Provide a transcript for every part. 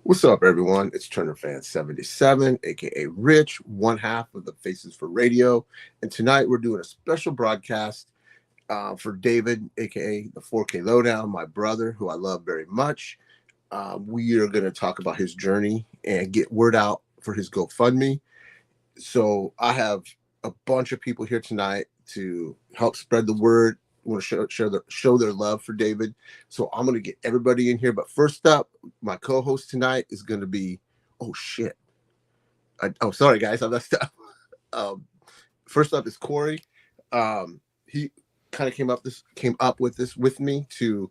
What's up, everyone? It's Turner Fan 77, aka Rich, one half of the Faces for Radio. And tonight we're doing a special broadcast for David, aka the 4K Lowdown, my brother, who I love very much. We are going to talk about his journey and get word out for his GoFundMe. So I have a bunch of people here tonight to help spread the word. Want to show their love for David. So I'm going to get everybody in here. But first up, my co-host tonight is going to be, oh shit. Sorry guys, I messed up. First up is Corey. He kind of came up with this with me to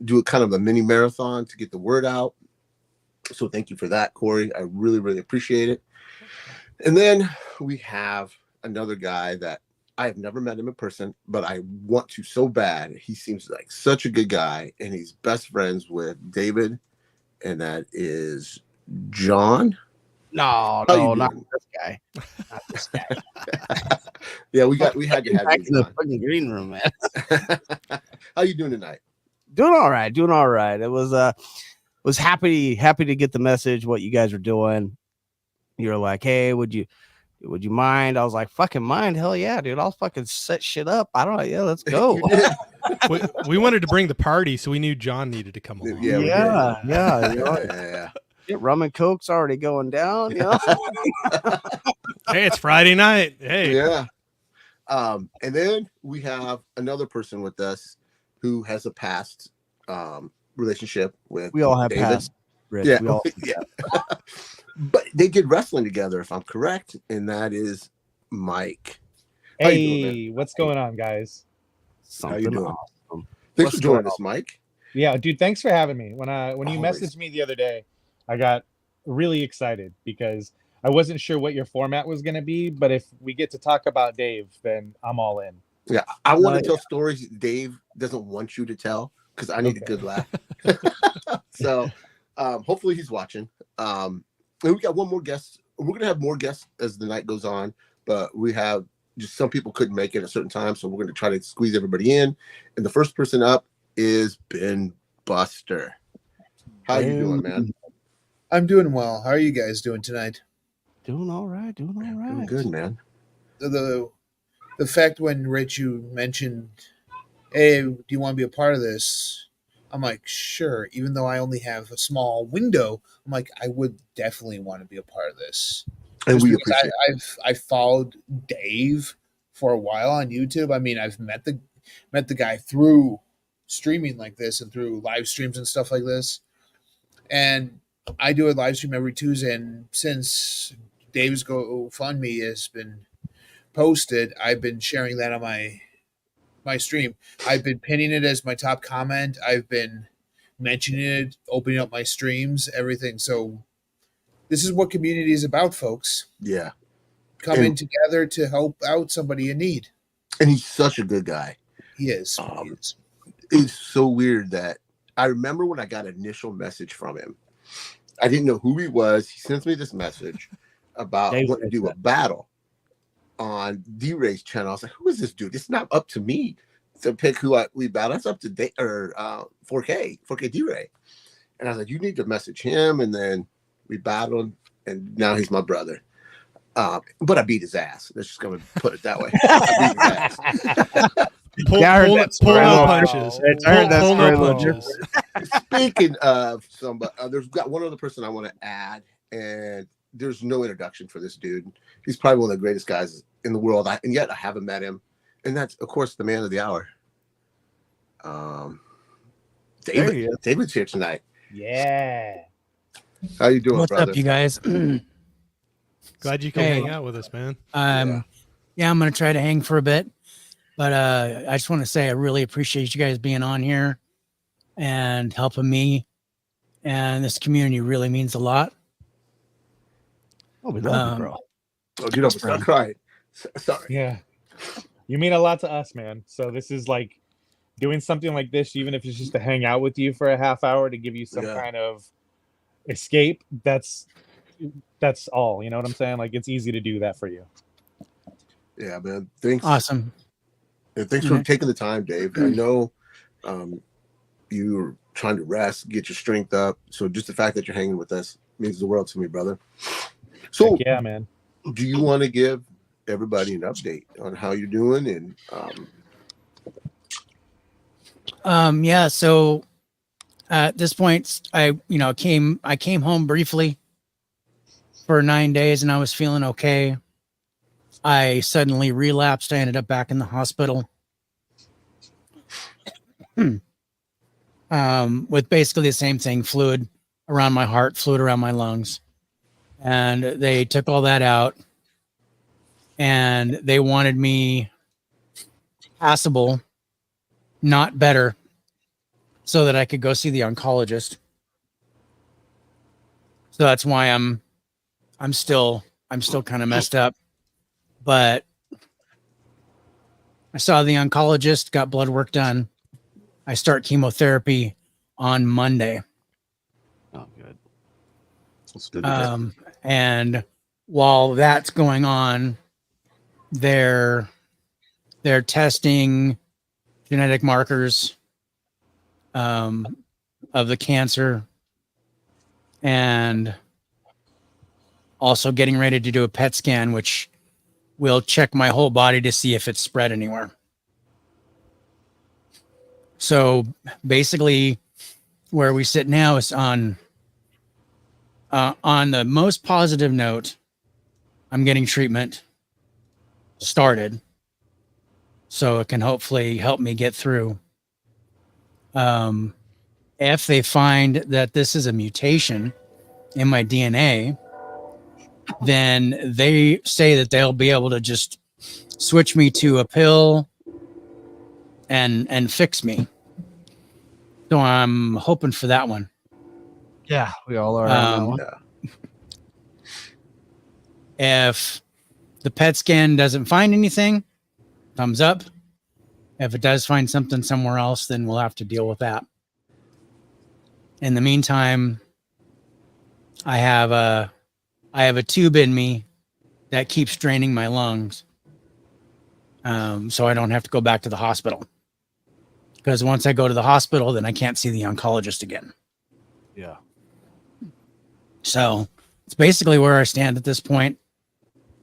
do a kind of a mini marathon to get the word out. So thank you for that, Corey. I really, really appreciate it. And then we have another guy that I have never met him in person, but I want to so bad. He seems like such a good guy, and he's best friends with David, and that is John. No, not this guy. Not this guy. Yeah, we had to have back you in the fucking green room, man. How you doing tonight? Doing all right. It was happy to get the message what you guys were doing. You're like, hey, would you mind? I was like, fucking mind, hell yeah, dude. I'll fucking set shit up. I don't know, yeah, let's go. we wanted to bring the party, so we knew John needed to come along. Yeah. Rum and Coke's already going down, you know. Hey, it's Friday night. Hey. Yeah. And then we have another person with us who has a past relationship with we all have David. past. Rich. Yeah. We all, yeah. But they did wrestling together, if I'm correct, and that is Mike. How hey, what's going on, guys? How you doing? Awesome. Thanks for joining us, Mike. Yeah, dude, thanks for having me. When you messaged me the other day, I got really excited because I wasn't sure what your format was going to be, but if we get to talk about Dave, then I'm all in. Yeah, I want to tell stories Dave doesn't want you to tell because I need a good laugh. So hopefully he's watching. And we got one more guest. We're going to have more guests as the night goes on, but we have just some people couldn't make it at a certain time, so we're going to try to squeeze everybody in. And the first person up is Ben Buster. How you doing, man? I'm doing well. How are you guys doing tonight? Doing all right. Doing good, man. The fact when Rich, you mentioned, hey, do you want to be a part of this? I'm like, sure. Even though I only have a small window, I'm like, I would definitely want to be a part of this. And we appreciate I've followed Dave for a while on YouTube. I mean, I've met the guy through streaming like this and through live streams and stuff like this. And I do a live stream every Tuesday. And since Dave's GoFundMe has been posted, I've been sharing that on my stream. I've been pinning it as my top comment. I've been mentioning it, opening up my streams, everything. So this is what community is about, folks. Yeah. Coming together to help out somebody in need. And he's such a good guy. He is. It's so weird that I remember when I got an initial message from him. I didn't know who he was. He sends me this message about wanting to do a battle on D-Ray's channel. I was like, who is this dude? It's not up to me to pick who we battle. That's up to 4K D-Ray. And I was like, you need to message him. And then we battled, and now he's my brother. But I beat his ass. Let's just go and put it that way. I beat his ass. Pull no punches. Pull no punches. Speaking of somebody, there's got one other person I want to add, and there's no introduction for this dude. He's probably one of the greatest guys in the world, and yet I haven't met him. And that's, of course, the man of the hour. David's here tonight. Yeah. How you doing, What's brother? up, you guys? Glad you could hang out with us, man. Yeah, I'm going to try to hang for a bit. But I just want to say I really appreciate you guys being on here and helping me. And this community really means a lot. Oh, we love you, bro. Oh, dude, I'm start crying. Sorry. Yeah. You mean a lot to us, man. So this is like doing something like this, even if it's just to hang out with you for a half hour to give you some kind of escape. That's all. You know what I'm saying? Like, it's easy to do that for you. Yeah, man. Thanks. Awesome. And thanks for taking the time, Dave. I know you're trying to rest, get your strength up. So just the fact that you're hanging with us means the world to me, brother. So Heck yeah, man. do you want to give everybody an update on how you're doing? And Yeah, so at this point I came home briefly for 9 days and I was feeling okay. I suddenly relapsed. I ended up back in the hospital. With basically the same thing, fluid around my heart, fluid around my lungs. And they took all that out and they wanted me passable, not better, so that I could go see the oncologist. So that's why I'm still kind of messed up. But I saw the oncologist, got blood work done. I start chemotherapy on Monday. Oh, good. it's good to hear. And while that's going on, they're testing genetic markers of the cancer and also getting ready to do a PET scan, which will check my whole body to see if it's spread anywhere. So basically where we sit now is on the most positive note. I'm getting treatment started so it can hopefully help me get through. If they find that this is a mutation in my DNA, then they say that they'll be able to just switch me to a pill and fix me. So I'm hoping for that one. Yeah, we all are. On that one. If the PET scan doesn't find anything, thumbs up. If it does find something somewhere else, then we'll have to deal with that. In the meantime, I have a tube in me that keeps draining my lungs. So I don't have to go back to the hospital. Because once I go to the hospital, then I can't see the oncologist again. Yeah. So it's basically where I stand at this point.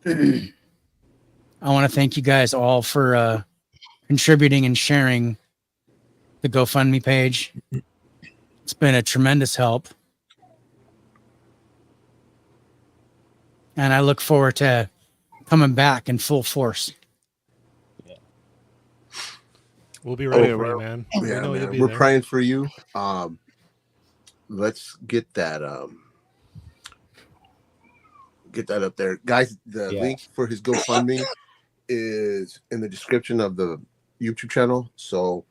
I want to thank you guys all for contributing and sharing the GoFundMe page. It's been a tremendous help. And I look forward to coming back in full force. We'll be ready Oh, for you, man. We Yeah, know you'll man. be We're there. praying for you. Let's get that up there, guys. The link for his GoFundMe is in the description of the YouTube channel. So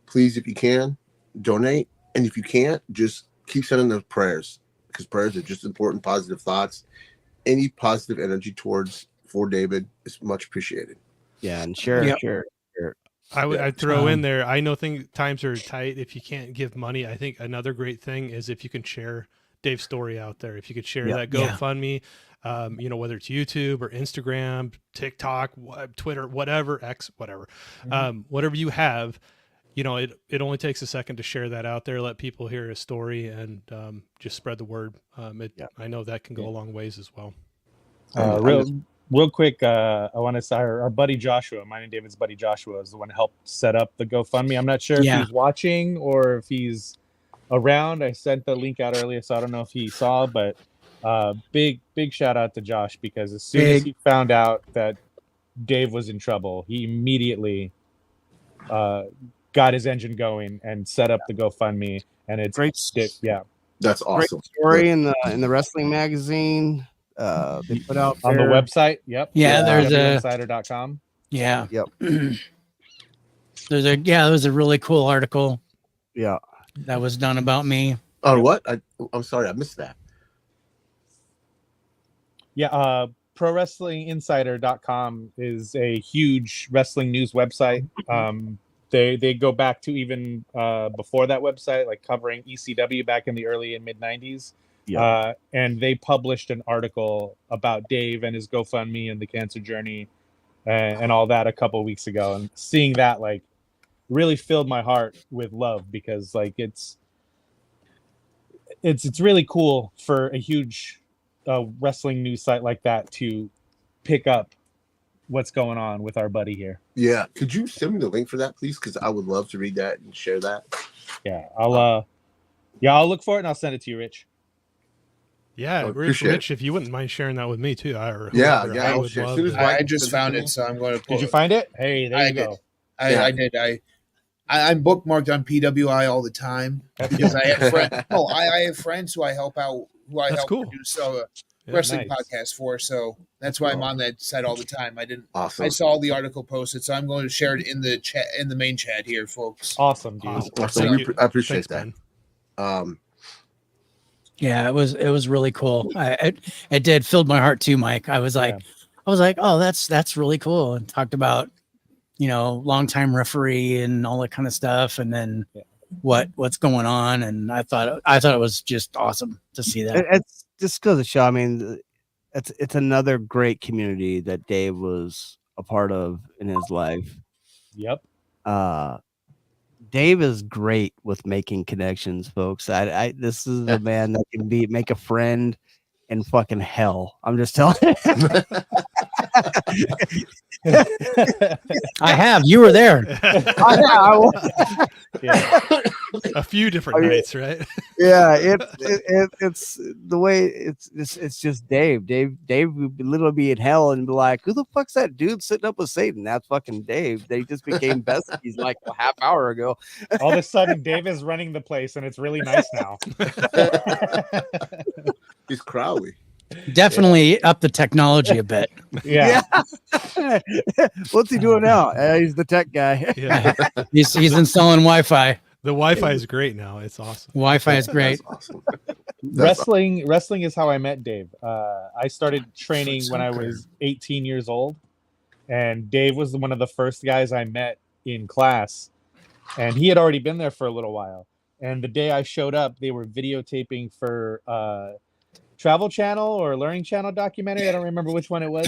please, if you can, donate, and if you can't, just keep sending those prayers, because prayers are just important, positive thoughts. Any positive energy for David is much appreciated. Yeah, and sure. I'd throw in there. I know times are tight. If you can't give money, I think another great thing is if you can share Dave's story out there. If you could share that GoFundMe, whether it's YouTube or Instagram, TikTok, Twitter, whatever, X, whatever, whatever you have, it only takes a second to share that out there, let people hear his story, and just spread the word. I know that can go a long ways as well. Real quick, I want to say our buddy Joshua, mine and David's buddy Joshua, is the one who helped set up the GoFundMe. I'm not sure if he's watching or if he's around. I sent the link out earlier, so I don't know if he saw, but big shout out to Josh, because as soon as he found out that Dave was in trouble, he immediately got his engine going and set up the GoFundMe, and it's great. That's awesome. Great story in the wrestling magazine. They put out on the website. Yep. Yeah, there's insider.com. Yeah. Yep. There was a really cool article. Yeah. That was done about me. Oh, what? I'm sorry, I missed that. Yeah, ProWrestlingInsider.com is a huge wrestling news website. They go back to even before that website, like covering ECW back in the early and mid 90s. Yeah. And they published an article about Dave and his GoFundMe and the cancer journey and all that a couple of weeks ago. And seeing that, like, really filled my heart with love, because like it's really cool for a huge wrestling news site like that to pick up what's going on with our buddy here. Yeah. Could you send me the link for that, please? Because I would love to read that and share that. Yeah, I'll look for it and I'll send it to you, Rich. Yeah, Rich, if you wouldn't mind sharing that with me too. I would love it. I just found it, so I'm going to. Did you find it? Hey, there you go. I did. I'm bookmarked on PWI all the time because I have friends. No, I have friends who I help out. Produce wrestling podcast for. So that's why I'm on that site all the time. Awesome. I saw the article posted, so I'm going to share it in the chat, in the main chat here, folks. Awesome, dude. Awesome. I appreciate that. Yeah, it was really cool. It did filled my heart too, Mike. I was like, oh, that's really cool. And talked about, longtime referee and all that kind of stuff, and then what's going on. And I thought it was just awesome to see that. It's just goes to show. I mean, it's another great community that Dave was a part of in his life. Yep. Dave is great with making connections, folks. This is a man that can make a friend in fucking hell. I'm just telling you. I have. You were there. A few different nights, right? Yeah, it's the way it's just Dave. Dave would literally be in hell and be like, "Who the fuck's that dude sitting up with Satan?" That's fucking Dave. They just became besties like a half hour ago. All of a sudden, Dave is running the place, and it's really nice now. He's Crowley. Definitely up the technology a bit. Yeah. What's he doing now? He's the tech guy. Yeah. He's installing Wi-Fi. The Wi-Fi is great now. It's awesome. Wi-Fi is great. Awesome. Wrestling is how I met Dave. I started training when I was 18 years old, and Dave was one of the first guys I met in class, and he had already been there for a little while. And the day I showed up, they were videotaping for Travel Channel or Learning Channel documentary. I don't remember which one it was.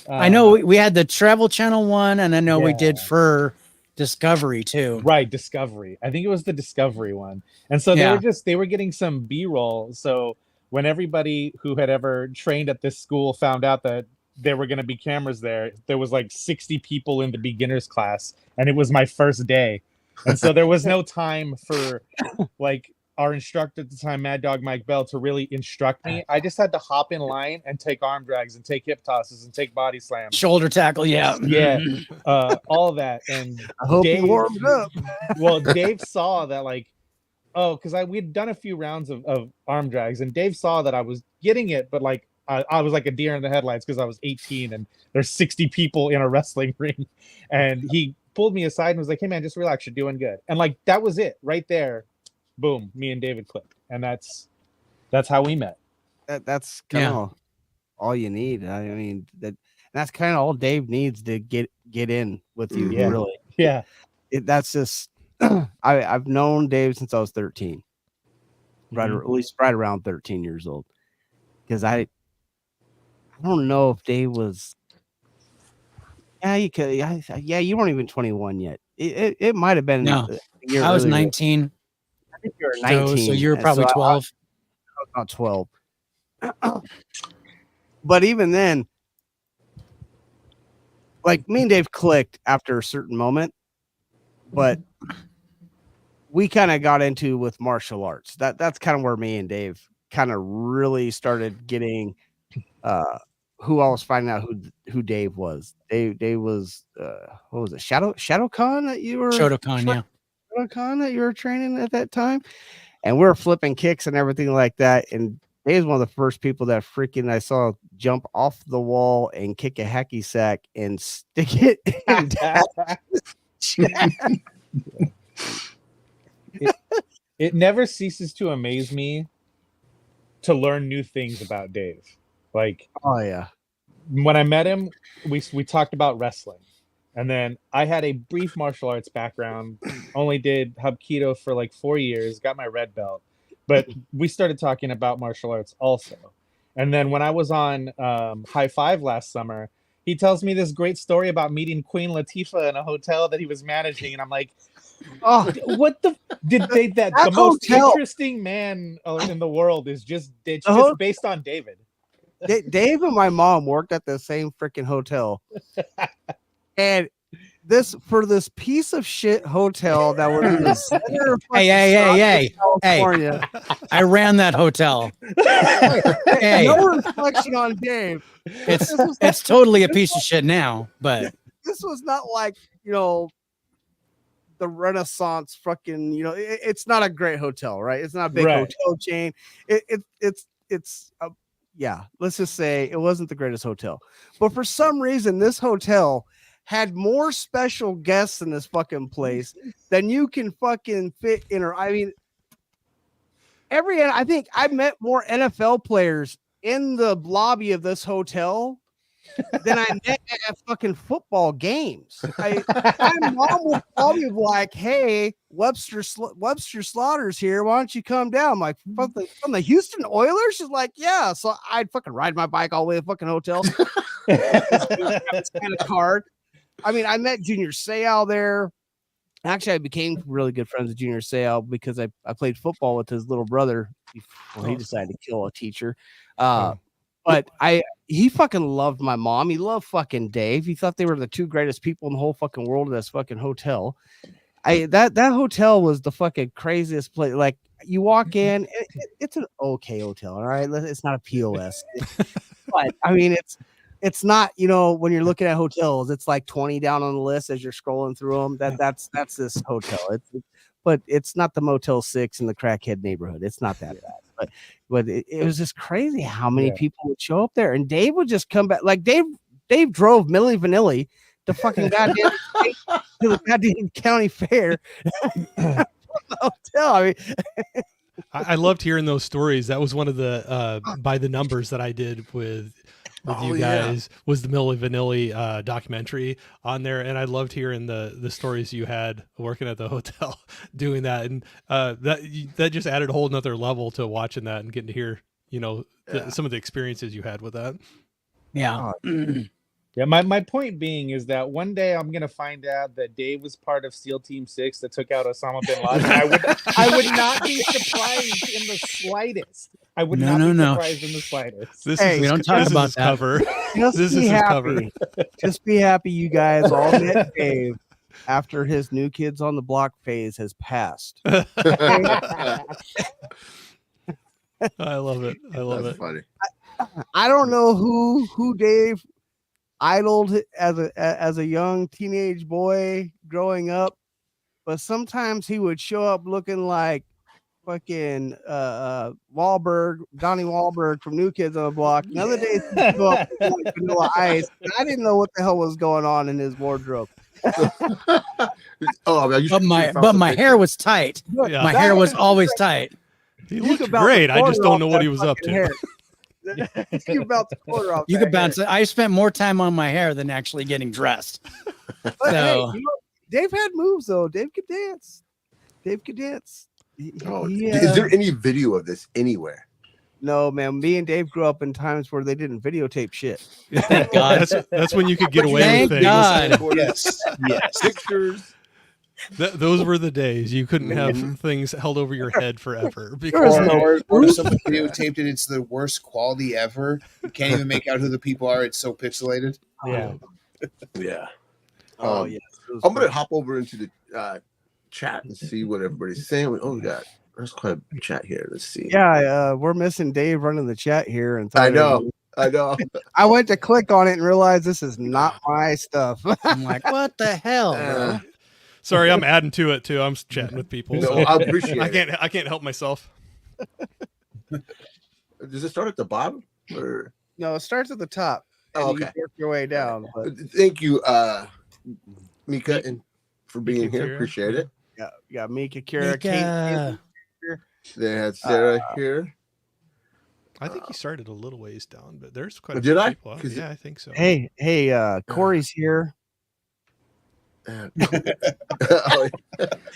I know we had the Travel Channel one, and I know we did for Discovery too. Right, Discovery. I think it was the Discovery one. And so they were getting some B-roll. So when everybody who had ever trained at this school found out that there were going to be cameras there was like 60 people in the beginners class, and it was my first day. And so there was no time for like our instructor at the time, Mad Dog Mike Bell, to really instruct me. I just had to hop in line and take arm drags and take hip tosses and take body slams. Shoulder tackle, yeah. All that. And I hope Dave warmed up. Well, Dave saw that, like, because we'd done a few rounds of arm drags, and Dave saw that I was getting it, but like I was like a deer in the headlights because I was 18 and there's 60 people in a wrestling ring. And he pulled me aside and was like, "Hey man, just relax, you're doing good." And like that was it right there. Boom, me and David clicked, and that's how we met. That's kind of all you need. I mean, that's kind of all Dave needs to get in with you. Yeah. Really. Yeah. That's just I've known Dave since I was 13, right, or at least right around 13 years old. Because I don't know if Dave was. Yeah, you could. Yeah, you weren't even 21 yet. It might have been. No, I was 19. I think you were 19. So you were probably 12. I was about 12. But even then, like me and Dave clicked after a certain moment, but we kind of got into with martial arts. That's kind of where me and Dave kind of really started getting who I was finding out who Dave was. Dave was what was it? Shadowcon that you were Shotokan, yeah. Shotokan that you were training at that time, and we were flipping kicks and everything like that. And Dave's one of the first people that freaking I saw jump off the wall and kick a hacky sack and stick it in It never ceases to amaze me to learn new things about Dave. Like, oh yeah, when I met him, we talked about wrestling, and then I had a brief martial arts background. Only did Hapkido for like 4 years, got my red belt, but we started talking about martial arts also. And then when I was on High Five last summer, he tells me this great story about meeting Queen Latifah in a hotel that he was managing, and I'm like, Oh, what the did they that That the most hotel- interesting man in the world is just it's The just ho- based on David. Dave and my mom worked at the same freaking hotel, and this piece of shit hotel that was in the center of Hey. California. I ran that hotel. Hey, No reflection on Dave. it's totally a piece of shit now, but This was not like, the Renaissance fucking, it's not a great hotel, right? It's not a big Right. hotel chain. Yeah, let's just say it wasn't the greatest hotel. But for some reason, this hotel had more special guests in this fucking place than you can fucking fit in. I mean, I think I met more NFL players in the lobby of this hotel than I met at fucking football games. My mom would call me like, "Hey, Webster Slaughter's here. Why don't you come down?" I'm like, from the Houston Oilers? She's like, "Yeah." So I'd fucking ride my bike all the way to the fucking hotel. Kind of card. I mean, I met Junior Seau there. Actually, I became really good friends with Junior Seau because I played football with his little brother before he decided to kill a teacher. But he fucking loved my mom. He loved fucking Dave. He thought they were the two greatest people in the whole fucking world in this fucking hotel. That hotel was the fucking craziest place. Like, you walk in, it's an okay hotel, all right? It's not a POS. But I mean, it's not, when you're looking at hotels, it's like 20 down on the list as you're scrolling through them. That's this hotel. But it's not the Motel 6 in the crackhead neighborhood. It's not that bad. But it was just crazy how many people would show up there, and Dave would just come back. Like Dave drove Milli Vanilli to fucking goddamn to the goddamn county fair from the hotel. I mean, I loved hearing those stories. That was one of the by the numbers that I did with you guys was the Milli Vanilli documentary on there, and I loved hearing the stories you had working at the hotel doing that, and that just added a whole nother level to watching that and getting to hear some of the experiences you had with that. yeah. Yeah, my point being is that one day I'm gonna find out that Dave was part of SEAL Team 6 that took out Osama bin Laden. I would not be surprised in the slightest. I would not be surprised in the slightest. We don't talk about that. Cover. just This be is his happy. cover. Just be happy you guys all met Dave after his New Kids on the Block phase has passed. I love it. I love That's it. funny. I don't know who Dave idoled as a young teenage boy growing up, but sometimes he would show up looking like fucking Donnie Wahlberg from New Kids on the Block. And other days he'd show up looking like Vanilla Ice. And I didn't know what the hell was going on in his wardrobe. But my hair was tight. Yeah. My hair was always tight. He looked great. I just don't know what he was up to. You bounce the quarter off. You could bounce it. I spent more time on my hair than actually getting dressed. But So- hey, Dave had moves though. Dave could dance. Is there any video of this anywhere? No, man. Me and Dave grew up in times where they didn't videotape shit. Thank God. That's when you could get away Thank with things. God. Yes. Pictures. Those were the days. You couldn't have things held over your head forever. Or if someone videotaped it, it's the worst quality ever. You can't even make out who the people are. It's so pixelated. Yeah. Yeah. Oh yes. I'm gonna hop over into the chat and see what everybody's saying. Oh, we got there's quite a chat here. Let's see. Yeah, we're missing Dave running the chat here, and I know. I went to click on it and realized this is not my stuff. I'm like, what the hell? Uh, Sorry, I'm adding to it too. I'm chatting with people. no, So I appreciate it. I can't help myself. Does it start at the bottom? Or No, it starts at the top. And Oh, you okay. work your way down. But Thank you, Mika, and for being Mika here. Kira. Appreciate it. yeah, you got Mika, Kira, Mika. They had Sarah here. I think he started a little ways down, but there's quite a Did few I? people. 'Cause Yeah, I think so. Kate. Hey, Corey's here. Oh,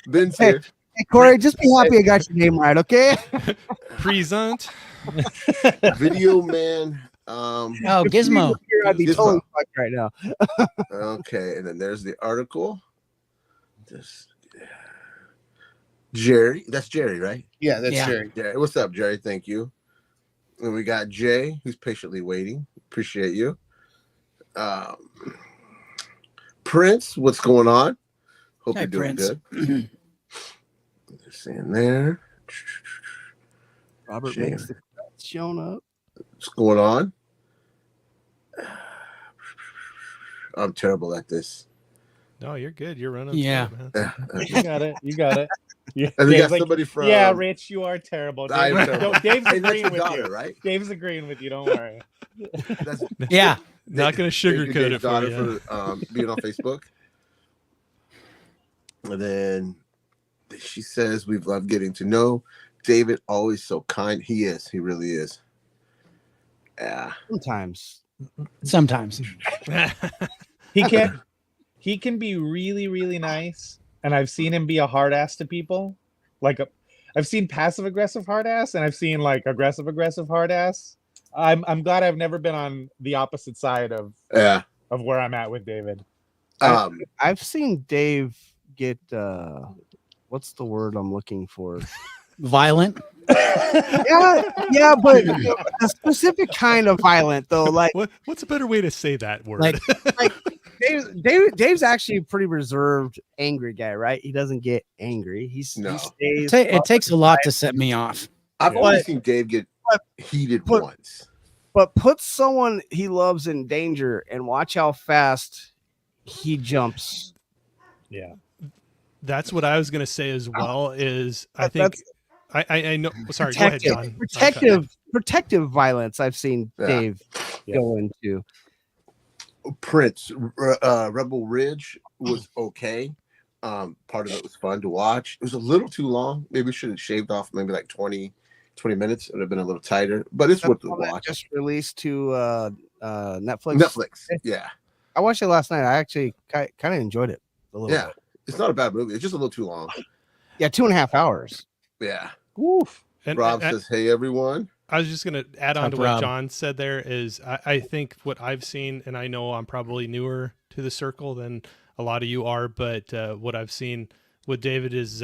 Ben's Hey. here. Hey, Corey, just be happy I got your name right, okay? Present. Video man. Oh, Gizmo. sure I'd be This totally one. fucked right now. Okay, and then there's the article. This Jerry, that's Jerry, right? Yeah, that's Yeah. Jerry. Jerry, what's up, Jerry? Thank you. And we got Jay, who's patiently waiting. Appreciate you. Prince, what's going on? Hope Hi, you're doing Prince. good. They're saying there. Robert Shame. makes the shown up. What's going on? I'm terrible at this. No, you're good. You're running. Yeah. through it, man. You got it. You got it. Yeah, And we Dave's got like, somebody from. yeah, Rich, you are terrible. I am Dave, terrible. Dave's Hey, that's agreeing your with daughter, you. right? Dave's agreeing with you. Don't worry. That's Yeah. Not going to Thank you, sugarcoat Dave's it for daughter you. for being on Facebook. And then she says, "We've loved getting to know David. Always so kind. He is. He really is. Yeah. Sometimes. He can be really, really nice. And I've seen him be a hard ass to people. I've seen passive aggressive hard ass, and I've seen like aggressive hard ass. I'm glad I've never been on the opposite side of Yeah. where I'm at with David. I've seen Dave get what's the word I'm looking for? Violent. yeah, but a specific kind of violent though. Like What's a better way to say that word? Like Dave's actually a pretty reserved, angry guy, right? He doesn't get angry. He stays. It takes a lot to set me off. I've Yeah. only seen Dave get heated but- once. But put someone he loves in danger and watch how fast he jumps. Yeah. That's what I was going to say as well. Is I think I know. Sorry, go ahead, John. Protective violence. I've seen Yeah. Dave Yeah. go into. Prince, Rebel Ridge was okay. Part of it was fun to watch. It was a little too long. Maybe we should have shaved off maybe like 20 minutes. It would have been a little tighter, but it's worth the One that watch. just released to Netflix. Netflix. Yeah. I watched it last night. I actually kind of enjoyed it a little Yeah. bit. It's not a bad movie. It's just a little too long. Yeah, 2.5 hours. Yeah. Oof. And, Rob and- says, "Hey, everyone." I was just going to add on Top to what Rob. John said there is I think what I've seen, and I know I'm probably newer to the circle than a lot of you are, but what I've seen with David is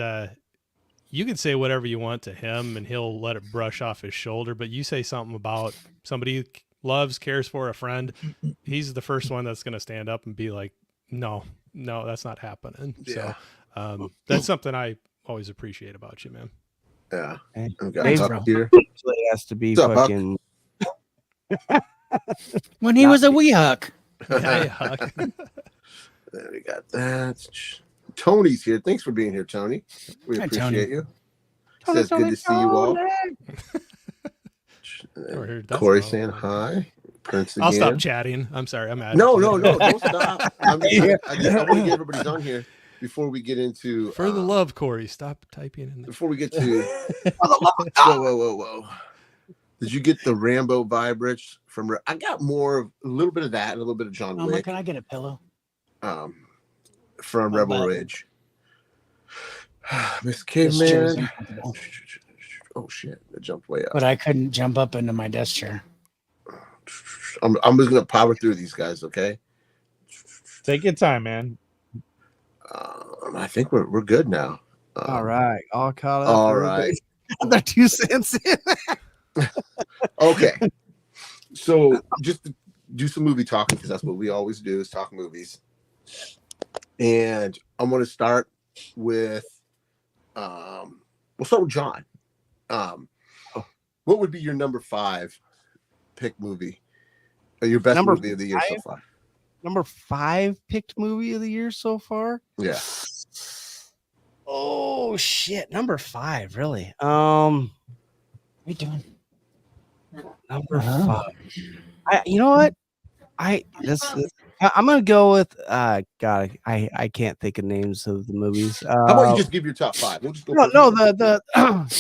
you can say whatever you want to him and he'll let it brush off his shoulder, but you say something about somebody who loves, cares for a friend, he's the first one that's going to stand up and be like, no, that's not happening. Yeah. So that's something I always appreciate about you, man. Yeah. Hey, I've got Dave, Huck here. It has to be What's up, Huck? fucking. When he was a wee huck. Yeah. There we got that. Tony's here. Thanks for being here, Tony. We Hi, appreciate Tony. you. Says good to see you all. Never heard that Corey song. saying hi. Prince again. I'll stop chatting. I'm sorry. I'm out. No, don't stop. I want to get everybody's on here before we get into For the love, Corey, stop typing in there. Before we get to whoa. Did you get the Rambo vibe, Rich? I got more of a little bit of that, and a little bit of John Mama, Wick can I get a pillow? from My Rebel bad. Ridge. Mr. This chair is Caveman. uncomfortable. Oh shit! It jumped way up. But I couldn't jump up into my desk chair. I'm just gonna power through these guys, okay? Take your time, man. I think we're good now. All right, all caught up. All right. They're 2 cents in. Okay. So just to do some movie talking, because that's what we always do, is talk movies. And I'm going to start with we'll start with John. What would be your number 5 pick movie? Or your best Number movie of the year so 5? far? Number 5 picked movie of the year so far. Yeah. Oh shit, number 5, really. What are you doing? Number 5. You know what? I'm gonna go with God. I can't think of names of the movies. How about you just give your top 5? We'll just go no, first. the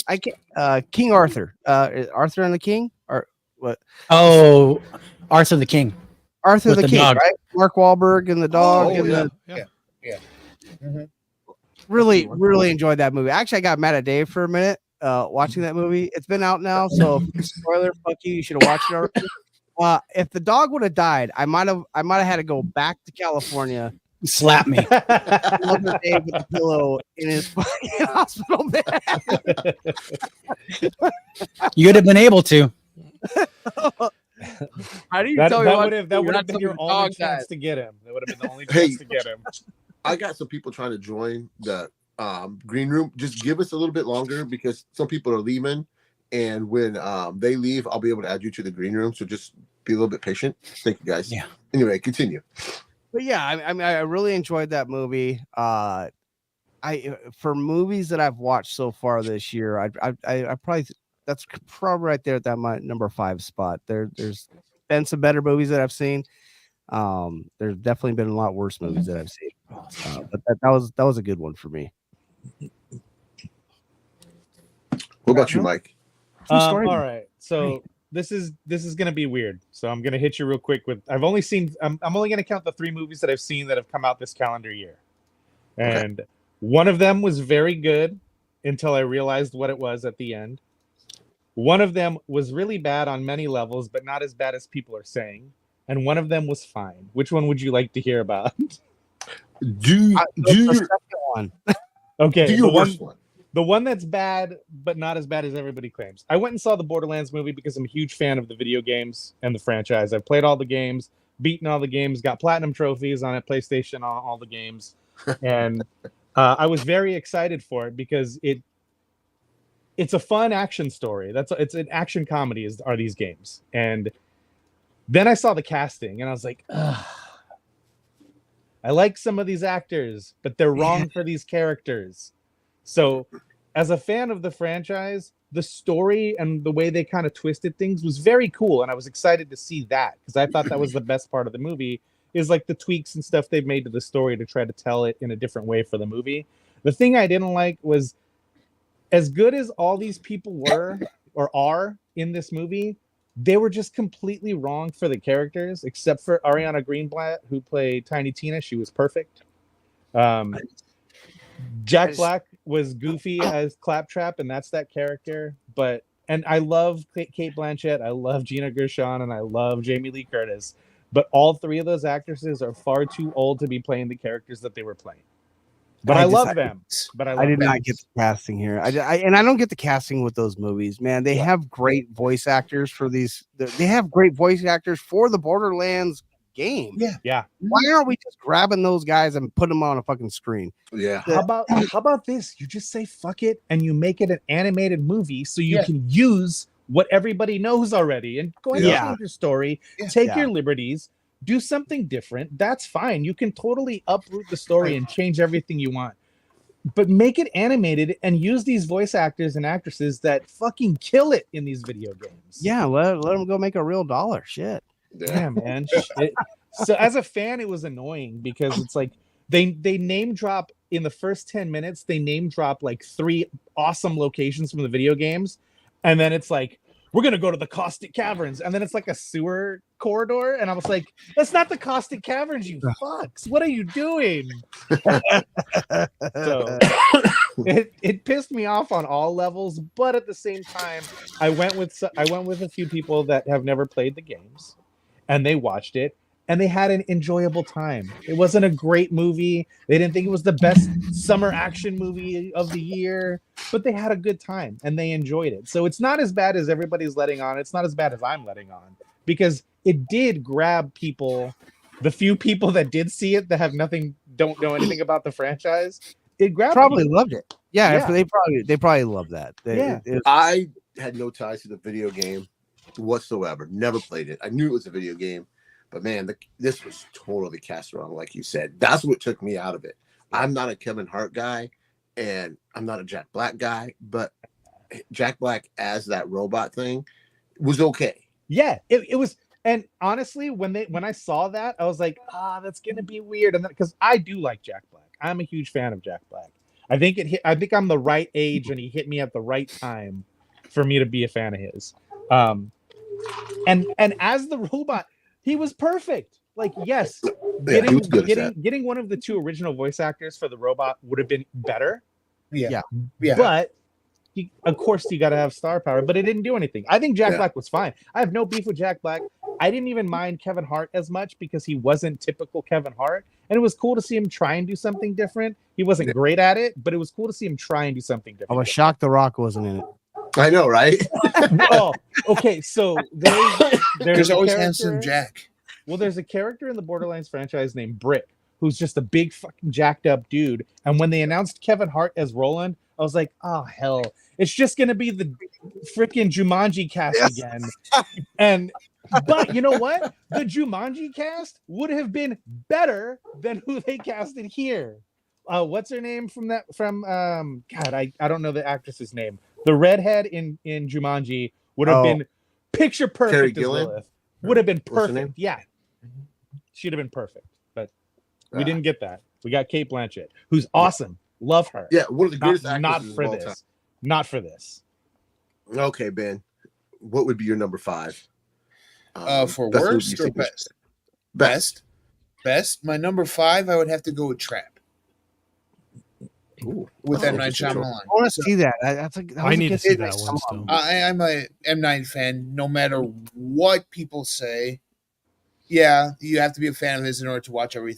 I can't. King Arthur. Arthur and the King, or what? Oh, Arthur the King. Arthur With the the King, dog. right? Mark Wahlberg and the dog. Oh, and yeah. the, really enjoyed that movie. Actually, I got mad at Dave for a minute watching that movie. It's been out now, so spoiler, fuck you. You should have watched it already. If the dog would have died, I might have had to go back to California. Slap me. Love the Dave with the pillow in his fucking hospital bed. You would have been able to. How do you That tell me what would have been your only chance to get him. That would have been the only chance to get him. I got some people trying to join the green room. Just give us a little bit longer because some people are leaving, and when they leave, I'll be able to add you to the green room. So just be a little bit patient. Thank you, guys. Yeah. Anyway, continue. But yeah, I mean, I really enjoyed that movie. For movies that I've watched so far this year, I probably that's probably right there at that my number 5 spot. There's been some better movies that I've seen. There's definitely been a lot worse movies that I've seen. But that was a good one for me. What about you, Mike? All right, so this is gonna be weird. So I'm gonna hit you real quick with. I'm only gonna count the 3 movies that I've seen that have come out this calendar year, and one of them was very good until I realized what it was at the end. One of them was really bad on many levels, but not as bad as people are saying. And one of them was fine. Which one would you like to hear about? Do your second one. Okay, do your worst one. The one that's bad, but not as bad as everybody claims. I went and saw the Borderlands movie because I'm a huge fan of the video games and the franchise. I've played all the games, beaten all the games, got platinum trophies on a PlayStation on all the games. And I was very excited for it because it's a fun action story. It's an action comedy are these games. And then I saw the casting and I was like, ugh. I like some of these actors, but they're wrong for these characters. So as a fan of the franchise, the story and the way they kind of twisted things was very cool. And I was excited to see that because I thought that was the best part of the movie is like the tweaks and stuff they've made to the story to try to tell it in a different way for the movie. The thing I didn't like was as good as all these people were or are in this movie, they were just completely wrong for the characters, except for Ariana Greenblatt, who played Tiny Tina. She was perfect. Jack Black was goofy as Claptrap, and that's that character. And I love Kate Blanchett, I love Gina Gershon, and I love Jamie Lee Curtis. But all 3 of those actresses are far too old to be playing the characters that they were playing. But I love them. But I did not get the casting here. I don't get the casting with those movies, man. They have great voice actors for these. They have great voice actors for the Borderlands game. Yeah. Why aren't we just grabbing those guys and putting them on a fucking screen? Yeah. How about this? You just say fuck it and you make it an animated movie so you can use what everybody knows already and go ahead and change your story. Take your liberties. Do something different. That's fine. You can totally uproot the story and change everything you want. But make it animated and use these voice actors and actresses that fucking kill it in these video games. Yeah, let them go make a real dollar. Shit. Yeah, man. So as a fan, it was annoying because it's like they name drop in the first 10 minutes. They name drop like 3 awesome locations from the video games. And then it's like, we're going to go to the Caustic Caverns. And then it's like a sewer corridor. And I was like, that's not the Caustic Caverns, you fucks. What are you doing? So it pissed me off on all levels. But at the same time, I went with a few people that have never played the games. And they watched it. And they had an enjoyable time. It wasn't a great movie. They didn't think it was the best summer action movie of the year, but they had a good time and they enjoyed it. So it's not as bad as everybody's letting on. It's not as bad as I'm letting on because it did grab people, the few people that did see it that don't know anything about the franchise. It grabbed people. Loved it. Yeah. They probably love that. I had no ties to the video game whatsoever. Never played it. I knew it was a video game. But man, this was totally cast wrong, like you said. That's what took me out of it. I'm not a Kevin Hart guy, and I'm not a Jack Black guy. But Jack Black as that robot thing was okay. Yeah, it was. And honestly, when I saw that, I was like, that's gonna be weird. And because I do like Jack Black, I'm a huge fan of Jack Black. I think I'm the right age, and he hit me at the right time for me to be a fan of his. And as the robot. He was perfect. Like, yes, getting one of the 2 original voice actors for the robot would have been better. Yeah. But of course, you got to have star power. But it didn't do anything. I think Jack Black was fine. I have no beef with Jack Black. I didn't even mind Kevin Hart as much because he wasn't typical Kevin Hart. And it was cool to see him try and do something different. He wasn't great at it, but it was cool to see him try and do something different. I was shocked The Rock wasn't in it. I know, right? Oh, okay. So there's always character- handsome Jack. Well, there's a character in the Borderlands franchise named Brick, who's just a big fucking jacked up dude. And when they announced Kevin Hart as Roland, I was like, oh hell, it's just gonna be the freaking Jumanji cast again. But you know what? The Jumanji cast would have been better than who they casted here. What's her name from God, I don't know the actress's name. The redhead in Jumanji would have been picture Carey perfect as Gillan? Lilith. Would have been What's her name? perfect. Yeah. She'd have been perfect. But we didn't get that. We got Kate Blanchett, who's awesome. Love her. Yeah, one of the greatest Not actresses for of all this. time. Not for this. Okay, Ben. What would be your number 5? For best worst movie or sequence. best? Best. My number 5, I would have to go with Trap Ooh, with that's M. Night interesting. Shyamalan. I want to see that. I need to see that makes one still. I'm a M. Night fan. No matter what people say, yeah, you have to be a fan of his in order to watch every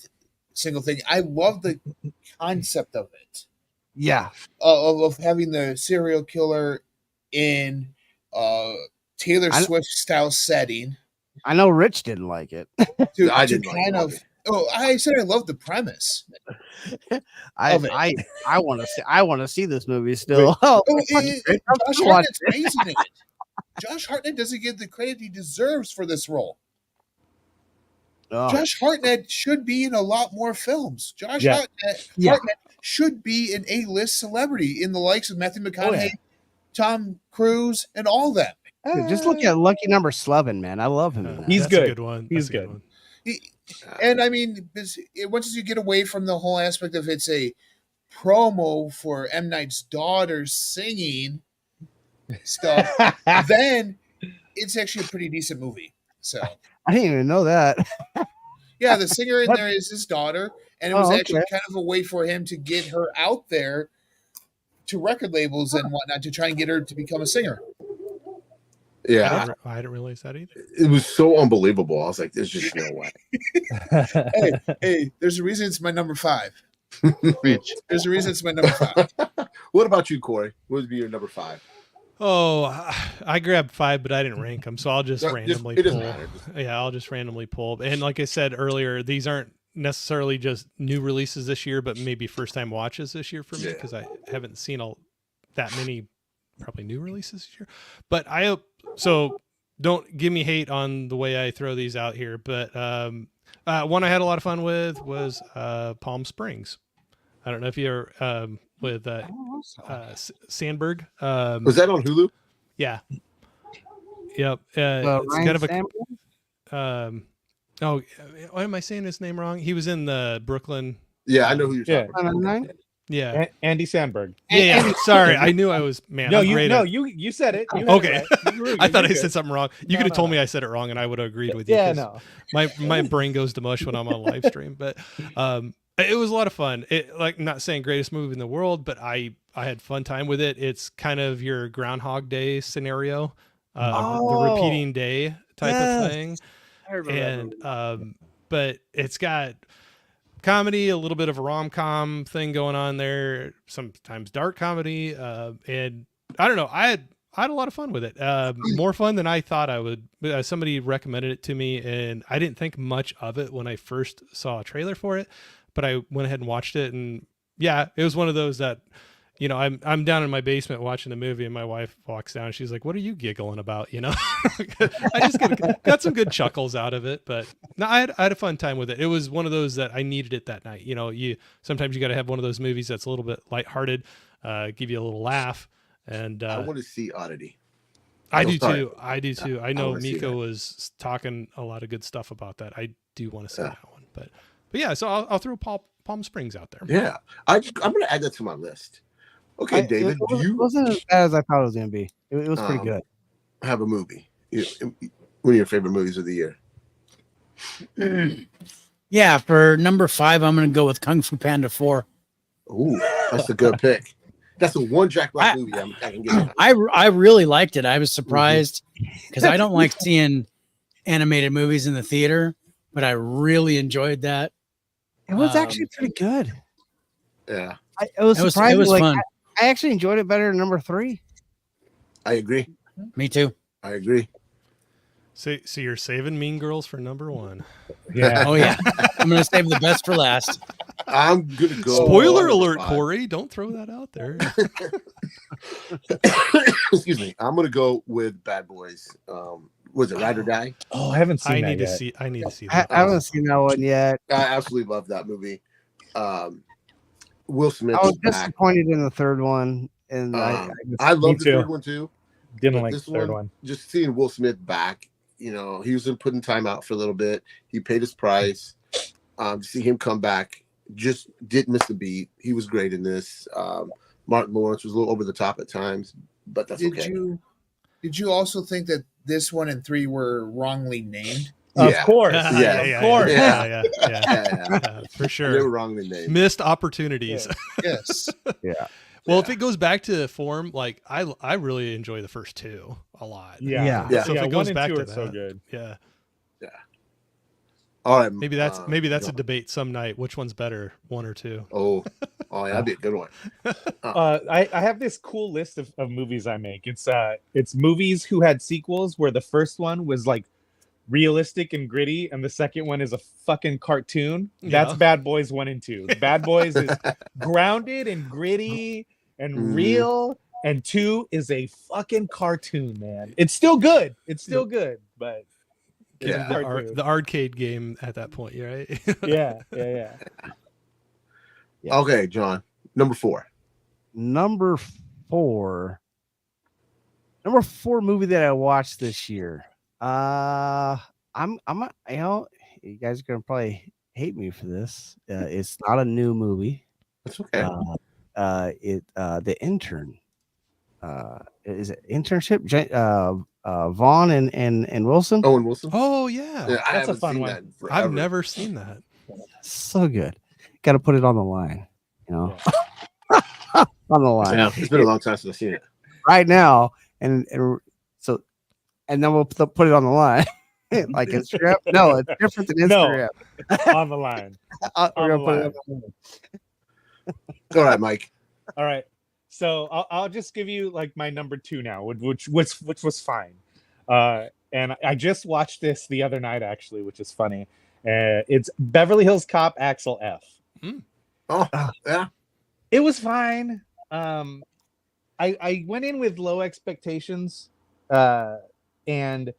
single thing. I love the concept of it, Yeah. of having the serial killer in Taylor Swift style setting. I know Rich didn't like it. I didn't like it. I said I love the premise. I want to see this movie still. Josh Hartnett's amazing in it. Josh Hartnett doesn't get the credit he deserves for this role. Josh Hartnett should be in a lot more films. Hartnett should be an A-list celebrity in the likes of Matthew McConaughey, Tom Cruise, and all them. Dude, just look at Lucky Number 11, man. I love him. In that. He's That's good. A good one. He's That's a good. one. And I mean, once you get away from the whole aspect of it's a promo for M. Night's daughter singing stuff, then it's actually a pretty decent movie. So I didn't even know that. yeah, the singer in there is his daughter, and it was actually okay. kind of a way for him to get her out there to record labels and whatnot to try and get her to become a singer. Yeah, I didn't realize that either. it was so unbelievable. I was like, "There's just no way." Hey, there's a reason it's my number 5. Reach. There's a reason it's my number 5. What about you, Corey? What would be your number 5? Oh, I grabbed 5, but I didn't rank them, so I'll just randomly it doesn't pull. matter. Yeah, I'll just randomly pull. And like I said earlier, these aren't necessarily just new releases this year, but maybe first time watches this year for me because I haven't seen that many probably new releases this year. But I hope so. Don't give me hate on the way I throw these out here. But one I had a lot of fun with was Palm Springs. I don't know if you're with Sandberg. Was that on Hulu? Yeah. Yep. It's kind of a. Oh, why am I saying his name wrong? He was in the Brooklyn. Yeah, I know who you're talking about. Yeah. Andy Sandberg. Yeah. Sorry, I knew I was man. You said it. You okay. Right. I thought I said something wrong. You could have told me I said it wrong, and I would have agreed with you. Yeah, no. My brain goes to mush when I'm on live stream, but it was a lot of fun. It like not saying greatest movie in the world, but I had fun time with it. It's kind of your Groundhog Day scenario, the repeating day type of thing. And but it's got comedy, a little bit of a rom-com thing going on there, sometimes dark comedy, and I don't know, I had a lot of fun with it, more fun than I thought I would. Somebody recommended it to me, and I didn't think much of it when I first saw a trailer for it, but I went ahead and watched it, and yeah, it was one of those that, you know, I'm down in my basement watching the movie, and my wife walks down. And she's like, "What are you giggling about?" You know, I just got some good chuckles out of it. But no, I had a fun time with it. It was one of those that I needed it that night. You know, sometimes you got to have one of those movies that's a little bit lighthearted, give you a little laugh. And I want to see Oddity. I do sorry. too. I do too. I know wanna see Miko that. was talking a lot of good stuff about that. I do want to see that one. But yeah, so I'll throw Palm Springs out there. Yeah, I'm going to add that to my list. Okay, David, it wasn't as bad as I thought it was going to be. It was pretty good. have a movie? One of your favorite movies of the year? Yeah, for number 5, I'm going to go with Kung Fu Panda 4. Ooh, that's a good pick. That's the one Jack Black movie I can get. I really liked it. I was surprised because I don't like seeing animated movies in the theater, but I really enjoyed that. It was actually pretty good. Yeah, It was surprising. It was like, fun. I actually enjoyed it better than number 3. I agree. Me too. I agree. So you're saving Mean Girls for number 1. Yeah. Oh yeah. I'm gonna save the best for last. I'm gonna go. Spoiler on alert, spot. Corey! Don't throw that out there. Excuse me. I'm gonna go with Bad Boys. Was it Ride or Die? Oh, I haven't seen I that need to yet. see. I need to see I that. haven't seen that one yet. I absolutely love that movie. Will Smith I was is back. disappointed in the third one, and I love the too. third one too. Didn't But like this the third one. Just seeing Will Smith back, you know, he was putting time out for a little bit. He paid his price. To see him come back, just didn't miss the beat. He was great in this. Martin Lawrence was a little over the top at times, but that's Did okay. Did you also think that this 1 and 3 were wrongly named? Of Yeah. course. Yeah. Of course. Yeah, Yeah, for they sure. were wrongly named. Missed opportunities. Yes. Well, if it goes back to form, like I really enjoy the first 2 a lot. Yeah. Yeah. So if Yeah, it goes 1 and back 2 to are so that, good. yeah. All right, Maybe that's a John. debate some night. Which one's better, 1 or 2? Oh, yeah, that'd be a good one. I have this cool list of movies I make. It's movies who had sequels where the first one was like realistic and gritty, and the second one is a fucking cartoon. That's Yeah. Bad Boys 1 and 2. Bad Boys is grounded and gritty and Mhm. real, and 2 is a fucking cartoon, man. It's still good. It's still good, but it's Yeah. a cartoon. The arcade game at that point, right? yeah. Yeah. Okay, John, number 4. number 4 movie that I watched this year. I'm you know, you guys are gonna probably hate me for this. It's not a new movie. That's okay. The Intern. Is it Internship? Vaughn and Wilson. Owen Wilson. Oh yeah, Yeah, I That's a haven't fun seen one. that in I've forever. never seen that. So good. Got to put it on the line. You know, on the line. Yeah, it's been a long time since I've seen it. Right now, and then we'll put it on the line. Like Instagram. No, it's different than No. Instagram. On the line. We're On gonna the put it line. on the line. All right, Mike. All right. So I'll just give you like my number 2 now, which was fine. And I just watched this the other night actually, which is funny. It's Beverly Hills Cop Axel F. Oh, yeah. It was fine. I went in with low expectations, and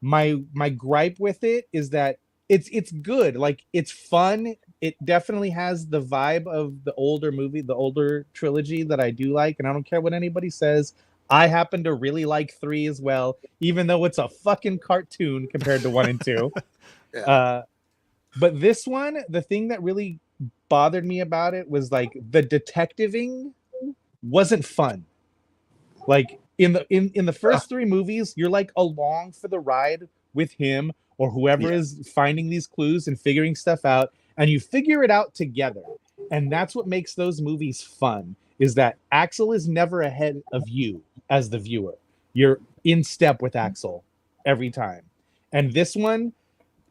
my gripe with it is that it's good. Like, it's fun. It definitely has the vibe of the older movie, the older trilogy that I do like, and I don't care what anybody says. I happen to really like 3 as well, even though it's a fucking cartoon compared to 1 and 2. Yeah. But this one, the thing that really bothered me about it was like the detectiving wasn't fun. Like in the first 3 movies, you're like along for the ride with him or whoever is finding these clues and figuring stuff out, and you figure it out together. And that's what makes those movies fun, is that Axel is never ahead of you as the viewer. You're in step with Axel every time. And this one,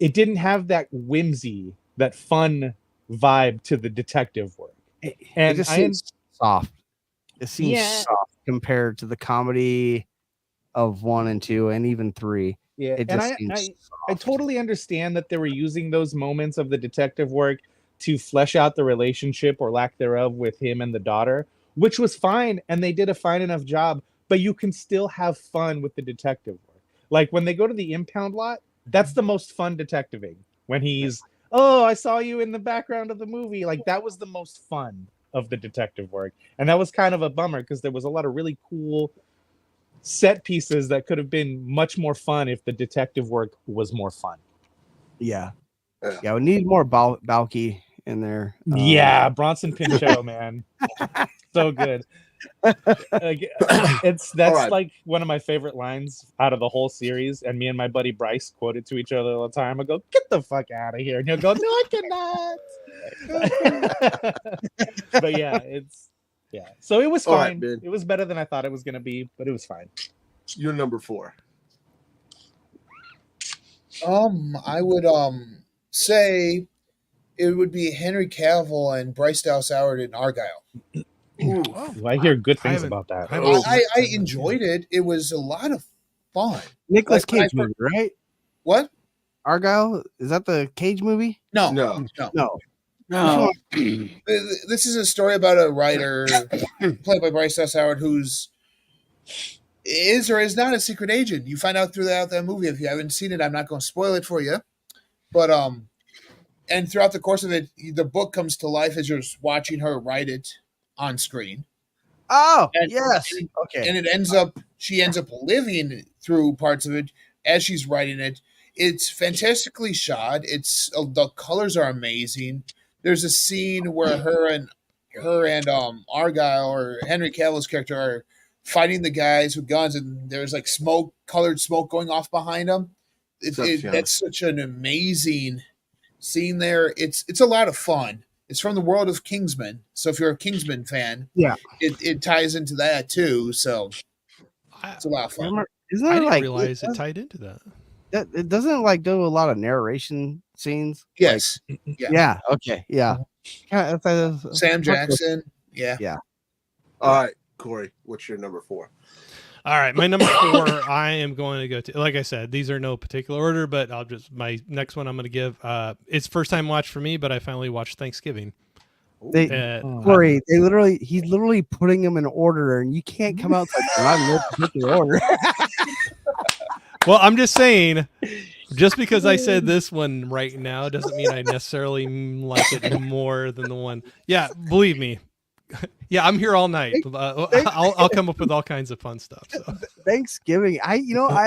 it didn't have that whimsy, that fun vibe to the detective work. It And just I seems soft. It seems Yeah. soft compared to the comedy of 1 and 2 and even 3. yeah, It and just seems I soft. totally understand that they were using those moments of the detective work to flesh out the relationship or lack thereof with him and the daughter, which was fine, and they did a fine enough job, but you can still have fun with the detective work. Like when they go to the impound lot, that's the most fun detectiving. When he's, oh, I saw you in the background of the movie. Like, that was the most fun of the detective work. And that was kind of a bummer because there was a lot of really cool set pieces that could have been much more fun if the detective work was more fun. Yeah. Yeah. Yeah, we need more Balky in there. Yeah, Bronson Pinchot, man. So good. Like, that's right. like one of my favorite lines out of the whole series, and me and my buddy Bryce quote it to each other all the time. I go, "Get the fuck out of here," and he'll go, "No, I cannot." But yeah, so it was All right, fine. Ben. It was better than I thought it was gonna be, but it was fine. You're number 4. I would say it would be Henry Cavill and Bryce Dallas Howard in Argyle. I hear good things haven't- about that. I haven't seen I it. enjoyed it. It was a lot of fun. Nicholas Like, when I Cage movie, right? What? Argyle, is that the Cage movie? No, No. No. No. This is a story about a writer played by Bryce Dallas Howard who's is or is not a secret agent. You find out throughout that movie. If you haven't seen it, I'm not going to spoil it for you. But and throughout the course of it, the book comes to life as you're watching her write it on screen. Oh, And- yes. Okay. And she ends up living through parts of it as she's writing it. It's fantastically shot. The colors are amazing. There's a scene where her and Argyle or Henry Cavill's character are fighting the guys with guns, and there's like colored smoke going off behind them. That's such an amazing scene there. It's a lot of fun. It's from the world of Kingsman, so if you're a Kingsman fan, Yeah. it ties into that too. So it's a lot of fun. Isn't I it didn't like realize it tied into that. it doesn't like do a lot of narration scenes? Yes, Yeah. Okay. Yeah. Sam Jackson. Yeah. All right, Corey, what's your number 4? All right, my number 4, I am going to go to. Like I said, these are no particular order, but my next one I'm going to give. It's first time watch for me, but I finally watched Thanksgiving. Corey, he's literally putting them in order, and you can't come out like not in no particular order. Well, I'm just saying, just because I said this one right now doesn't mean I necessarily like it more than the one. Yeah, believe me. Yeah, I'm here all night. I'll come up with all kinds of fun stuff. So. Thanksgiving, I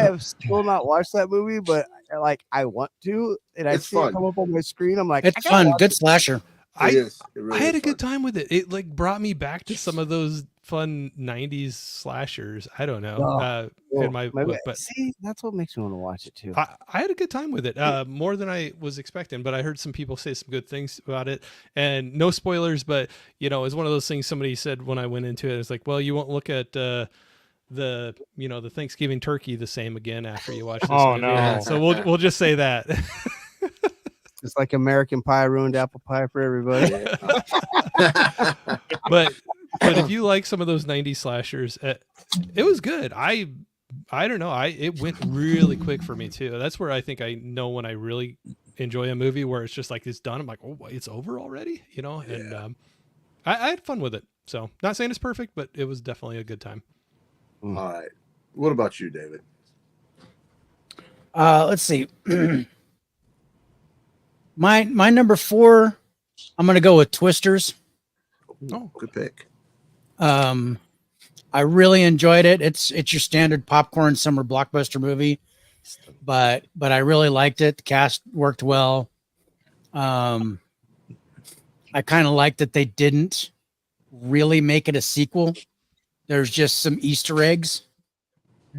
have still not watched that movie, but like I want to, and I It's see fun. it come up on my screen. I'm like, It's I gotta fun. watch Good it. slasher. It I really had is a good fun. time with it. It like brought me back to some of those fun '90s slashers. I don't know. In my book, but see, that's what makes me want to watch it too. I had a good time with it, more than I was expecting. But I heard some people say some good things about it, and no spoilers. But it's one of those things somebody said when I went into it. It's like, well, you won't look at the Thanksgiving turkey the same again after you watch this movie. no. So we'll just say that. It's like American Pie ruined apple pie for everybody. but if you like some of those 90s slashers, it was good. I don't know. It went really quick for me too. That's where I think I know when I really enjoy a movie where it's just like it's done. I'm like, oh, it's over already, And I had fun with it. So not saying it's perfect, but it was definitely a good time. All right. What about you, David? Let's see. My number 4, I'm gonna go with Twisters. Oh, Good pick. I really enjoyed it. It's your standard popcorn summer blockbuster movie, but I really liked it. The cast worked well. I kind of liked that they didn't really make it a sequel. There's just some Easter eggs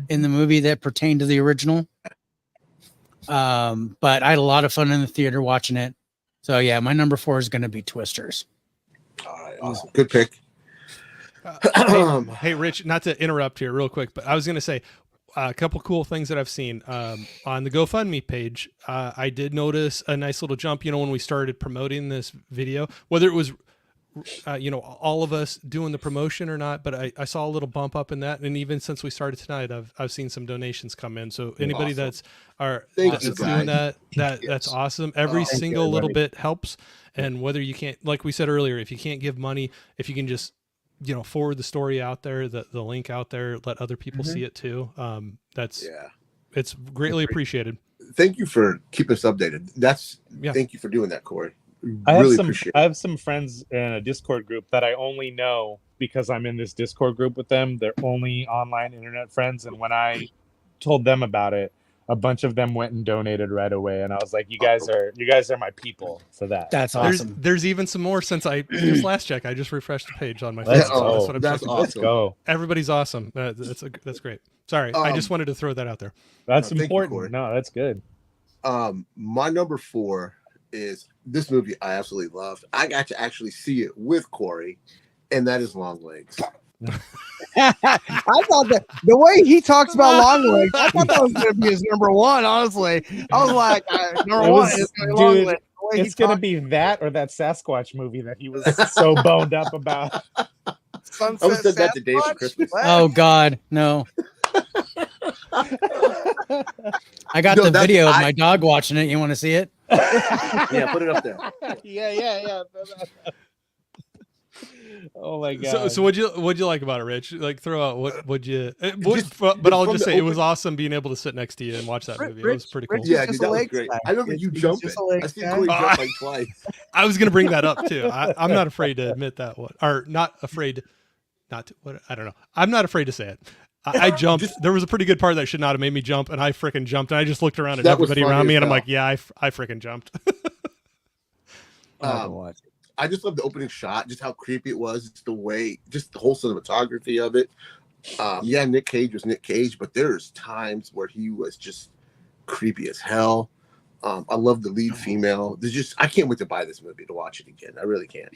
in the movie that pertain to the original. But I had a lot of fun in the theater watching it. So yeah, my number 4 is going to be Twisters. All right, awesome. Good pick. Hey, Rich, not to interrupt here real quick, but I was going to say a couple cool things that I've seen on the GoFundMe page. I did notice a nice little jump, when we started promoting this video, whether it was, all of us doing the promotion or not, but I saw a little bump up in that. And even since we started tonight, I've seen some donations come in. So anybody Awesome. that's you, doing guys. that's awesome. Every Thank single you, little everybody. bit helps. And whether you can't, like we said earlier, if you can't give money, if you can just forward the story out there, the link out there, let other people see it too. It's greatly appreciated. Thank you for keeping us updated. Thank you for doing that, Corey. I Really appreciate have some friends in a Discord group that I only know because I'm in this Discord group with them. They're only online internet friends, and when I told them about it, a bunch of them went and donated right away. And I was like, "You guys are my people for that." That's awesome. There's even some more since I just last check. I just refreshed the page on my phone. Let's So go. that's what I'm That's checking. awesome. Let's go. Everybody's awesome. That's great. Sorry, I just wanted to throw that out there. That's thank you, important. Corey. No, that's good. My number 4 is this movie I absolutely loved. I got to actually see it with Corey, and that is Long Legs. I thought that the way he talks about long legs, I thought that was going to be his number one. Honestly, I was like, number one is going to be long dude, legs. it's gonna be that or that Sasquatch movie that he was so boned up about. I was said that today for Christmas. Oh God, no. I got No, the that's- video of my dog watching it. You want to see it? Yeah, put it up there. yeah. Oh my god. So what'd you like about it, Rich? Like throw out what'd you? Just But I'll from just the say it was open- awesome being able to sit next to you and watch that movie. It was pretty cool. Rich- Yeah, just dude, a that was legs great. guy. I remember you He's jumping. just a legs I see guy. Corey jump like twice. I was gonna bring that up too. I'm not afraid to admit that one, or not afraid, not to, what I don't know. I'm not afraid to say it. I jumped. There was a pretty good part that should not have made me jump, and I freaking jumped. And I just looked around at That was everybody funny around me, as and I'm hell. like, yeah, I freaking jumped. I'll have to watch it. I just love the opening shot, just how creepy it was. It's the way, just the whole cinematography of it. Yeah, Nick Cage was Nick Cage, but there's times where he was just creepy as hell. I love the lead female. I can't wait to buy this movie to watch it again. I really can't.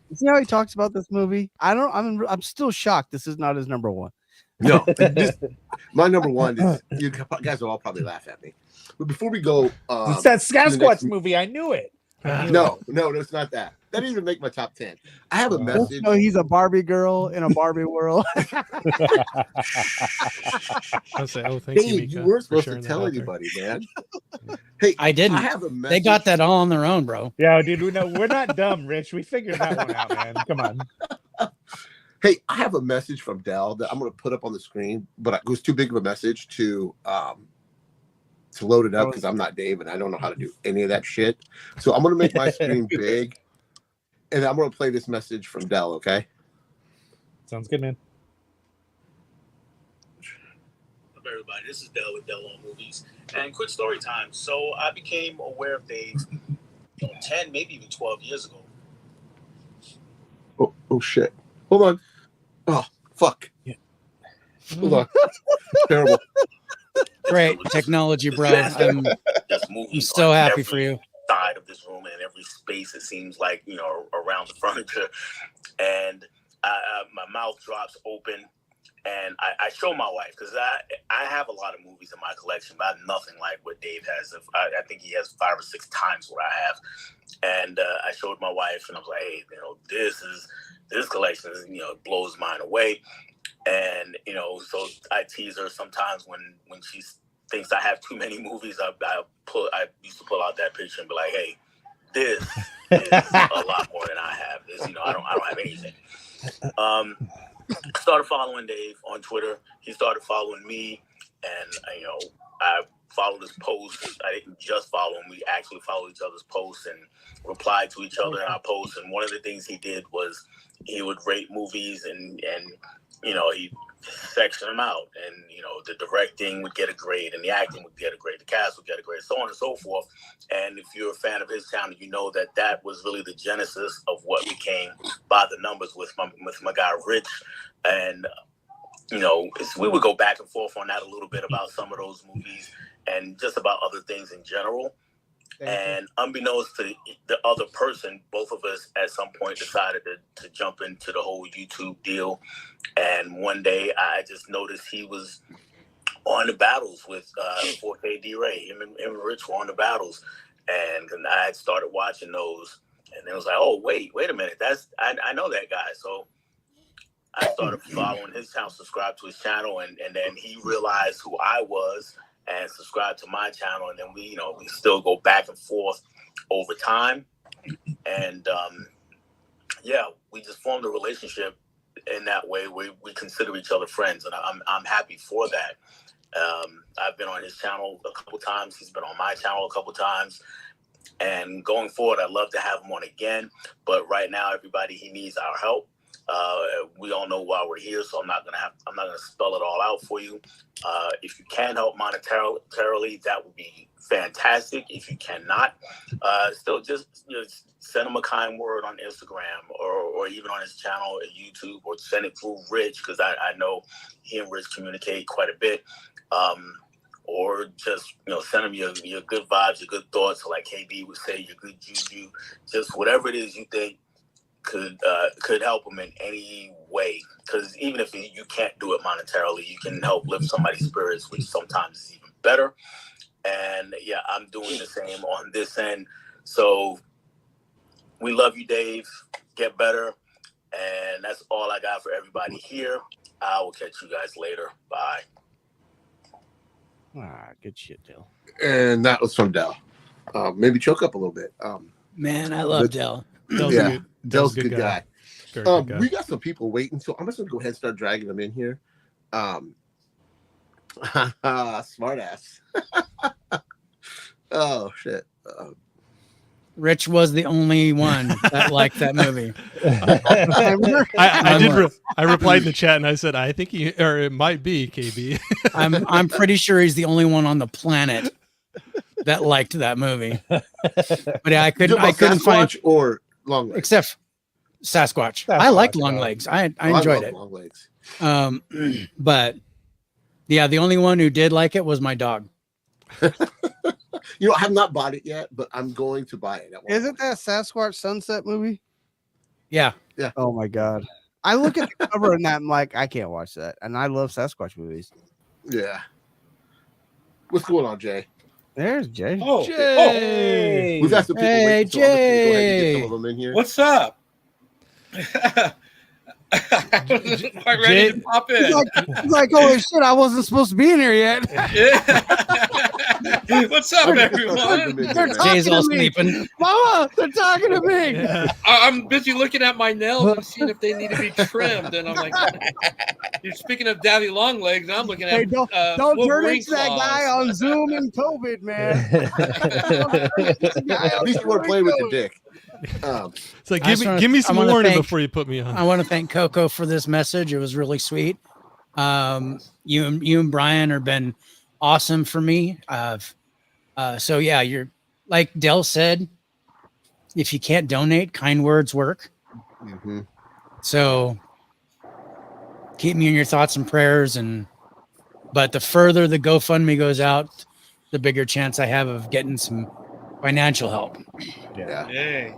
You see how he talks about this movie? I'm still shocked. This is not his number one. No, my number one is, you guys will all probably laugh at me. But before we go, It's that to the Sasquatch next- movie. I knew it. No, it's not that. That didn't even make my top 10. I have a message. No, he's a Barbie girl in a Barbie world. I'll say, oh, thank you, Dave, Mika, you weren't for supposed to sharing that tell out there. anybody, man. Hey, I didn't. I have a message. They got that all on their own, bro. Yeah, dude. We're not dumb, Rich. We figured that one out, man. Come on. Hey, I have a message from Dell that I'm going to put up on the screen, but it was too big of a message to load it up because I'm not Dave and I don't know how to do any of that shit. So I'm going to make my screen big, and I'm going to play this message from Dell. Okay. Sounds good, man. Everybody, this is Dell with Dell on Movies, and quick story time. So I became aware of Dave 10, maybe even 12 years ago. Oh shit! Hold on. Oh fuck! Yeah. Hold on. Terrible. Great technology, bro. I'm so happy for you. Side of this room and in every space, it seems like, around the furniture, and my mouth drops open. And I show my wife, because I have a lot of movies in my collection, but nothing like what Dave has. I think he has 5 or 6 times what I have. And I showed my wife, and I was like, hey, this collection is, blows mine away. And, so I tease her sometimes when she thinks I have too many movies. I used to pull out that picture and be like, hey, this is a lot more than I have. I don't have anything. Started following Dave on Twitter. He started following me, and I followed his posts. I didn't just follow him; we actually followed each other's posts and replied to each other in our posts. And one of the things he did was he would rate movies, and he'd section them out, and the directing would get a grade, and the acting would get a grade, the cast would get a grade, so on and so forth. And if you're a fan of his channel, you know that was really the genesis of what became By the Numbers with my guy Rich. And we would go back and forth on that a little bit about some of those movies and just about other things in general. And unbeknownst to the other person, both of us at some point decided to jump into the whole YouTube deal. And one day I just noticed he was on the battles with 4K D-Ray. Him and Rich were on the battles. And I had started watching those. And it was like, oh, wait a minute. I know that guy. So I started following his channel, subscribed to his channel, and then he realized who I was and subscribed to my channel. And then we still go back and forth over time. And we just formed a relationship in that way. We consider each other friends, and I'm happy for that. I've been on his channel a couple times. He's been on my channel a couple times. And going forward, I'd love to have him on again. But right now, everybody, he needs our help. We all know why we're here, so I'm not gonna spell it all out for you. If you can help monetarily, that would be fantastic. If you cannot, still just send him a kind word on Instagram or even on his channel at YouTube, or send it through Rich, because I know he and Rich communicate quite a bit. Or just send him your good vibes, your good thoughts, like KB would say, your good juju, just whatever it is you think could help them in any way. Because even if you can't do it monetarily, you can help lift somebody's spirits, which sometimes is even better. And yeah, I'm doing the same on this end. So we love you, Dave. Get better. And that's all I got for everybody here. I will catch you guys later. Bye. Good shit, Dell. And that was from Dell. Maybe choke up a little bit. Man, I love Dell. Dell's a good guy. Very good guy. We got some people waiting, so I'm just gonna go ahead and start dragging them in here. Smart ass. Oh shit. Rich was the only one that liked that movie. I replied in the chat and I said, I think it might be KB. I'm pretty sure he's the only one on the planet that liked that movie. But yeah, I couldn't find or Long Legs. Except Sasquatch. I liked Long Legs. I enjoyed it. Long Legs. But yeah, the only one who did like it was my dog. You know, I have not bought it yet, but I'm going to buy it. Isn't that Sasquatch Sunset movie? Yeah. Yeah. Oh my god. I look at the cover and I'm like, I can't watch that. And I love Sasquatch movies. Yeah. What's going on, Jay? There's Jay. Oh, Jay. We've got some people Hey, waiting, so I'm just gonna go ahead and Jay. get some of them in here. what's up? I'm ready to pop in. He's like, holy shit, I wasn't supposed to be in here yet. What's up, everyone? Jay's all sleeping. Mama, they're talking to me. Yeah. I'm busy looking at my nails and seeing if they need to be trimmed. And I'm like, you're speaking of daddy long legs. I'm looking at Hey, don't turn Wolverine into that claws. guy on Zoom and COVID, man. At least you want to play with the dick. It's like, I give just wanna- me some I wanna warning thank- before you put me on. I want to thank Coco for this message. It was really sweet. You and Brian have been awesome for me. So yeah, you're like Dell said, if you can't donate, kind words work. Mm-hmm. So keep me in your thoughts and prayers. But the further the GoFundMe goes out, the bigger chance I have of getting some financial help. Yeah. Hey.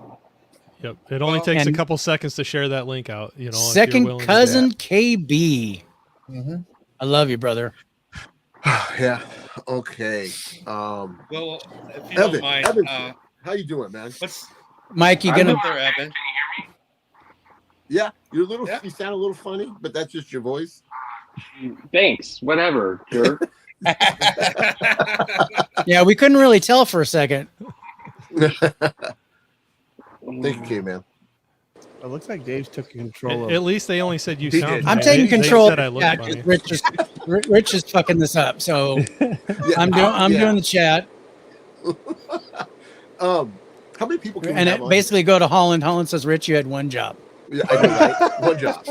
Yep. It only takes a And- couple seconds to share that link out. You know, if you're Second willing to do cousin that. KB. Mm-hmm. I love you, brother. Yeah. Okay. Well, if you Evan, don't mind, Evan, how you doing, man? what's Mike, you I'm gonna up there, Evan? Yeah, you're a little. Yeah. You sound a little funny, but that's just your voice. Thanks. Whatever, jerk. Yeah, we couldn't really tell for a second. Thank you, K-Man. It looks like Dave's took control of At least they only said you He sound did. I'm funny. taking They control. said I look Yeah, funny. Rich is fucking this up. So Yeah, I'm doing the chat, How many people can and we have it on basically go to Holland. Holland says, "Rich, you had one job." here? Yeah, I know, right? One job,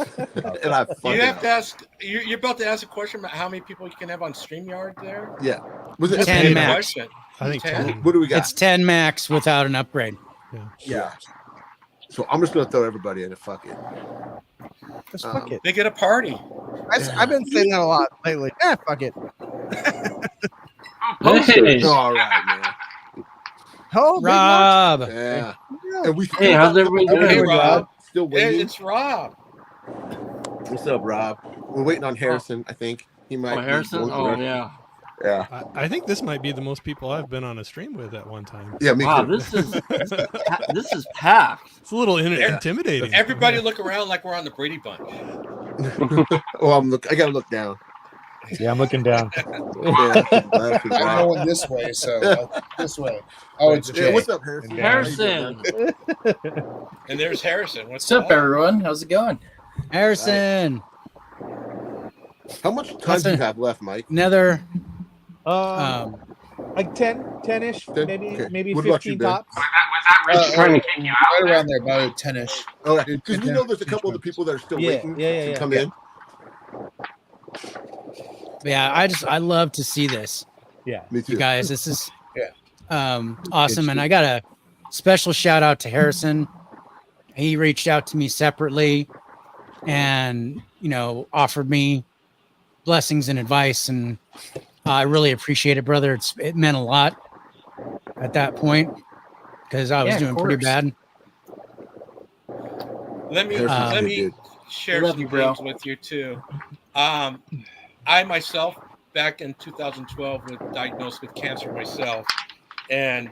and I fucking You have to ask. You're about to ask a question about how many people you can have on StreamYard there. Yeah. Was it That's 10 Good max. question. I think 10. What do we got? It's 10 max without an upgrade. Yeah. So I'm just gonna throw everybody in it. Fuck it. Just fuck it. They get a party. I've been saying that a lot lately. Yeah, fuck it. Hey, All right, man. Oh, big Rob, Yeah. one. And we Hey, how's everybody doing? Hey, Rob. Still Hey, waiting. it's Rob. What's up, Rob? We're waiting on Harrison. I think he might. Oh, be Harrison? going Oh, through. yeah. Yeah. I think this might be the most people I've been on a stream with at one time. Yeah. Me Wow, too. this is packed. It's a little Yeah. intimidating. Everybody look around like we're on the Brady Bunch. Oh, I gotta look down. Yeah, I'm looking down. Yeah, left and I'm right. going this way, so this way. Oh, it's Yeah, Jay. what's up, Harrison? Harrison. And there's Harrison. What's up, up? everyone? How's it going? Harrison, How much time do you have left, Mike? another. Like 10-ish, 10? maybe Okay. maybe What about you, 15 Ben? tops. Was that Rich trying to kick you out? Right around there, about 10-ish. All right, because we know there's a couple of the people that are still Yeah, waiting yeah, to yeah. come in. Yeah, I love to see this, Yeah. Me too. you guys. This is Yeah. awesome, and I got a special shout out to Harrison. He reached out to me separately, and offered me blessings and advice, and I really appreciate it, brother. It meant a lot at that point because I was Yeah, of doing pretty course. bad. Let me Harrison's a let good me dude. share Love some you, bro. things with you too. I myself, back in 2012, was diagnosed with cancer myself, and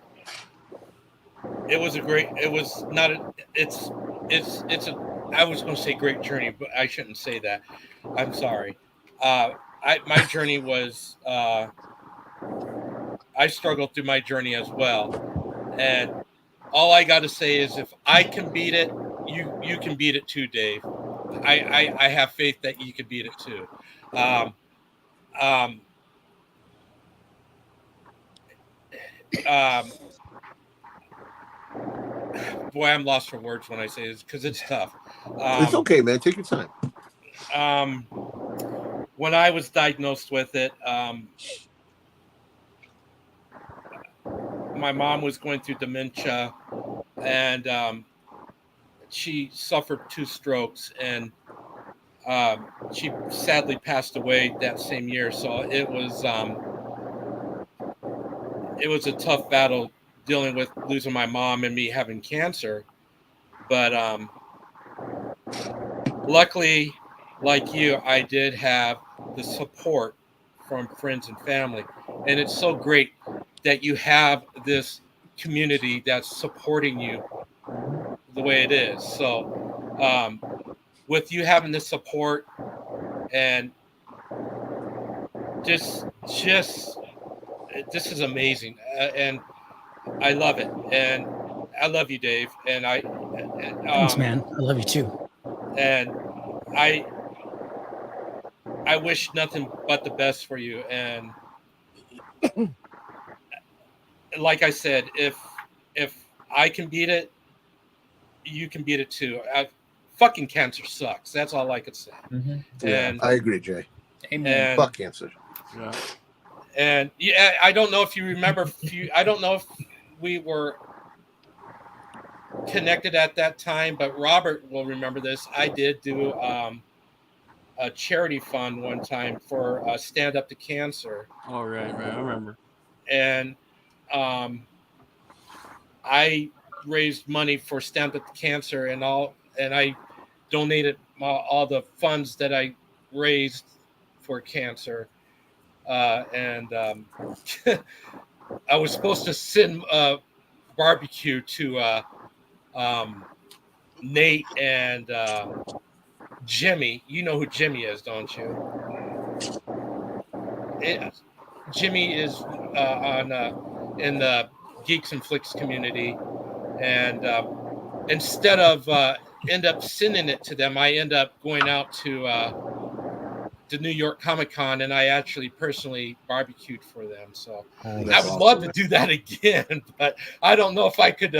it was a great. It was not. It's a. I was going to say great journey, but I shouldn't say that. I'm sorry. My journey was. I struggled through my journey as well, and all I got to say is, if I can beat it, you can beat it too, Dave. I have faith that you can beat it too. Um, um, um, boy, I'm lost for words when I say this because it's tough. It's okay, man. Take your time. When I was diagnosed with it, my mom was going through dementia, and she suffered 2 strokes, and she sadly passed away that same year. So it was a tough battle dealing with losing my mom and me having cancer. But luckily, like you, I did have the support from friends and family. And it's so great that you have this community that's supporting you the way it is. So with you having the support and just this is amazing. And I love it. And I love you, Dave. And Thanks, man. I love you too. And I wish nothing but the best for you. And like I said, if I can beat it, you can beat it too. Fucking cancer sucks. That's all I could say. Mm-hmm. Yeah, And I agree, Jay. Amen. Fuck cancer. Yeah. And yeah, I don't know if you remember. I don't know if we were connected at that time, but Robert will remember this. I did do a charity fund one time for Stand Up to Cancer. All right, I remember. And I raised money for Stand Up to Cancer and I donated all the funds that I raised for cancer. And I was supposed to send barbecue to Nate and Jimmy. You know who Jimmy is, don't you? Jimmy is in the Geeks and Flicks community, and instead of end up sending it to them, I end up going out to New York Comic Con, and I actually personally barbecued for them. So I would love to do that again, but I don't know if I could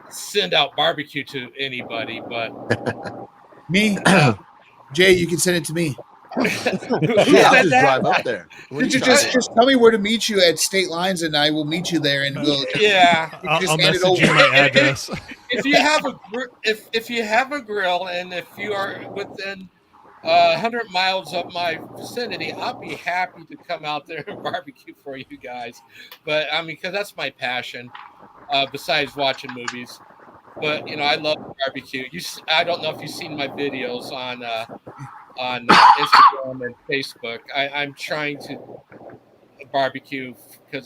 send out barbecue to anybody. But Me, Jay, you can send it to me. Yeah, I'll just drive up there. Just tell me where to meet you at state lines, and I will meet you there. And we'll I'll message you my address. If you have if you have a grill, and if you are within 100 miles of my vicinity, I'll be happy to come out there and barbecue for you guys. But I mean, because that's my passion, besides watching movies. But I love barbecue. I don't know if you've seen my videos on Instagram and Facebook. I'm trying to barbecue because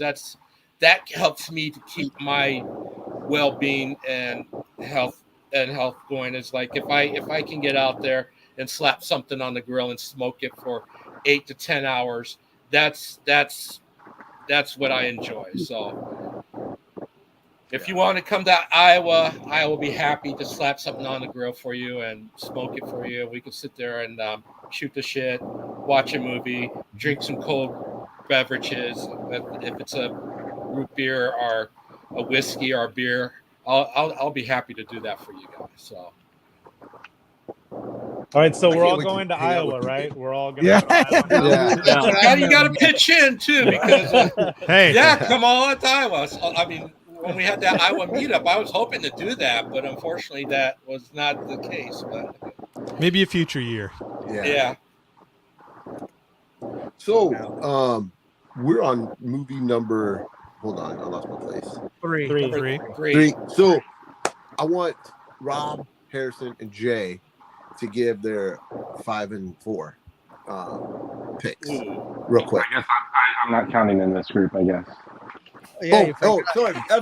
that helps me to keep my well-being and health going. Is like if I can get out there and slap something on the grill and smoke it for 8 to 10 hours, that's what I enjoy. So if you want to come to Iowa, I will be happy to slap something on the grill for you and smoke it for you. We can sit there and shoot the shit, watch a movie, drink some cold beverages. If it's a root beer or a whiskey or a beer, I'll be happy to do that for you guys. So. All right, so we're all going to Iowa, right? We're all going to Iowa. Now you got to pitch in too, because hey, come on to Iowa. I mean, when we had that Iowa meetup, I was hoping to do that, but unfortunately, that was not the case. But maybe a future year. Yeah. So, we're on movie number. Hold on, I lost my place. Three. Three. So, I want Rob Harrison, and Jay to give their 5 and 4 picks real quick. I guess I'm not counting in this group, I guess. Sorry, Evan. Oh, poor Evan. I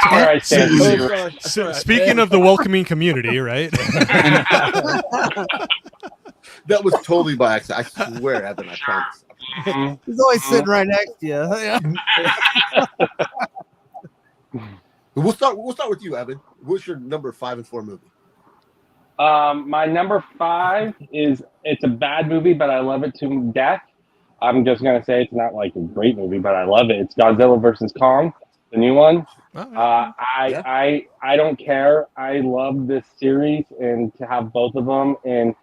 know where I stand. Speaking of the welcoming community, right? That was totally by accident. I swear, Evan. I promise. He's always sitting right next to you. We'll start with you, Evan. What's your number 5 and 4 movie? My number 5 it's a bad movie, but I love it to death. I'm just gonna say it's not like a great movie, but I love it. It's Godzilla versus Kong, the new one. I don't care. I love this series, and to have both of them, and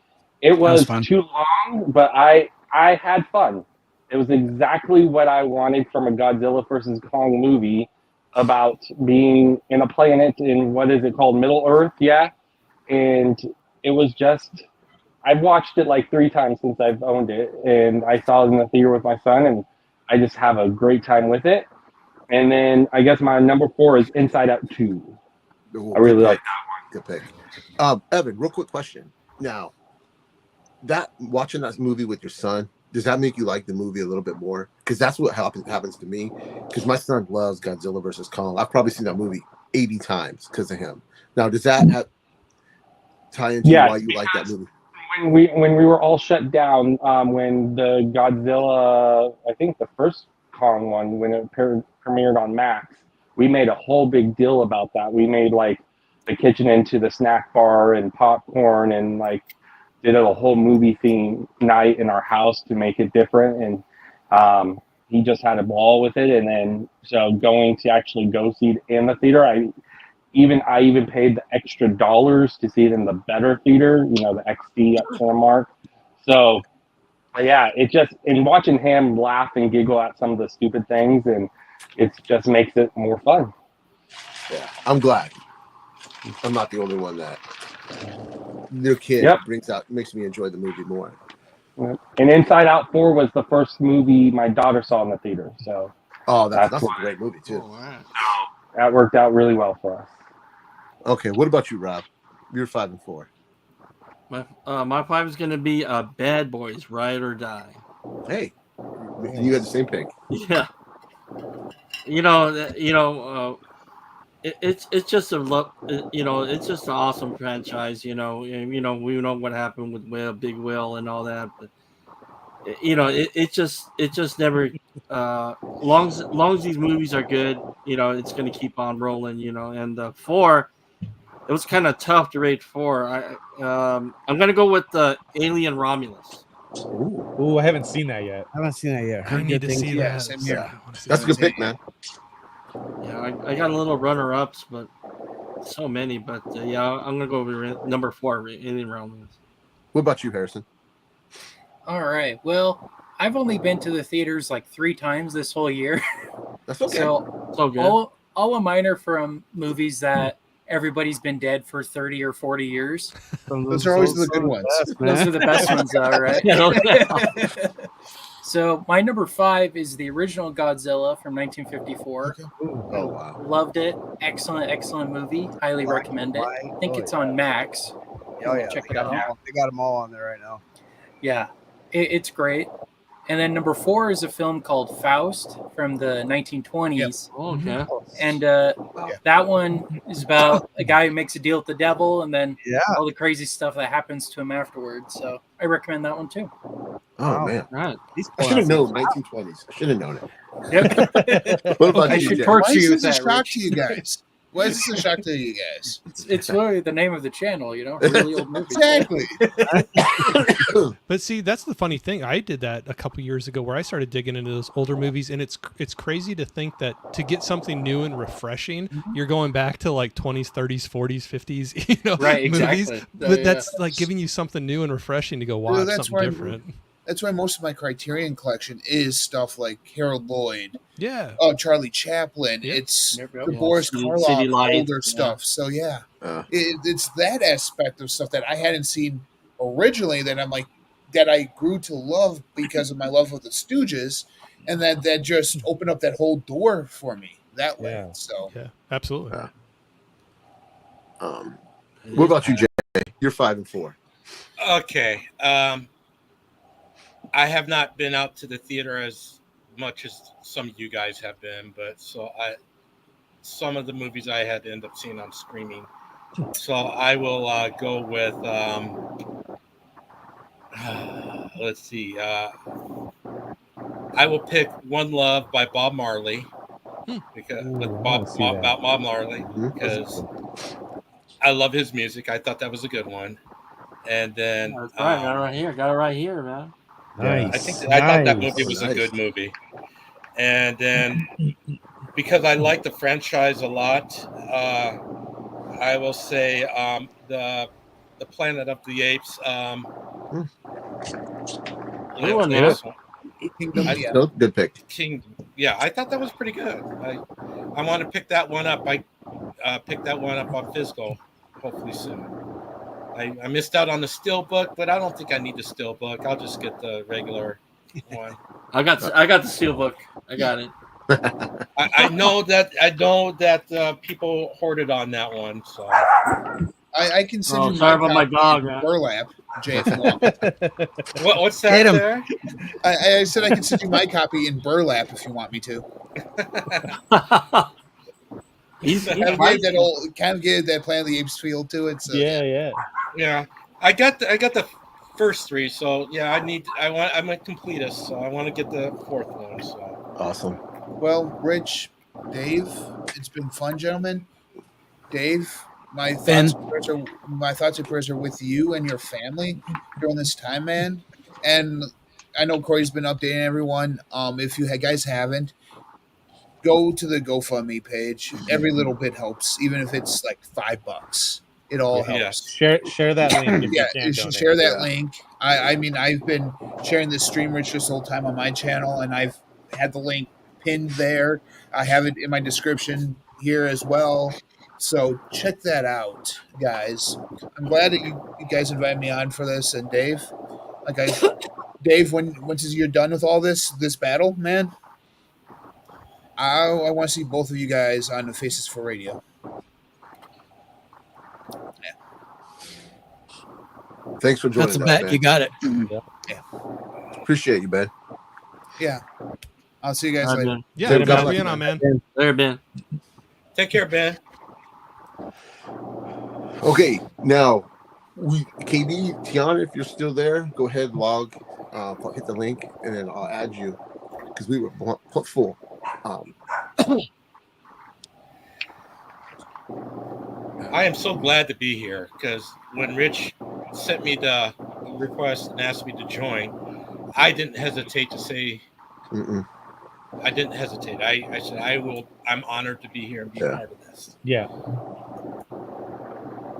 it was too long, but I had fun. It was exactly what I wanted from a Godzilla versus Kong movie, about being in a planet in, what is it called, Middle Earth, yeah. And it was just, I've watched it like 3 times since I've owned it, and I saw it in the theater with my son, and I just have a great time with it. And then I guess my number 4 is Inside Out 2. I really like that one. Good pick. Evan, real quick question. Now, watching that movie with your son, does that make you like the movie a little bit more? Because that's what happens to me. Because my son loves Godzilla versus Kong. I've probably seen that movie 80 times because of him. Now, does that tie into why you like that movie? When we were all shut down, when the Godzilla, I think the first Kong one, when it premiered on Max, we made a whole big deal about that. We made like the kitchen into the snack bar and popcorn, and like did a whole movie theme night in our house to make it different. And he just had a ball with it. And then so going to actually go see it in the theater, I even paid the extra dollars to see it in the better theater, the XD at Cinemark. So yeah, it just, in watching him laugh and giggle at some of the stupid things, and it just makes it more fun. Yeah, I'm glad I'm not the only one that your kid makes me enjoy the movie more. And Inside Out 4 was the first movie my daughter saw in the theater. So that's a great movie too. So that worked out really well for us. Okay, what about you, Rob? You're 5 and 4. My 5 is going to be Bad Boys, Ride or Die. Hey, you had the same pick. Yeah. It's just a love. It's just an awesome franchise. We know what happened with Big Will and all that, but it just never. Long as these movies are good, it's going to keep on rolling. And 4. It was kind of tough to rate 4. I'm going to go with the Alien Romulus. Ooh, I haven't seen that yet. I haven't seen that yet. I need to see that. Same here. That's a good pick, man. Yeah, I got a little runner-ups, but so many. But yeah, I'm going to go with number 4, Alien Romulus. What about you, Harrison? All right. Well, I've only been to the theaters like 3 times this whole year. That's okay. So good. All of mine are from movies that everybody's been dead for 30 or 40 years. Those are always the good ones. Those are the best ones, though, right? So my number 5 is the original Godzilla from 1954. Okay. Oh, wow. Loved it. Excellent movie. Highly recommend it. I think it's on Max. Oh yeah, Check it out. They got them all on there right now. Yeah, it's great. And then number 4 is a film called Faust from the 1920s. Yep. Oh, okay. And that one is about a guy who makes a deal with the devil, and then all the crazy stuff that happens to him afterwards. So I recommend that one too. Oh, man. Right. I should have known 1920s. I should have known it. Yep. What about I you, should Jay? torture Why you is with this a that, shock Rich. to you guys? Why is this a shock to you guys? It's really the name of the channel, really old movie. Exactly. But see, that's the funny thing. I did that a couple years ago, where I started digging into those older movies, and it's crazy to think that to get something new and refreshing, you're going back to like 20s, 30s, 40s, 50s, Right, movies. exactly. But that's like giving you something new and refreshing to go watch something different. That's why most of my Criterion collection is stuff like Harold Lloyd, Yeah. Charlie Chaplin. Yep. It's Yep. the Boris City Karloff Lights, older stuff. So yeah, Uh. it's that aspect of stuff that I hadn't seen originally that I'm like that I grew to love because of my love of the Stooges, and that just opened up that whole door for me. that way. Yeah. So Yeah, absolutely. What about you, Jay? You're 5 and 4. Okay. I have not been out to the theater as much as some of you guys have been, but some of the movies I had to end up seeing on streaming. So I will go with let's see. I will pick One Love by Bob Marley because about Bob Marley because I love his music. I thought that was a good one. And then That's right. Got it right here, man. Nice. I thought that movie was a good movie. And then because I like the franchise a lot, I will say the Planet of the Apes. Good one, man. Good pick. Kingdom. Yeah, I thought that was pretty good. I want to pick that one up. I picked that one up on physical, hopefully soon. I missed out on the Steelbook, but I don't think I need the Steelbook. I'll just get the regular one. I got the Steelbook. I got it. I know that people hoarded on that one, so I can send you. Sorry about my dog, man. Burlap, Jay. If you want. What's that there? I said I can send you my copy in burlap if you want me to. He's kind of give that Planet of the Apes feel to it. So. Yeah. I got the first three, so yeah. I'm a completist, so I want to get the fourth one. So awesome. Well, Rich, Dave, it's been fun, gentlemen. Dave, my thoughts and prayers are with you and your family during this time, man. And I know Corey's been updating everyone. If you guys haven't, go to the GoFundMe page. Every little bit helps, even if it's like $5. It all helps. Share that link. Share that link. I mean, I've been sharing this stream, Rich, this whole time on my channel, and I've had the link pinned there. I have it in my description here as well. So check that out, guys. I'm glad that you guys invited me on for this. And Dave, Dave, once you're done with all this battle, man, I want to see both of you guys on the Faces for Radio. Yeah. Thanks for joining us. That's a bet. Man. You got it. Yeah. Appreciate you, Ben. Yeah. I'll see you guys later. Yeah, thanks for being on, man. There, Ben. Take care, Ben. Okay, now, KD, Tiana, if you're still there, go ahead, log, hit the link, and then I'll add you because we were full. I am so glad to be here because when Rich sent me the request and asked me to join, I didn't hesitate to say. I didn't hesitate. I said I will. I'm honored to be here and be part of this. Yeah.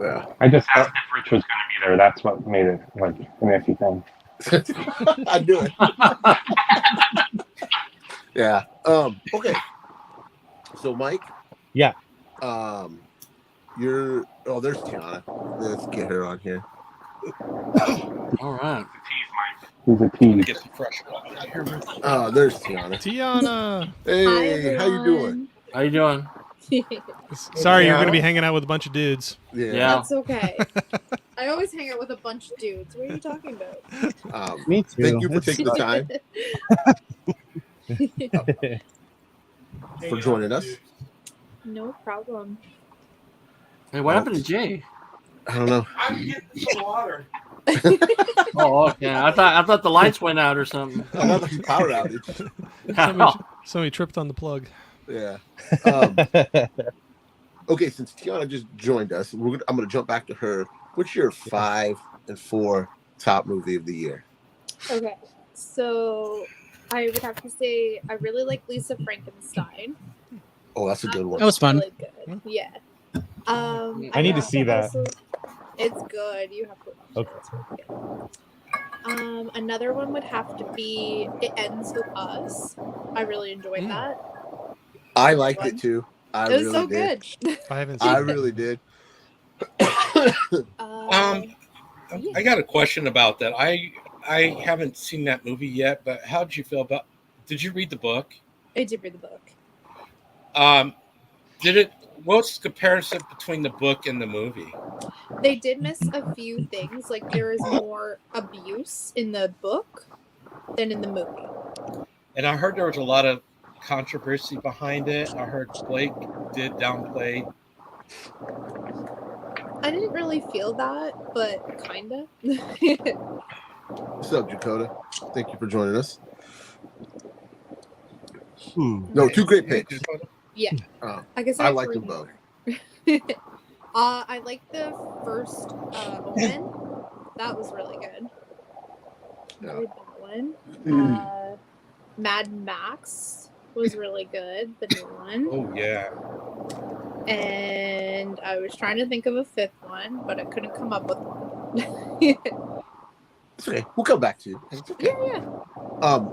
Yeah. I just asked if Rich was going to be there. That's what made it like an iffy thing. I knew it. Yeah. Okay. So, Mike. Yeah. There's Tiana. Let's get her on here. All right. He's a tease. Get some fresh water here. There's Tiana. Tiana. Hey, how you doing? How you doing? Sorry, you're going to be hanging out with a bunch of dudes. Yeah. That's okay. I always hang out with a bunch of dudes. What are you talking about? Me too. Thank you for taking the time for joining us. No problem. Hey, what happened to Jay? I don't know. I'm getting some water. Oh, okay. I thought the lights went out or something. Another power outage. Somebody tripped on the plug. Yeah. Okay, since Tiana just joined us, I'm going to jump back to her. What's your 5 and 4 top movie of the year? Okay, so I would have to say I really like Lisa Frankenstein. Oh, that's a good one. That was fun. Really good. Yeah. I need to see that. It's good. You have to watch it. Okay. Another one would have to be It Ends With Us. I really enjoyed that. I liked it too. It was so good. I haven't seen I really did. I got a question about that. I haven't seen that movie yet, but how did you feel about? Did you read the book? I did read the book. What's the comparison between the book and the movie? They did miss a few things. Like there is more abuse in the book than in the movie. And I heard there was a lot of controversy behind it. I heard Blake did downplay. I didn't really feel that, but kinda. What's up, Dakota? Thank you for joining us. No, two great picks. Yeah. I guess I like them both. I like the first Omen. That was really good. Yeah. I like that one. Mad Max was really good, the new one. Oh yeah. And I was trying to think of a fifth one, but I couldn't come up with one. It's okay. We'll come back to you. It's okay. Yeah.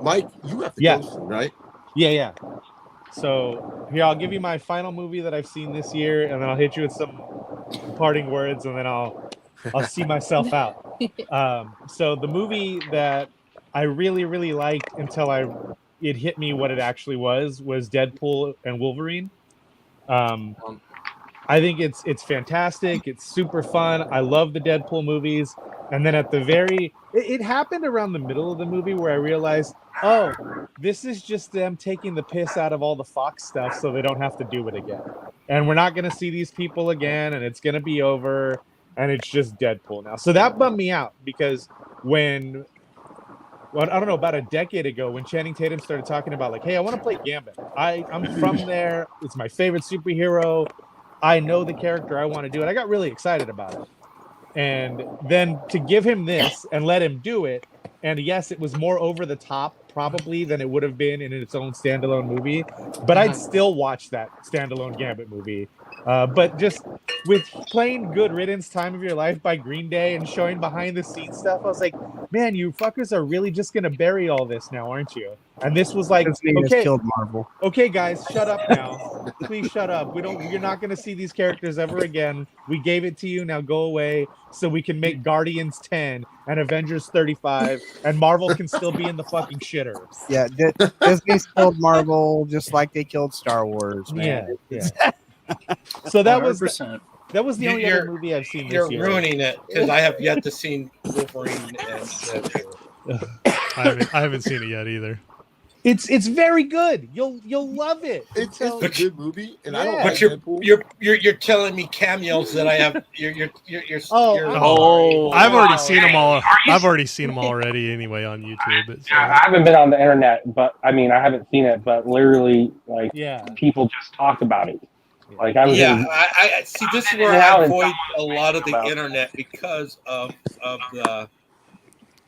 Mike, you have to Yeah. go soon, right? Yeah. So here, I'll give you my final movie that I've seen this year, and then I'll hit you with some parting words, and then I'll see myself out. So the movie that I really, really liked until it hit me what it actually was Deadpool and Wolverine. I think it's fantastic. It's super fun. I love the Deadpool movies. And then at the it happened around the middle of the movie where I realized, oh, this is just them taking the piss out of all the Fox stuff so they don't have to do it again. And we're not going to see these people again, and it's going to be over, and it's just Deadpool now. So that bummed me out because I don't know, about a decade ago when Channing Tatum started talking about like, hey, I want to play Gambit. I'm from there. It's my favorite superhero. I know the character. I want to do it. I got really excited about it. And then to give him this and let him do it, and yes, it was more over the top probably than it would have been in its own standalone movie, but I'd still watch that standalone Gambit movie. But just with playing Good Riddance, Time of Your Life by Green Day and showing behind the scenes stuff, I was like, man, you fuckers are really just going to bury all this now, aren't you? And this was like, okay, killed Marvel. Okay, guys, shut up now. Please shut up. You're not going to see these characters ever again. We gave it to you. Now go away so we can make Guardians 10 and Avengers 35 and Marvel can still be in the fucking shitter. Yeah, Disney killed Marvel just like they killed Star Wars, man. Yeah. So that 100%. was the only other movie I've seen this year. You're ruining it because I have yet to see Wolverine and Deadpool. I haven't seen it yet either. It's very good. You'll love it. It's a good movie, and I don't But like Deadpool. you're telling me cameos that I have. You're I've already seen them all. I've already seen them already anyway on YouTube. I haven't been on the internet, but I mean, I haven't seen it, but literally, like, people just talk about it. Like I was. I see. This is where I avoid a lot of the internet because of the.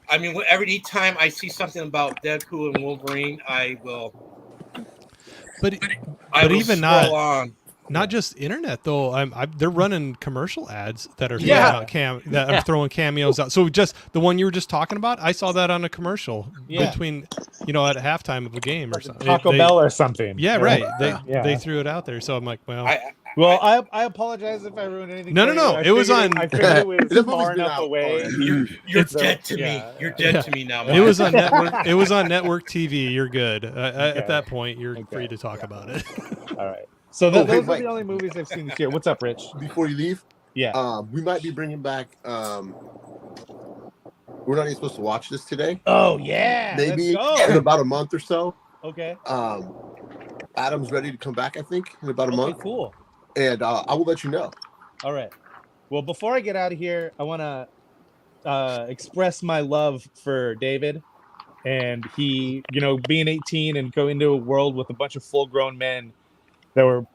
I mean, every time I see something about Deadpool and Wolverine, I will. But even not just internet though. They're running commercial ads that are throwing out throwing cameos out. So just the one you were just talking about, I saw that on a commercial between, at halftime of a game or something. Taco Bell or something. Yeah, right. They threw it out there. So I'm like, well. I apologize if I ruined anything. No. I it was on. I figured it was far enough away. You're dead to me. You're dead to me now. It was on network. It was on network TV. You're good. At that point, you're free to talk about it. All right. So those are the only movies I've seen this year. What's up, Rich? Before you leave, we might be bringing back. We're not even supposed to watch this today. Oh yeah, maybe in about a month or so. Okay. Adam's ready to come back. I think in about a month. Cool. And I will let you know. All right. Well, before I get out of here, I want to express my love for David. And he, being 18 and go into a world with a bunch of full-grown men that were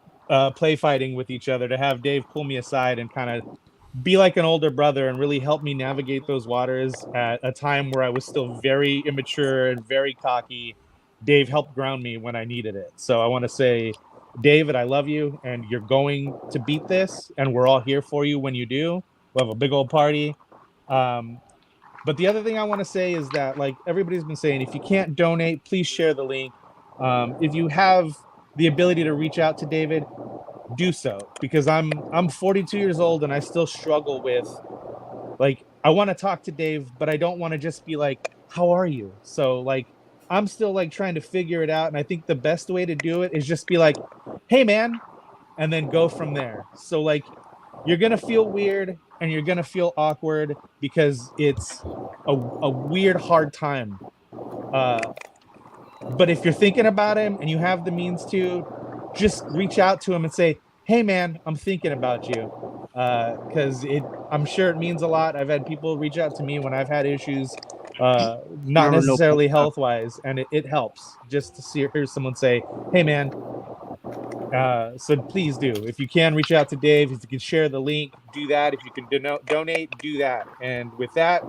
play fighting with each other, to have Dave pull me aside and kind of be like an older brother and really help me navigate those waters at a time where I was still very immature and very cocky. Dave helped ground me when I needed it. So I want to say, David, I love you, and you're going to beat this, and we're all here for you when you do. We'll have a big old party. But the other thing I want to say is that, like everybody's been saying, if you can't donate, please share the link. If you have the ability to reach out to David, do so, because I'm 42 years old and I still struggle with, like, I want to talk to Dave, but I don't want to just be like, how are you? So, like, I'm still like trying to figure it out, and I think the best way to do it is just be like, hey man, and then go from there. So like, you're gonna feel weird and you're gonna feel awkward because it's a weird, hard time. But if you're thinking about him and you have the means to, just reach out to him and say, hey man, I'm thinking about you. Because I'm sure it means a lot. I've had people reach out to me when I've had issues, not necessarily health wise, and it helps just to hear someone say, hey man. So please do. If you can, reach out to Dave. If you can share the link, do that. If you can donate, do that. And with that,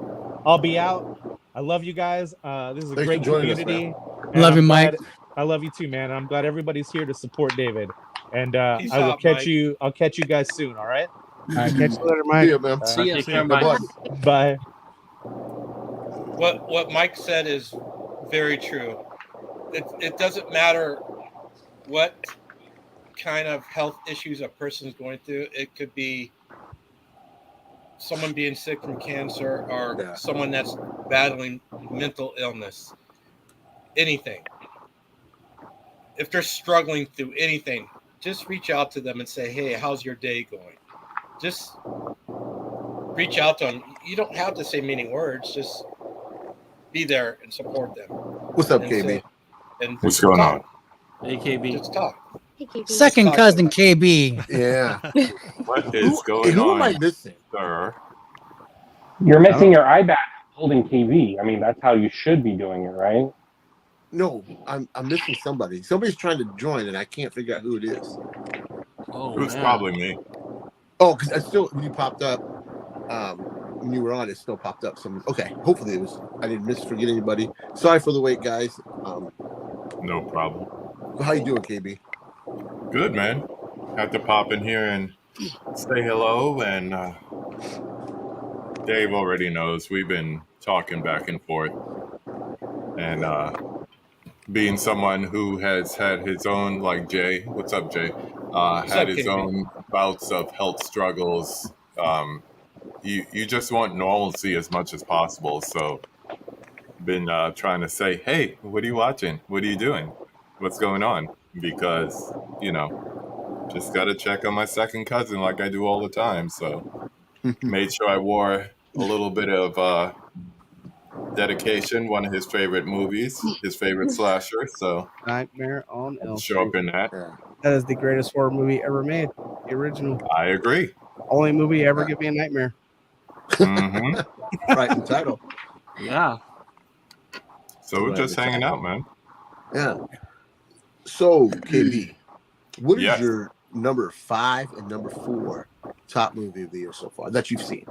I'll be out. I love you guys. This is a great community. Love you, Mike. I love you too, man. I'm glad everybody's here to support David. And I will catch you. I'll catch you guys soon. All right. All right. Catch you later, Mike. See you, man. See you, Mike. Bye. What Mike said is very true. It doesn't matter what kind of health issues a person's going through. It could be someone being sick from cancer or someone that's battling mental illness. Anything. If they're struggling through anything, just reach out to them and say, hey, how's your day going? Just reach out to them. You don't have to say many words. Just be there and support them. What's up, KB? What's going on? Hey, KB. Just talk. Hey, KB. Second cousin KB. Yeah. What is going who on, am I missing? sir? You're missing your eye back holding TV. I mean, that's how you should be doing it, right? No, I'm missing somebody. Somebody's trying to join, and I can't figure out who it is. Oh, It was man. probably me. Oh, because I still when you popped up, when you were on, it still popped up. Okay, hopefully it was. I didn't forget anybody. Sorry for the wait, guys. No problem. How you doing, KB? Good, man. Had to pop in here and say hello. And Dave already knows we've been talking back and forth. And being someone who has had his own, like Jay, what's up, Jay? Had his own bouts of health struggles. You just want normalcy as much as possible. So been trying to say, hey, what are you watching? What are you doing? What's going on? Because, just got to check on my second cousin like I do all the time. So made sure I wore a little bit of Dedication, one of his favorite movies, his favorite slasher. So Nightmare on Elm Street. Show up in that. That is the greatest horror movie ever made. The original. I agree. Only movie ever give me a nightmare. Mm-hmm. Right in title. Yeah. So we're just hanging out, man. Yeah. So, KB, what is Yes. your number 5 and number 4 top movie of the year so far that you've seen?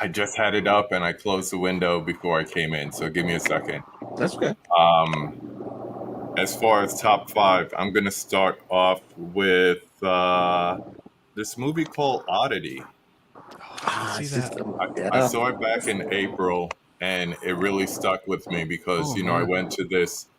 I just had it up and I closed the window before I came in. So give me a second. That's okay. As far as top 5, I'm going to start off with this movie called Oddity. I saw it back in April, and it really stuck with me because, I went to this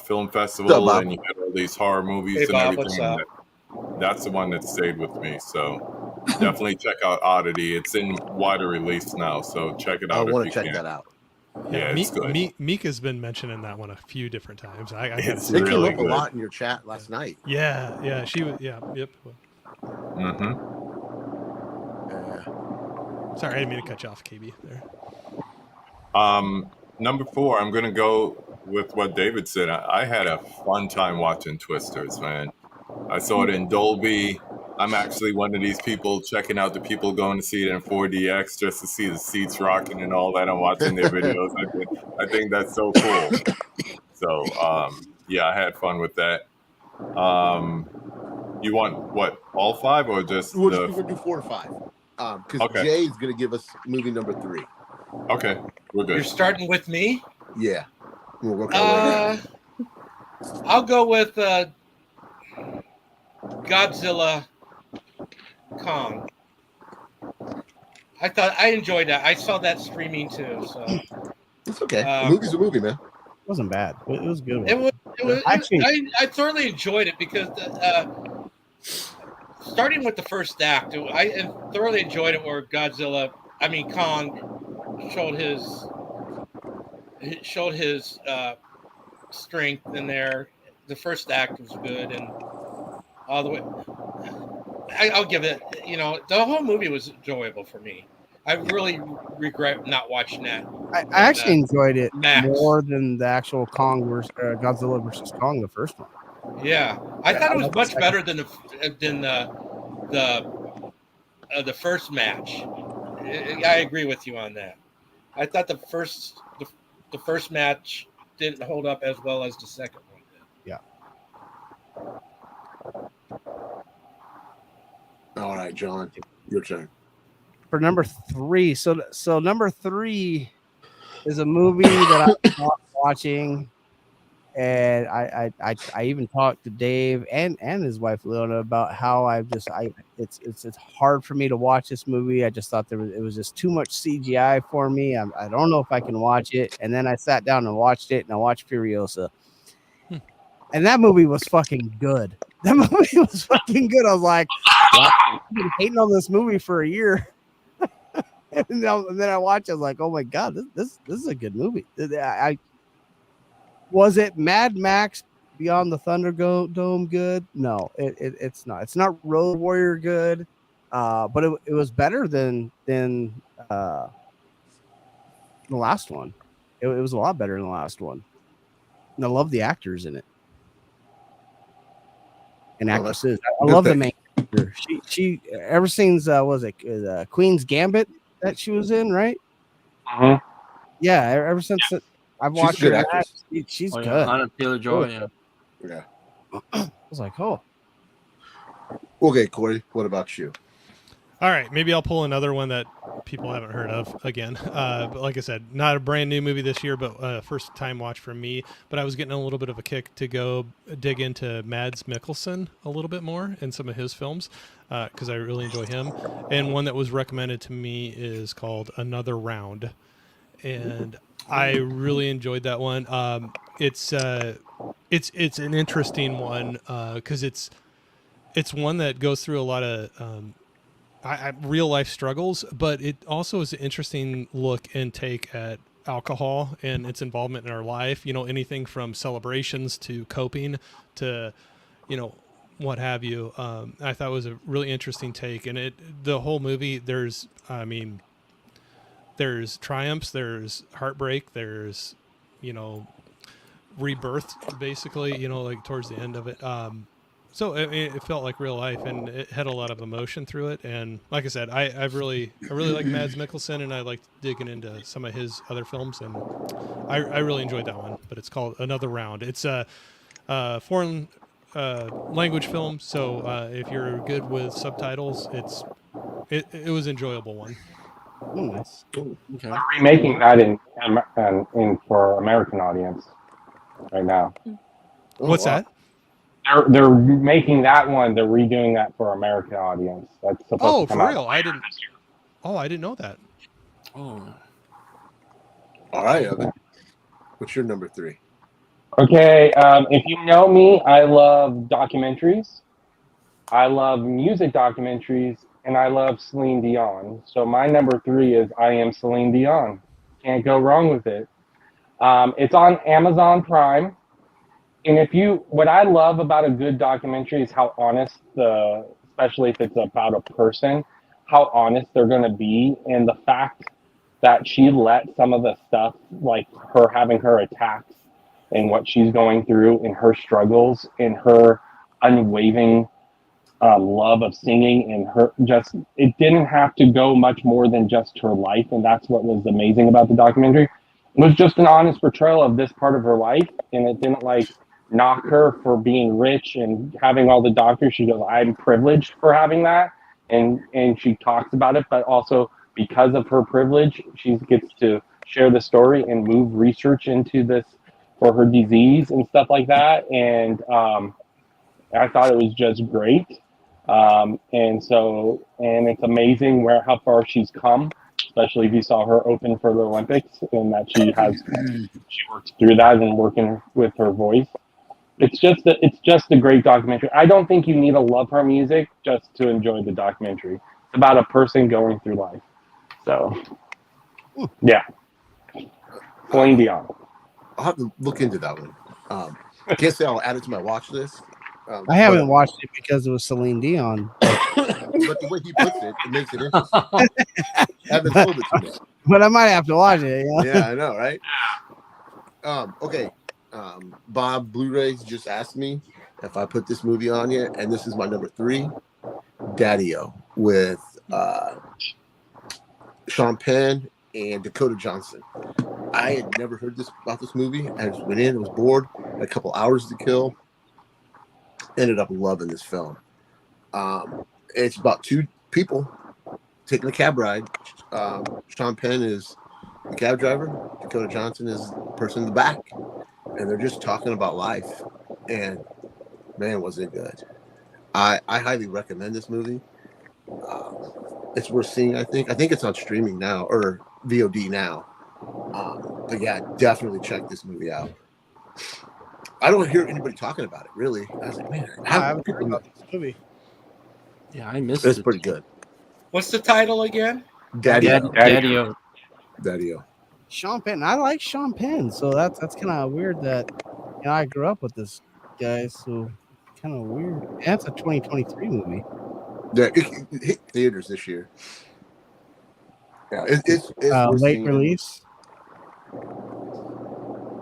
film festival, Bob? and you had all these horror movies Hey, and Bob, what's everything. up? That's the one that stayed with me. So definitely check out Oddity. It's in wider release now, so check it I out. want if to you check can. that out. Yeah, it's good. Mika's been mentioning that one a few different times. I It's It came really up a good. lot in your chat last night. Yeah, she was. Yeah, yep. Mm-hmm. Sorry, I didn't mean to cut you off, KB. There. Number 4, I'm gonna go with what David said. I had a fun time watching Twisters, man. I saw it in Dolby. I'm actually one of these people checking out the people going to see it in 4DX just to see the seats rocking and all that. I'm watching their videos. I think that's so cool. So yeah, I had fun with that. You want what, all 5 or just We're going to do 4 or 5. Because Okay. Jay is going to give us movie number 3. Okay, we're good. You're starting with me? Yeah. We'll work our way down. I'll go with Godzilla Kong. I enjoyed that. I saw that streaming too. So It's okay. The movie's a movie, man. It wasn't bad. It was good. it was Actually- I thoroughly enjoyed it because starting with the first act, I thoroughly enjoyed it where Kong showed his strength in there. The first act was good, and all the way. I'll give it. The whole movie was enjoyable for me. I really regret not watching that. I actually enjoyed it Max. more than the actual Godzilla versus Kong, the first one. Yeah, I thought it was much better than the first match. I agree with you on that. I thought the first match didn't hold up as well as the second one did. Yeah. All right, John, your turn. For number 3, so number 3 is a movie that I'm watching, and I even talked to Dave and his wife Leona about how it's hard for me to watch this movie. I just thought it was just too much CGI for me. I don't know if I can watch it. And then I sat down and watched it, and I watched Furiosa, and that movie was fucking good. That movie was fucking good. I was like, wow, I've been hating on this movie for a year. And then I watched it, I was like, oh my God, this is a good movie. Was it Mad Max Beyond the Thunderdome good? No, it's not. It's not Road Warrior good, but it was better than the last one. It was a lot better than the last one. And I love the actors in it. And actresses. I love the main character. She ever since Queen's Gambit that she was in, right? Uh-huh. Yeah, ever since I've watched her. She's good. Anna Taylor-Joy. Yeah. I was like, oh. Okay, Corey, what about you? All right, maybe I'll pull another one that people haven't heard of again. But like I said, not a brand new movie this year, but first time watch for me. But I was getting a little bit of a kick to go dig into Mads Mikkelsen a little bit more in some of his films because I really enjoy him. And one that was recommended to me is called Another Round, and I really enjoyed that one. It's an interesting one because it's one that goes through a lot of real life struggles, but it also is an interesting look and take at alcohol and its involvement in our life. Anything from celebrations to coping to, what have you. I thought it was a really interesting take, and the whole movie. There's triumphs, there's heartbreak, there's, rebirth, basically. Like towards the end of it. So it felt like real life, and it had a lot of emotion through it. And like I said, I really like Mads Mikkelsen, and I like digging into some of his other films, and I really enjoyed that one. But it's called Another Round. It's a foreign language film, so if you're good with subtitles, it was an enjoyable one. Oh, nice. Cool. Okay. They're remaking that in for American audience right now. What's that? They're making that one. They're redoing that for American audience. That's supposed to come for real? out I didn't know that. Oh. All right, Evan. What's your number 3? Okay. If you know me, I love documentaries. I love music documentaries, and I love Celine Dion. So my number 3 is I Am Celine Dion. Can't go wrong with it. It's on Amazon Prime. And what I love about a good documentary is how honest especially if it's about a person, how honest they're going to be. And the fact that she let some of the stuff, like her having her attacks and what she's going through and her struggles and her unwavering love of singing and it didn't have to go much more than just her life. And that's what was amazing about the documentary. It was just an honest portrayal of this part of her life. And it didn't knock her for being rich and having all the doctors. She goes, I'm privileged for having that. And she talks about it, but also because of her privilege, she gets to share the story and move research into this for her disease and stuff like that. And I thought it was just great. And it's amazing how far she's come, especially if you saw her open for the Olympics and that she works through that and working with her voice. It's just a great documentary. I don't think you need to love her music just to enjoy the documentary. It's about a person going through life. So, yeah. Celine Dion. I'll have to look into that one. I can't say I'll add it to my watch list, I haven't watched it because it was Celine Dion. But the way he puts it, it makes it interesting. Haven't told it to me. But I might have to watch it. You know? Yeah, I know, right? Okay. Bob Blu-rays just asked me if I put this movie on yet, and this is my number 3, Daddy-O, with Sean Penn and Dakota Johnson. I had never heard about this movie. I just went in, I was bored, had a couple hours to kill. Ended up loving this film. It's about 2 people taking a cab ride. Sean Penn is the cab driver. Dakota Johnson is the person in the back. And they're just talking about life. And man, was it good. I highly recommend this movie. It's worth seeing, I think. I think it's on streaming now, or VOD now. But yeah, definitely check this movie out. I don't hear anybody talking about it, really. I was like, man, I haven't heard about this movie. Yeah, I missed it's it. pretty good. What's the title again? Daddy-O. Daddy-O. Daddy-O. Sean Penn. I like Sean Penn, so that's kind of weird that I grew up with this guy. So kind of weird. And it's a 2023 movie. Yeah, it hit theaters this year. Yeah, it's worth late seeing. release.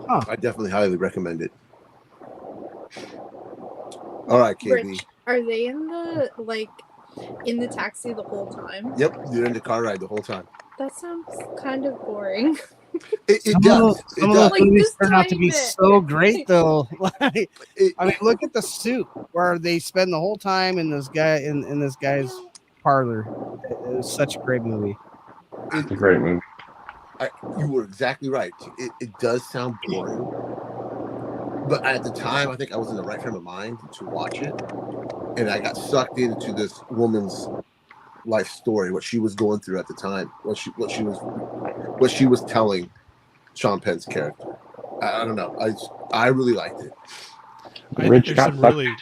Huh. I definitely highly recommend it. All right, KB. Rich, are they in the taxi the whole time? Yep, you're in the car ride the whole time. That sounds kind of boring. It does. Some of those movies turn out to be so great, though. Like, I mean, look at The Suit, where they spend the whole time in this guy in this guy's parlor. It was such a great movie. It's a great movie. You were exactly right. It does sound boring, but at the time, I think I was in the right frame of mind to watch it, and I got sucked into this woman's life story, what she was going through at the time, what she was telling Sean Penn's character. I don't know. I really liked it. Rich got sucked.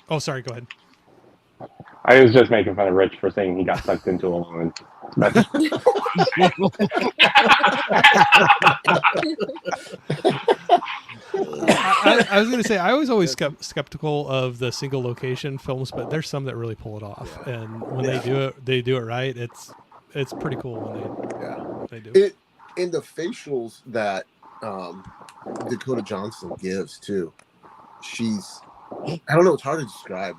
Oh, sorry. Go ahead. I was just making fun of Rich for saying he got sucked into a woman. I was going to say I was always skeptical of the single location films, but there's some that really pull it off, and when they do it right. It's pretty cool when they do it. In the facials that Dakota Johnson gives too, I don't know. It's hard to describe.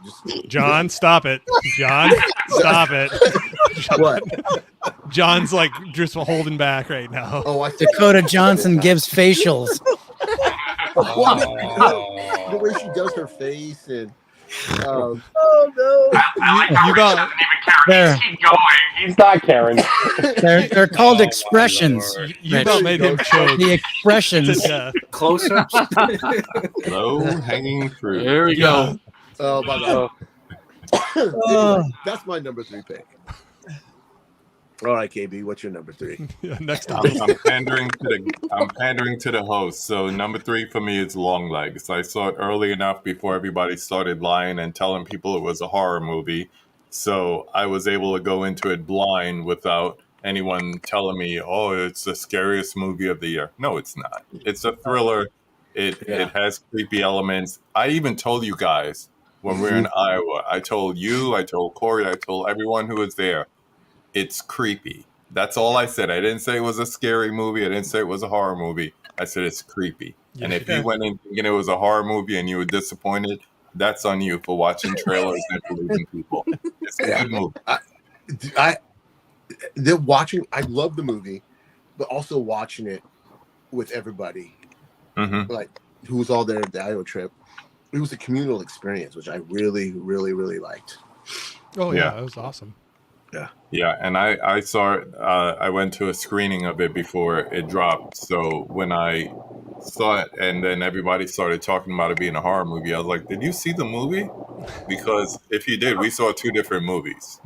John, stop it. John, stop it. What? John's like just holding back right now. Oh, Dakota Johnson gives facials. The way she does her face and oh no! You got there. Keep going. He's not Karen. They're called expressions. You about made him choke. The expressions. Closer. Low hanging fruit. There we go. Oh my God. That's my number 3 pick. All right, KB, what's your number 3? Yeah, next I'm pandering to the host. So number 3 for me is Longlegs. I saw it early enough before everybody started lying and telling people it was a horror movie. So I was able to go into it blind without anyone telling me, "Oh, it's the scariest movie of the year." No, it's not. It's a thriller. It has creepy elements. I even told you guys when we were in Iowa. I told you. I told Corey. I told everyone who was there. It's creepy. That's all I said. I didn't say it was a scary movie. I didn't say it was a horror movie. I said it's creepy. Yeah. And if you went in thinking it was a horror movie and you were disappointed, that's on you for watching trailers and believing people. It's a good movie. I love the movie, but also watching it with everybody, like who was all there at the Iowa trip. It was a communal experience, which I really, really, really liked. Oh yeah, it was awesome. Yeah, and I saw it. I went to a screening of it before it dropped. So when I saw it, and then everybody started talking about it being a horror movie, I was like, "Did you see the movie?" Because if you did, we saw 2 different movies.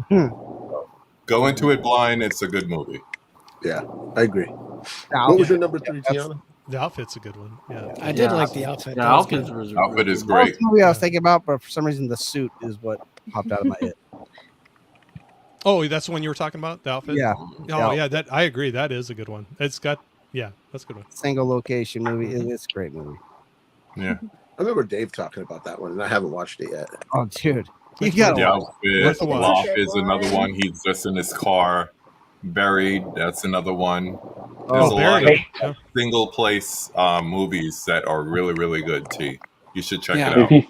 Go into it blind; it's a good movie. Yeah, I agree. What was your number 3, Tiana? The outfit's a good one. Yeah, I did like the outfit. The outfit is great. That's the movie I was thinking about, but for some reason, The Suit is what popped out of my head. Oh, that's the one you were talking about, the outfit? Yeah. Oh, yeah. That I agree. That is a good one. It's got, that's a good one. Single location movie. It's a great movie. Yeah. I remember Dave talking about that one, and I haven't watched it yet. Oh, dude, you gotta The watch it. Outfit, Loft is another one. He's just in his car. Buried, that's another one. There's a lot of single place movies that are really, really good, T. You should check it out. If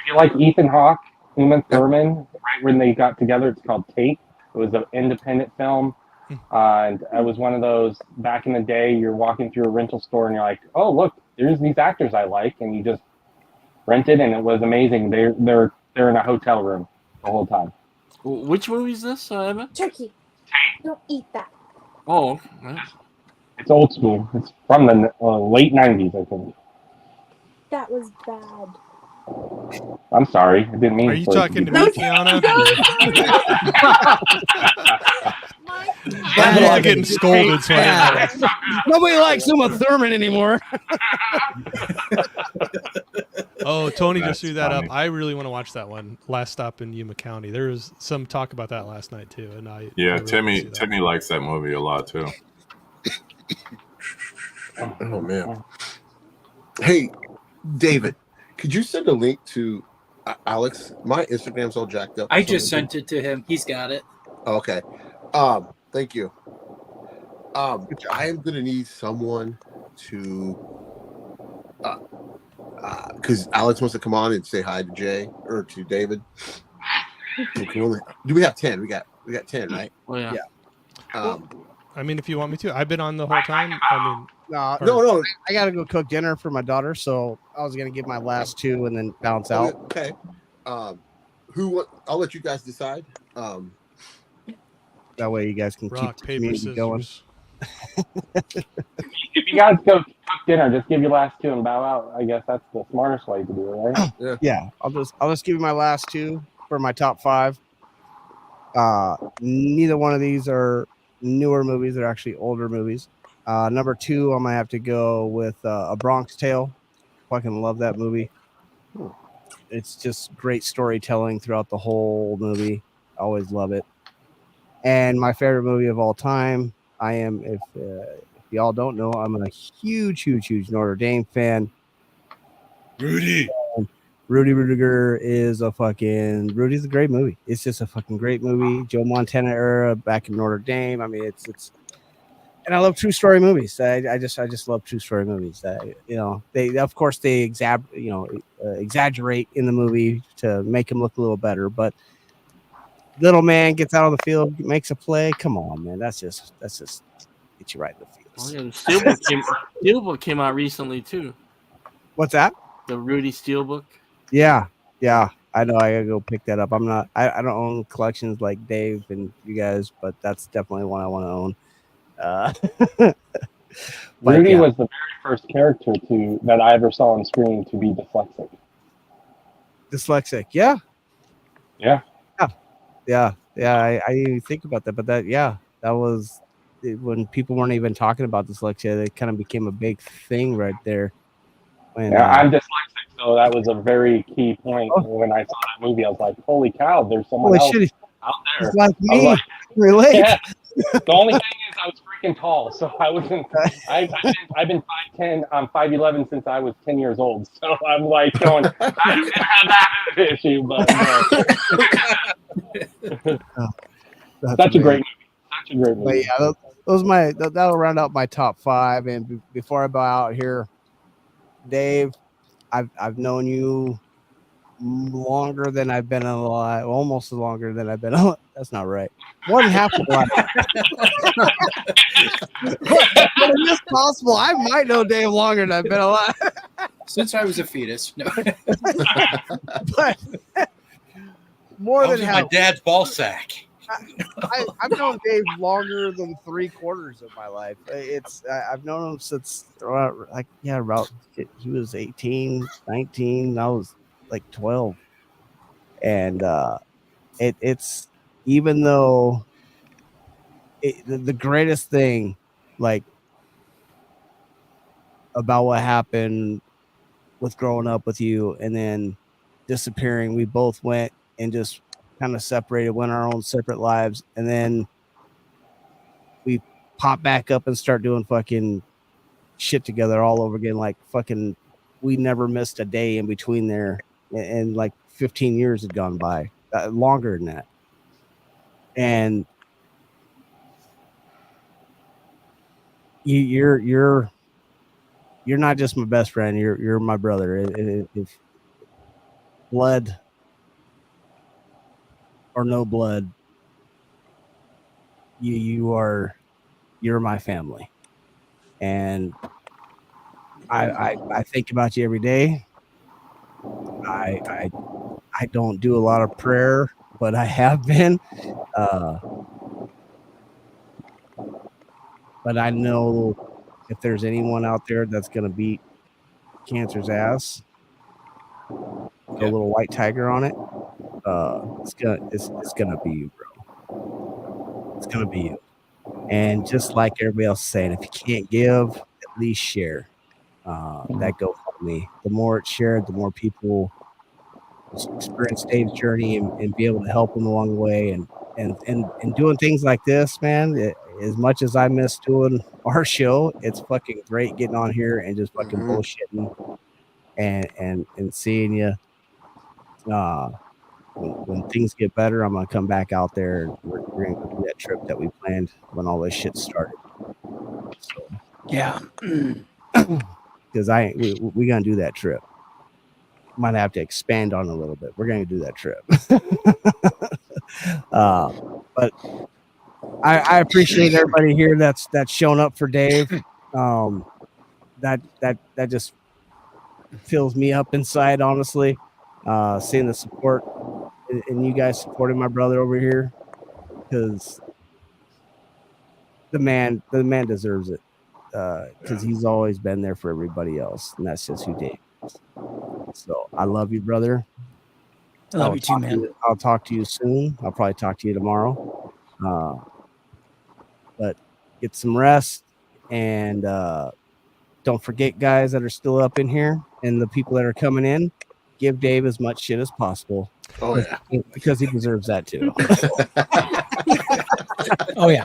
you like Ethan Hawke, Uma Thurman, right when they got together, it's called Tate. It was an independent film. And I was one of those back in the day, you're walking through a rental store and you're like, oh, look, there's these actors I like. And you just rent it, and it was amazing. They're in a hotel room the whole time. Which movie is this, Evan? Turkey. Don't eat that. Oh, nice. It's old school. It's from the late 90s, I think. That was bad. I'm sorry. I didn't mean Are you talking to me, Tiana? I'm not getting scolded. So Nobody likes Uma Thurman anymore. Oh, Tony just threw that up. I really want to watch that one. Last Stop in Yuma County. There was some talk about that last night too, and I really Timmy likes that movie a lot too. Oh man. Hey, David, could you send a link to Alex? My Instagram's all jacked up. I just sent it to him. He's got it. Okay. Thank you. I am gonna need someone to because Alex wants to come on and say hi to Jay or to David. Do we have 10? We got 10, right? Oh yeah. I mean, if you want me to, I've been on the whole time. I mean, no. I gotta go cook dinner for my daughter, so I was gonna give my last two and then bounce out. Okay. I'll let you guys decide. That way you guys can rock, keep the paper, community scissors. going. If you guys go cook dinner, just give your last two and bow out. I guess that's the smartest way to do it, right? Yeah. I'll just give you my last two for my top 5. Neither one of these are newer movies. They're actually older movies. Number 2, I'm gonna have to go with A Bronx Tale. Fucking love that movie. It's just great storytelling throughout the whole movie. Always love it. And my favorite movie of all time, I am, if y'all don't know, I'm a huge Notre Dame fan. Rudy Rudiger is Rudy's a great movie. It's just a fucking great movie. Joe Montana era back in Notre Dame. I mean, it's and I love true story movies. I just love true story movies. They of course exaggerate in the movie to make him look a little better, but little man gets out on the field, makes a play. Come on, man. That's just get you right in the field. Oh, yeah, the Steelbook came out recently too. What's that? The Rudy Steelbook. Yeah. I know. I gotta go pick that up. I don't own collections like Dave and you guys, but that's definitely one I want to own. Rudy was the very first character that I ever saw on screen to be dyslexic. Dyslexic, yeah. I didn't even think about that, but that was when people weren't even talking about dyslexia. It kind of became a big thing right there. I'm dyslexic, so that was a very key point. When I saw that movie, I was like, "Holy cow! There's someone else out there." It's like me. Relate. Yeah. The only thing is, I was freaking tall, so I wasn't. I've been 5'10". I'm 5'11" since I was 10 years old. So I'm like going, I didn't have that issue, but such a great movie. But yeah, that'll round out my top 5. And before I bow out here, Dave, I've known you longer than I've been alive, almost longer than I've been alive. That's not right. More than half of life. But it is possible. I might know Dave longer than I've been alive. Since I was a fetus. No. But more than half. My dad's ball sack. I've known Dave longer than 3/4 of my life. I've known him since he was 18, 19. I was like 12, and it's even though the greatest thing like about what happened with growing up with you and then disappearing, we both went and just kind of separated, went our own separate lives, and then we pop back up and start doing fucking shit together all over again, like fucking we never missed a day in between there, and like 15 years had gone by, longer than that. And you're not just my best friend. You're my brother. If blood or no blood, you're my family, and I think about you every day. I don't do a lot of prayer, but I have been. But I know if there's anyone out there that's gonna beat cancer's ass, a little white tiger on it, it's gonna be you, bro. It's gonna be you. And just like everybody else is saying, if you can't give, at least share. That GoFundMe. The more it's shared, the more people experience Dave's journey and be able to help him along the way. And doing things like this, man, as much as I miss doing our show, it's fucking great getting on here and just fucking bullshitting and seeing you. When things get better, I'm gonna come back out there. And we're gonna go do that trip that we planned when all this shit started. So, yeah, because we gonna do that trip. Might have to expand on it a little bit. We're gonna do that trip. But I appreciate everybody here that's shown up for Dave. That just fills me up inside, honestly. Seeing the support and you guys supporting my brother over here, because the man deserves it, because he's always been there for everybody else, and that's just who Dave is. So I love you, brother. I love you too, man. I'll talk to you soon. I'll probably talk to you tomorrow. But get some rest, and don't forget, guys that are still up in here and the people that are coming in, give Dave as much shit as possible. Oh yeah, because he deserves that too. Oh yeah.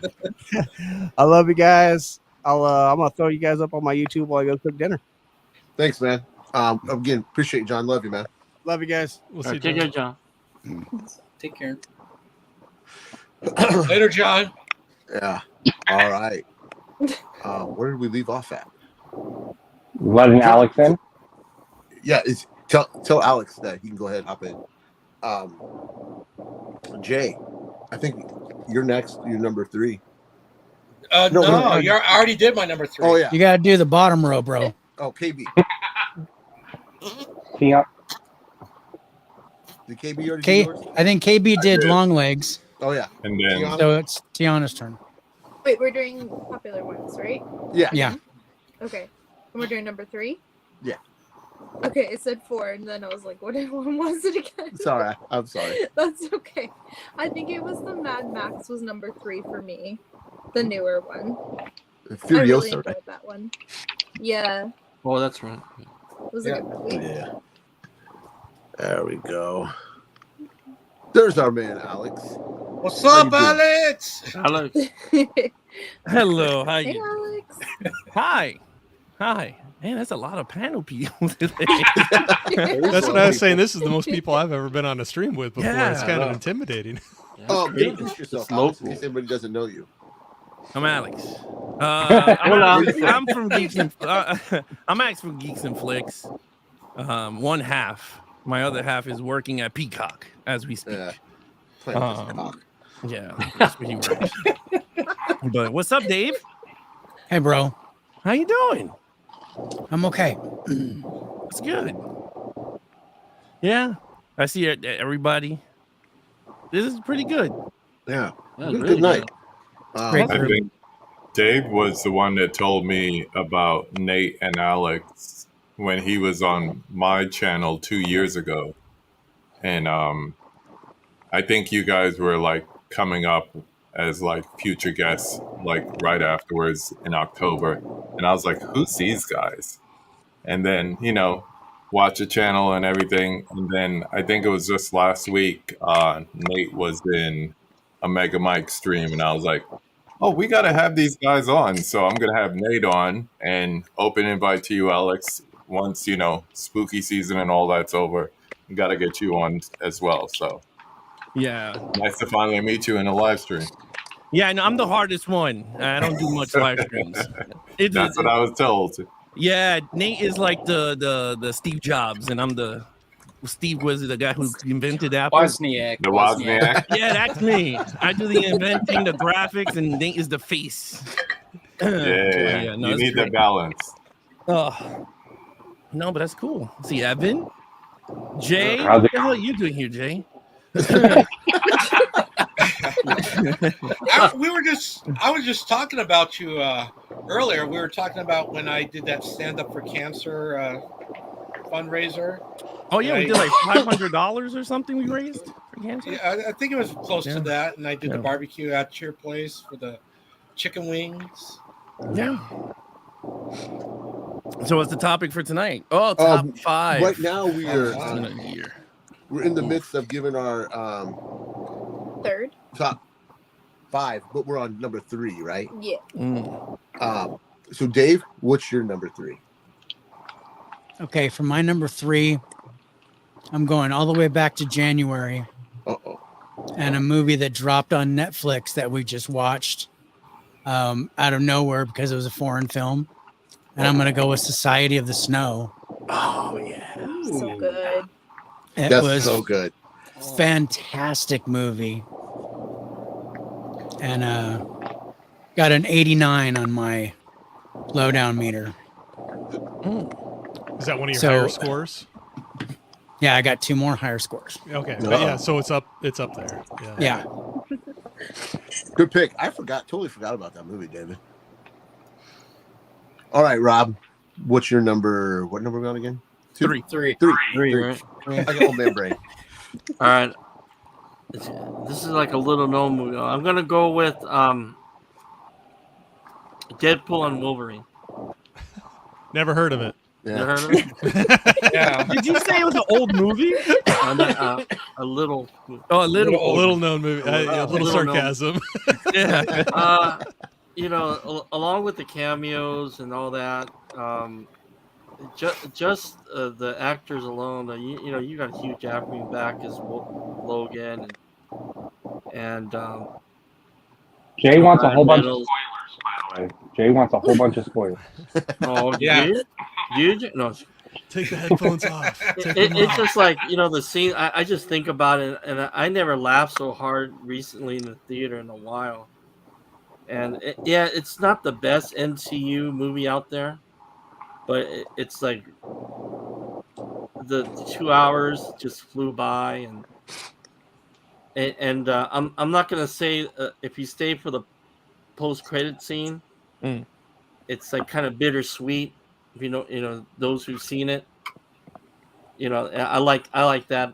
I love you guys. I'm gonna throw you guys up on my YouTube while I go cook dinner. Thanks, man. Again, appreciate you, John. Love you, man. Love you guys. We'll see you. Take care, John. Take care. Later, John. Yeah. All right. Where did we leave off at? Letting Alex in? Yeah, tell Alex that he can go ahead and hop in. Jay, I think you're next. You're number 3. No, I already did my number 3. Oh yeah. You gotta do the bottom row, bro. Oh, KB. Yeah. Did KB already do yours? I think KB did long legs. Oh yeah. And then So it's Tiana's turn. Wait, we're doing popular ones, right? Yeah. Yeah. Okay. And we're doing number 3? Yeah. Okay, it said 4, and then I was like, what one was it again? Sorry, I'm sorry. That's okay. I think it was the Mad Max was number 3 for me. The newer one. Furiosa, I really enjoyed right? that one. Yeah. Oh, that's right. It was a good movie. Yeah. There we go. There's our man, Alex. What's up, Alex? Alex. Hello. How Hey, you? Alex. Hi. Hi. Man, that's a lot of panel people today. That's what I was saying. This is the most people I've ever been on a stream with before. It's kind of Yeah. intimidating. Introduce yourself, It's Alex, in local. case anybody doesn't know you. I'm Alex. Hola. I'm from Geeks and I'm Alex from Geeks and Flicks. One half. My other half is working at Peacock as we speak. Yeah. Playing with his cock. Yeah, that's where he works. But what's up, Dave? Hey, bro. How you doing? I'm okay. It's good. Yeah, I see everybody. This is pretty good. Yeah. Yeah, Good really night. Great I group. think Dave was the one that told me about Nate and Alex when he was on my channel 2 years ago. And I think you guys were like coming up as like future guests like right afterwards in October. And I was like, who's these guys? And then, watch the channel and everything. And then I think it was just last week, Nate was in a Mega Mike stream and I was like, oh, we got to have these guys on. So I'm going to have Nate on and open invite to you, Alex. once spooky season and all that's over, we got to get you on as well. So yeah, nice to finally meet you in a live stream. Yeah, no, I'm the hardest one. I don't do much live streams. That's what I was told. Yeah, Nate is like the Steve Jobs, and I'm the Steve was the guy who invented Apple. Wozniak. The Wozniak. Yeah, that's me. I do the inventing, the graphics, and Nate is the face. Yeah, no, you need the balance. Oh, no, but that's cool. See, Evan, Jay, How's what it the hell are you doing here, Jay? I was just talking about you earlier. We were talking about when I did that Stand Up for Cancer fundraiser. Oh yeah, we did like $500 or something. We raised for cancer. Yeah, I think it was close Yeah. to that, and I did the Yeah. barbecue at your place for the chicken wings. Yeah. So what's the topic for tonight? Oh, top 5. Right now we are in a year. we're in the midst of giving our Third. top 5, but we're on number 3, right? Yeah. So Dave, what's your number 3? Okay, for my number 3, I'm going all the way back to January. And a movie that dropped on Netflix that we just watched out of nowhere because it was a foreign film. And I'm going to go with Society of the Snow. Oh, yeah. So good. It That's was so good. Fantastic movie. And got an 89 on my lowdown meter. Is that one of your So- higher scores? Yeah, I got 2 more higher scores. Okay, but yeah, so it's up there. Yeah. Good pick. Totally forgot about that movie, David. All right, Rob, what's your number? What number are we on again? 3. 3. Right? I got old man brain. All right. This is like a little known movie. I'm gonna go with Deadpool and Wolverine. Never heard of it. You heard of it? Yeah. Did you say it was an old movie? A little. Oh, a little known movie. A little sarcasm. Yeah. Along with the cameos and all that, just the actors alone, you got Hugh Jackman back as Logan, and Jay wants a whole bunch of Reynolds. spoilers, by the way. Jay wants a whole bunch of spoilers. Oh Yeah. No. Take the headphones off. It's just like the scene. I just think about it, and I never laughed so hard recently in the theater in a while. And it's not the best MCU movie out there, but it's like the 2 hours just flew by, and I'm not gonna say if you stay for the post-credit scene, it's like kind of bittersweet. If you know those who've seen it, I like that.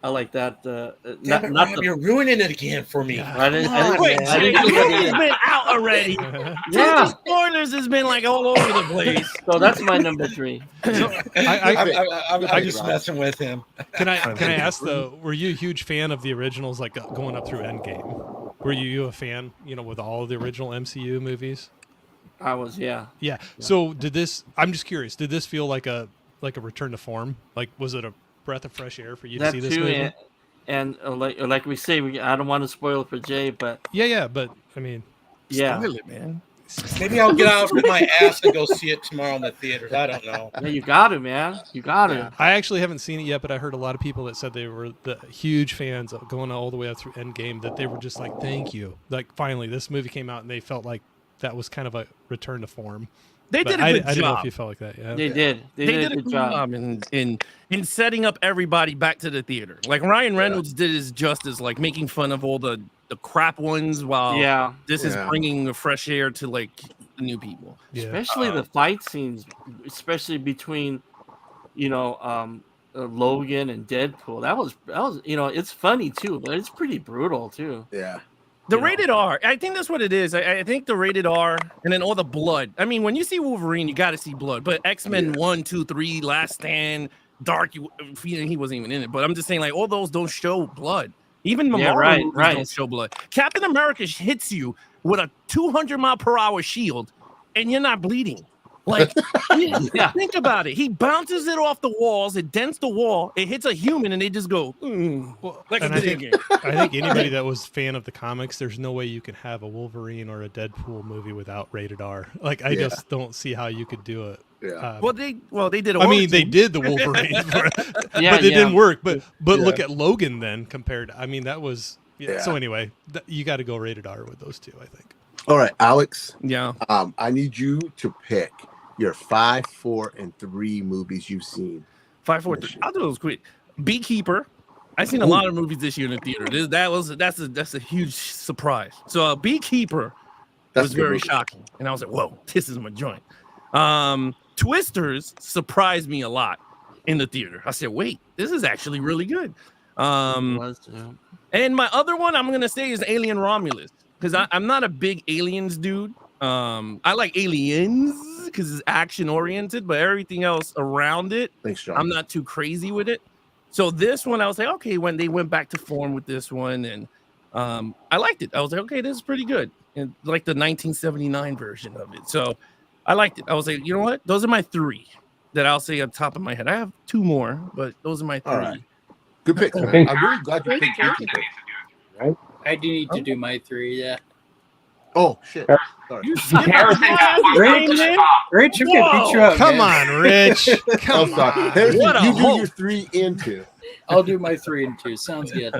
I like that. Damn it, Rob, you're ruining it again for me. I didn't Wait, I didn't the think movie's of it. been out already. Yeah. The spoilers has been like all over the place. So that's my number 3. I'm just messing with him. Can I ask though? Were you a huge fan of the originals, like going up through Endgame? Were you a fan? With all of the original MCU movies? I was, yeah. Yeah. So did this? I'm just curious. Did this feel like a return to form? Like, was it a breath of fresh air for you to see this movie? And like we say, I don't want to spoil it for Jay, but Yeah, but I mean, Spoil it, man. Maybe I'll get out of my ass and go see it tomorrow in the theaters. I don't know. Yeah, you got to, man. You got to. I actually haven't seen it yet, but I heard a lot of people that said they were the huge fans of going all the way up through Endgame, that they were just like, thank you. Like, finally, this movie came out, and they felt like that was kind of a return to form. They But did a good I didn't know if job. you felt like that. Yeah. They did. They did a good job. in setting up everybody back to the theater. Like Ryan Reynolds did his justice, like making fun of all the crap ones, while this is bringing the fresh air to like the new people. Especially the fight scenes, especially between, Logan and Deadpool. That was it's funny too, but it's pretty brutal too. Yeah. The rated R, I think that's what it is. I think the rated R, and then all the blood. I mean, when you see Wolverine, you got to see blood. But X-Men 1, 2, 3, Last Stand, Dark, he wasn't even in it. But I'm just saying, like, all those don't show blood. Even Marvel movies don't show blood. Captain America hits you with a 200-mile-per-hour shield, and you're not bleeding. Like, think about it. He bounces it off the walls, it dents the wall, it hits a human, and they just go, like a And I video think, game. I think anybody that was fan of the comics, there's no way you can have a Wolverine or a Deadpool movie without rated R. Like, I just don't see how you could do it. Yeah. Well, they did. I mean, they did the Wolverine, but it didn't work. But look at Logan then compared. I mean, that was So anyway, you got to go rated R with those two, I think. All right, Alex. Yeah. I need you to pick your 5, 4, and 3 movies you've seen. 5, 4, 3. I'll do those quick. Beekeeper. I've seen a lot of movies this year in the theater. That's a huge surprise. So Beekeeper was very shocking, and I was like, "Whoa, this is my joint." Twisters surprised me a lot in the theater. I said, "Wait, this is actually really good." And my other one I'm gonna say is Alien Romulus, because I'm not a big aliens dude. I like Aliens because it's action oriented, but everything else around it, I'm not too crazy with it. So this one, I was like, okay, when they went back to form with this one, and I liked it. I was like, okay, this is pretty good, and like the 1979 version of it. So I liked it. I was like, you know what? Those are my 3 that I'll say on top of my head. I have 2 more, but those are my 3. All right. Good pick. I'm really glad you picked Beekeeper. Right? I do need to do my 3, yeah. Oh shit! Sorry. Rich, you can beat you up. Come man. on, Rich. Come on. Harrison, What a you do hope. your 3 and 2. I'll do my 3 and 2. Sounds good.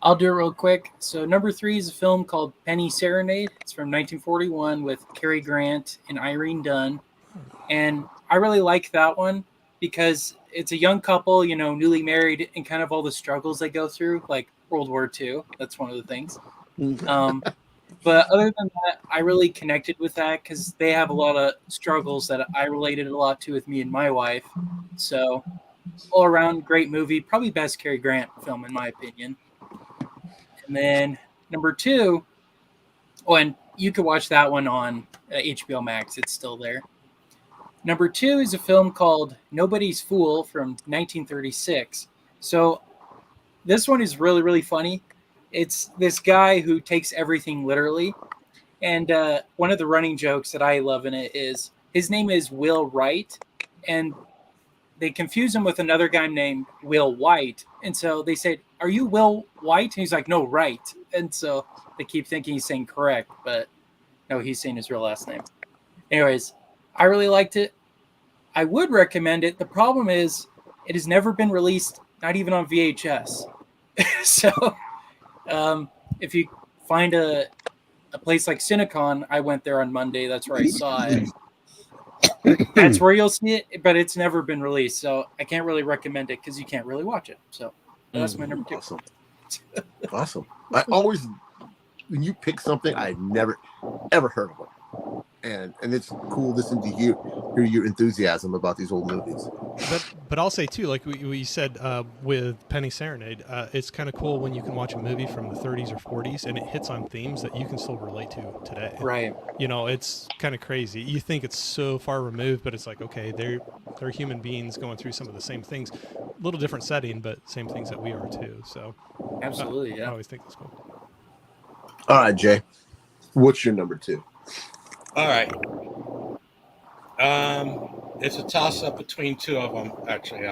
I'll do it real quick. So number 3 is a film called Penny Serenade. It's from 1941 with Cary Grant and Irene Dunn. And I really like that one because it's a young couple, you know, newly married, and kind of all the struggles they go through, like World War II. That's one of the things. But other than that, I really connected with that because they have a lot of struggles that I related a lot to with me and my wife. So all around great movie, probably best Cary Grant film in my opinion. And then number 2, and you could watch that one on HBO Max. It's still there. Number 2 is a film called Nobody's Fool from 1936. So this one is really, really funny. It's this guy who takes everything literally. And one of the running jokes that I love in it is his name is Will Wright. And they confuse him with another guy named Will White. And so they said, "Are you Will White?" And he's like, "No, Wright." And so they keep thinking he's saying correct, but no, he's saying his real last name. Anyways, I really liked it. I would recommend it. The problem is it has never been released, not even on VHS. So if you find a place like Cinecon, I went there on Monday. That's where I saw it. That's where you'll see it, but it's never been released. So I can't really recommend it because you can't really watch it. So that's my number 2. Awesome. Awesome. I always, when you pick something, I never ever heard of it, and it's cool listening to hear your enthusiasm about these old movies. But I'll say too, like we said with Penny Serenade, it's kind of cool when you can watch a movie from the 30s or 40s and it hits on themes that you can still relate to today. Right. You know, it's kind of crazy. You think it's so far removed, but it's like, okay, they're human beings going through some of the same things, little different setting, but same things that we are too. So absolutely, yeah. I always think that's cool. All right, Jay, what's your number 2? All right. It's a toss-up between 2 of them, actually.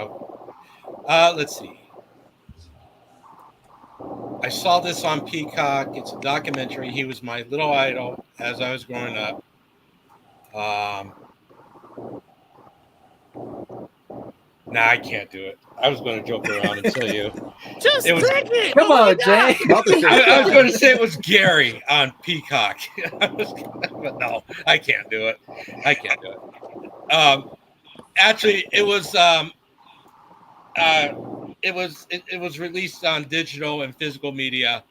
Let's see. I saw this on Peacock. It's a documentary. He was my little idol as I was growing up. Nah, I can't do it. I was going to joke around and tell you. Just it was, take it. Come on, Jay. I was going to say it was Gary on Peacock. But no, I can't do it. I can't do it. Actually, it was released on digital and physical media.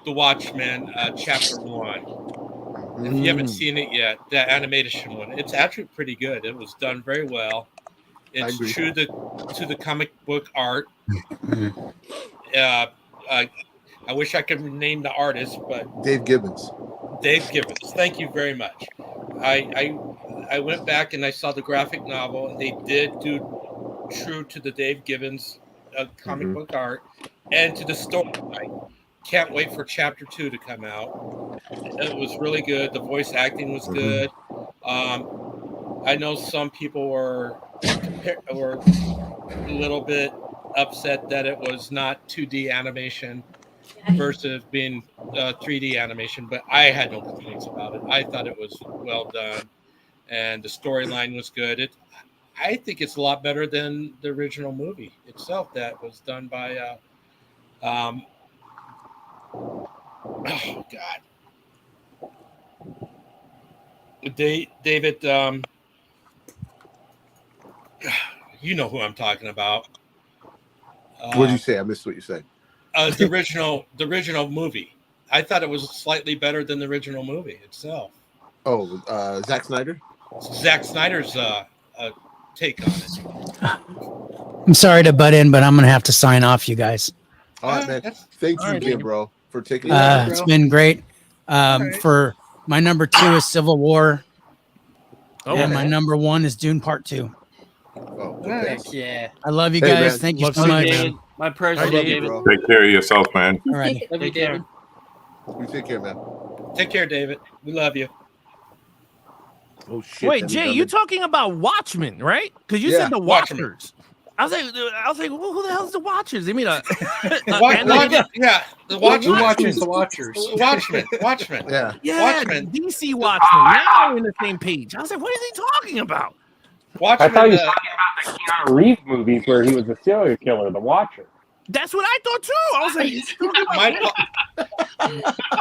The Watchmen, Chapter 1. If you haven't seen it yet, the animation one, it's actually pretty good. It was done very well. It's true to the comic book art. I wish I could name the artist, but Dave Gibbons. Dave Gibbons. Thank you very much. I went back and I saw the graphic novel, and they did do true to the Dave Gibbons comic book art and to the story. I can't wait for Chapter 2 to come out. It was really good. The voice acting was good. I know some people were a little bit upset that it was not 2D animation versus being 3D animation, but I had no complaints about it. I thought it was well done, and the storyline was good. I think it's a lot better than the original movie itself that was done by oh God, David. You know who I'm talking about. What did you say? I missed what you said. The original movie. I thought it was slightly better than the original movie itself. Oh, Zack Snyder. Zack Snyder's take on it. I'm sorry to butt in, but I'm gonna have to sign off, you guys. All right, man. Thank you again, bro, for taking. It's been great. For my number 2 is Civil War. And my number 1 is Dune Part 2. Oh, Heck yeah. I love you Hey, guys. man. Thank you Love so seeing much. you, man. My prayers I to love you, David. bro. Take care of yourself, man. Alrighty. Love you, David. You take care, man. Take care, David. We love you. Oh shit. Wait, that Jay, was you under- talking about Watchmen, right? Because you Yeah, said the Watchmen. Watchers. I was like, well, who the hell's the Watchers? They mean the Watchmen. Yeah. Watchmen. DC Watchmen. Now we're in the same page. I was like, what is he talking about? I thought he was talking about the Keanu Reeves movies where he was a serial killer, The Watcher. That's what I thought too. I was like, he's talking about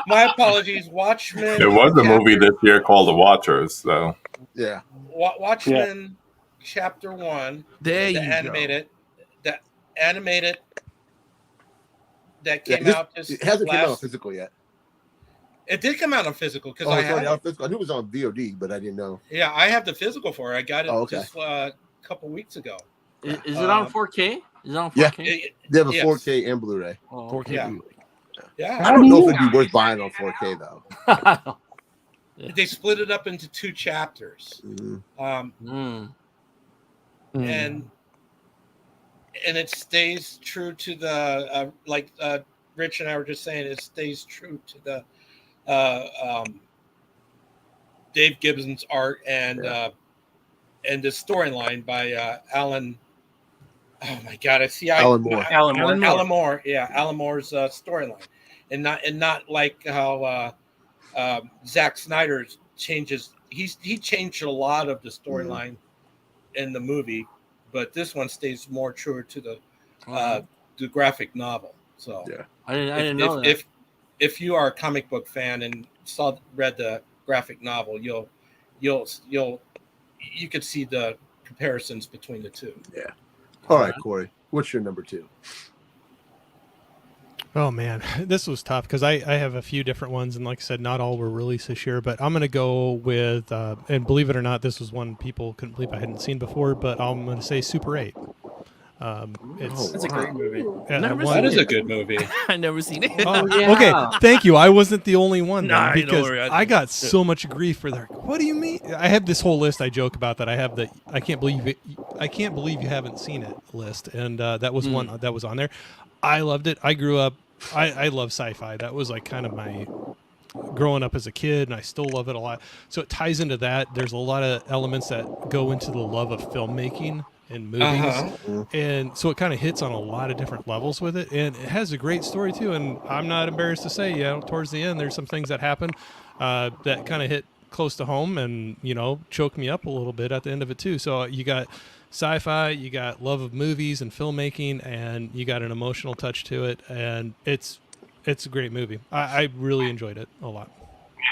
My apologies. Watchmen. There was a movie this year called The Watchers, so Yeah. Watchmen Chapter 1. There the you animated, the animated that came this- out. Just It hasn't come out on last- physical yet. It did come out on physical because Oh, I it's already had out physical. I knew it was on VOD, but I didn't know. Yeah, I have the physical for it. I got it Oh, okay. just a couple weeks ago. Is it on 4K? Is it on Yeah. 4K? They have a Yes. 4K and Blu-ray. Oh, 4K. Yeah. Yeah. I don't know if it'd be worth buying on 4K though. They split it up into 2 chapters. Mm. And it stays true to the like Rich and I were just saying, it stays true to the Dave Gibbons art and the storyline by Alan. Oh my God! Alan Moore. Alan Moore. Yeah, Alan Moore's storyline, and not like how Zack Snyder's changes. He changed a lot of the storyline in the movie, but this one stays more true to the graphic novel. So yeah, I didn't know that. If you are a comic book fan and read the graphic novel, you could see the comparisons between the two. Yeah. All right, Corey, what's your number 2? Oh man, this was tough because I have a few different ones, and like I said, not all were released this year. But I'm gonna go with, and believe it or not, this was one people couldn't believe I hadn't seen before. But I'm gonna say Super 8. That's a great movie. That is a good movie. I never seen it. Oh, okay, thank you. I wasn't the only one Nah, then, because don't worry, I got so much grief for that. What do you mean? I have this whole list. I joke about that. I have the I can't believe you haven't seen it list, and that was one that was on there. I loved it. I grew up. I love sci-fi. That was like kind of my growing up as a kid, and I still love it a lot. So it ties into that. There's a lot of elements that go into the love of filmmaking and movies, and so it kind of hits on a lot of different levels with it, and it has a great story too. And I'm not embarrassed to say, towards the end, there's some things that happen that kind of hit close to home, and choke me up a little bit at the end of it too. So you got sci-fi, you got love of movies and filmmaking, and you got an emotional touch to it, and it's a great movie. I really enjoyed it a lot.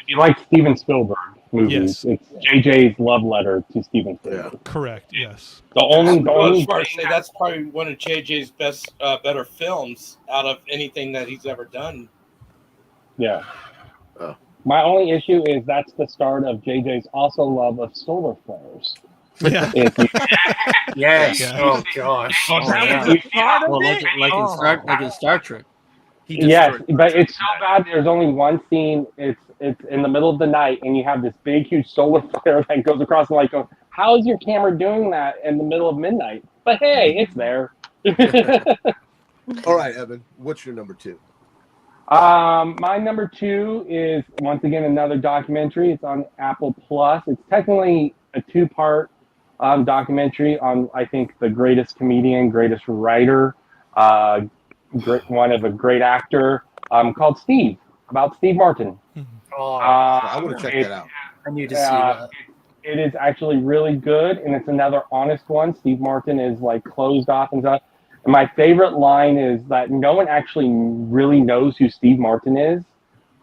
If you like Steven Spielberg movies, Yes. it's JJ's love letter to Steven Spielberg. Correct. Yes. The only say that's probably one of JJ's best, better films out of anything that he's ever done. Yeah. Oh. My only issue is that's the start of JJ's also love of solar flares. Yeah. Yes. Yeah. Oh gosh. Oh, yeah. Well, like in Star Trek. Yes, but it's so bad. There's only one scene. It's in the middle of the night, and you have this big, huge solar flare that goes across. And go, how is your camera doing that in the middle of midnight? But hey, it's there. All right, Evan, what's your number 2? My number 2 is once again another documentary. It's on Apple Plus. It's technically a 2-part documentary on, I think, the greatest comedian, greatest writer, one of a great actor, called Steve, about Steve Martin. I want to check that out. I need to see that. It is actually really good, and it's another honest one. Steve Martin is like closed off and stuff. And my favorite line is that no one actually really knows who Steve Martin is.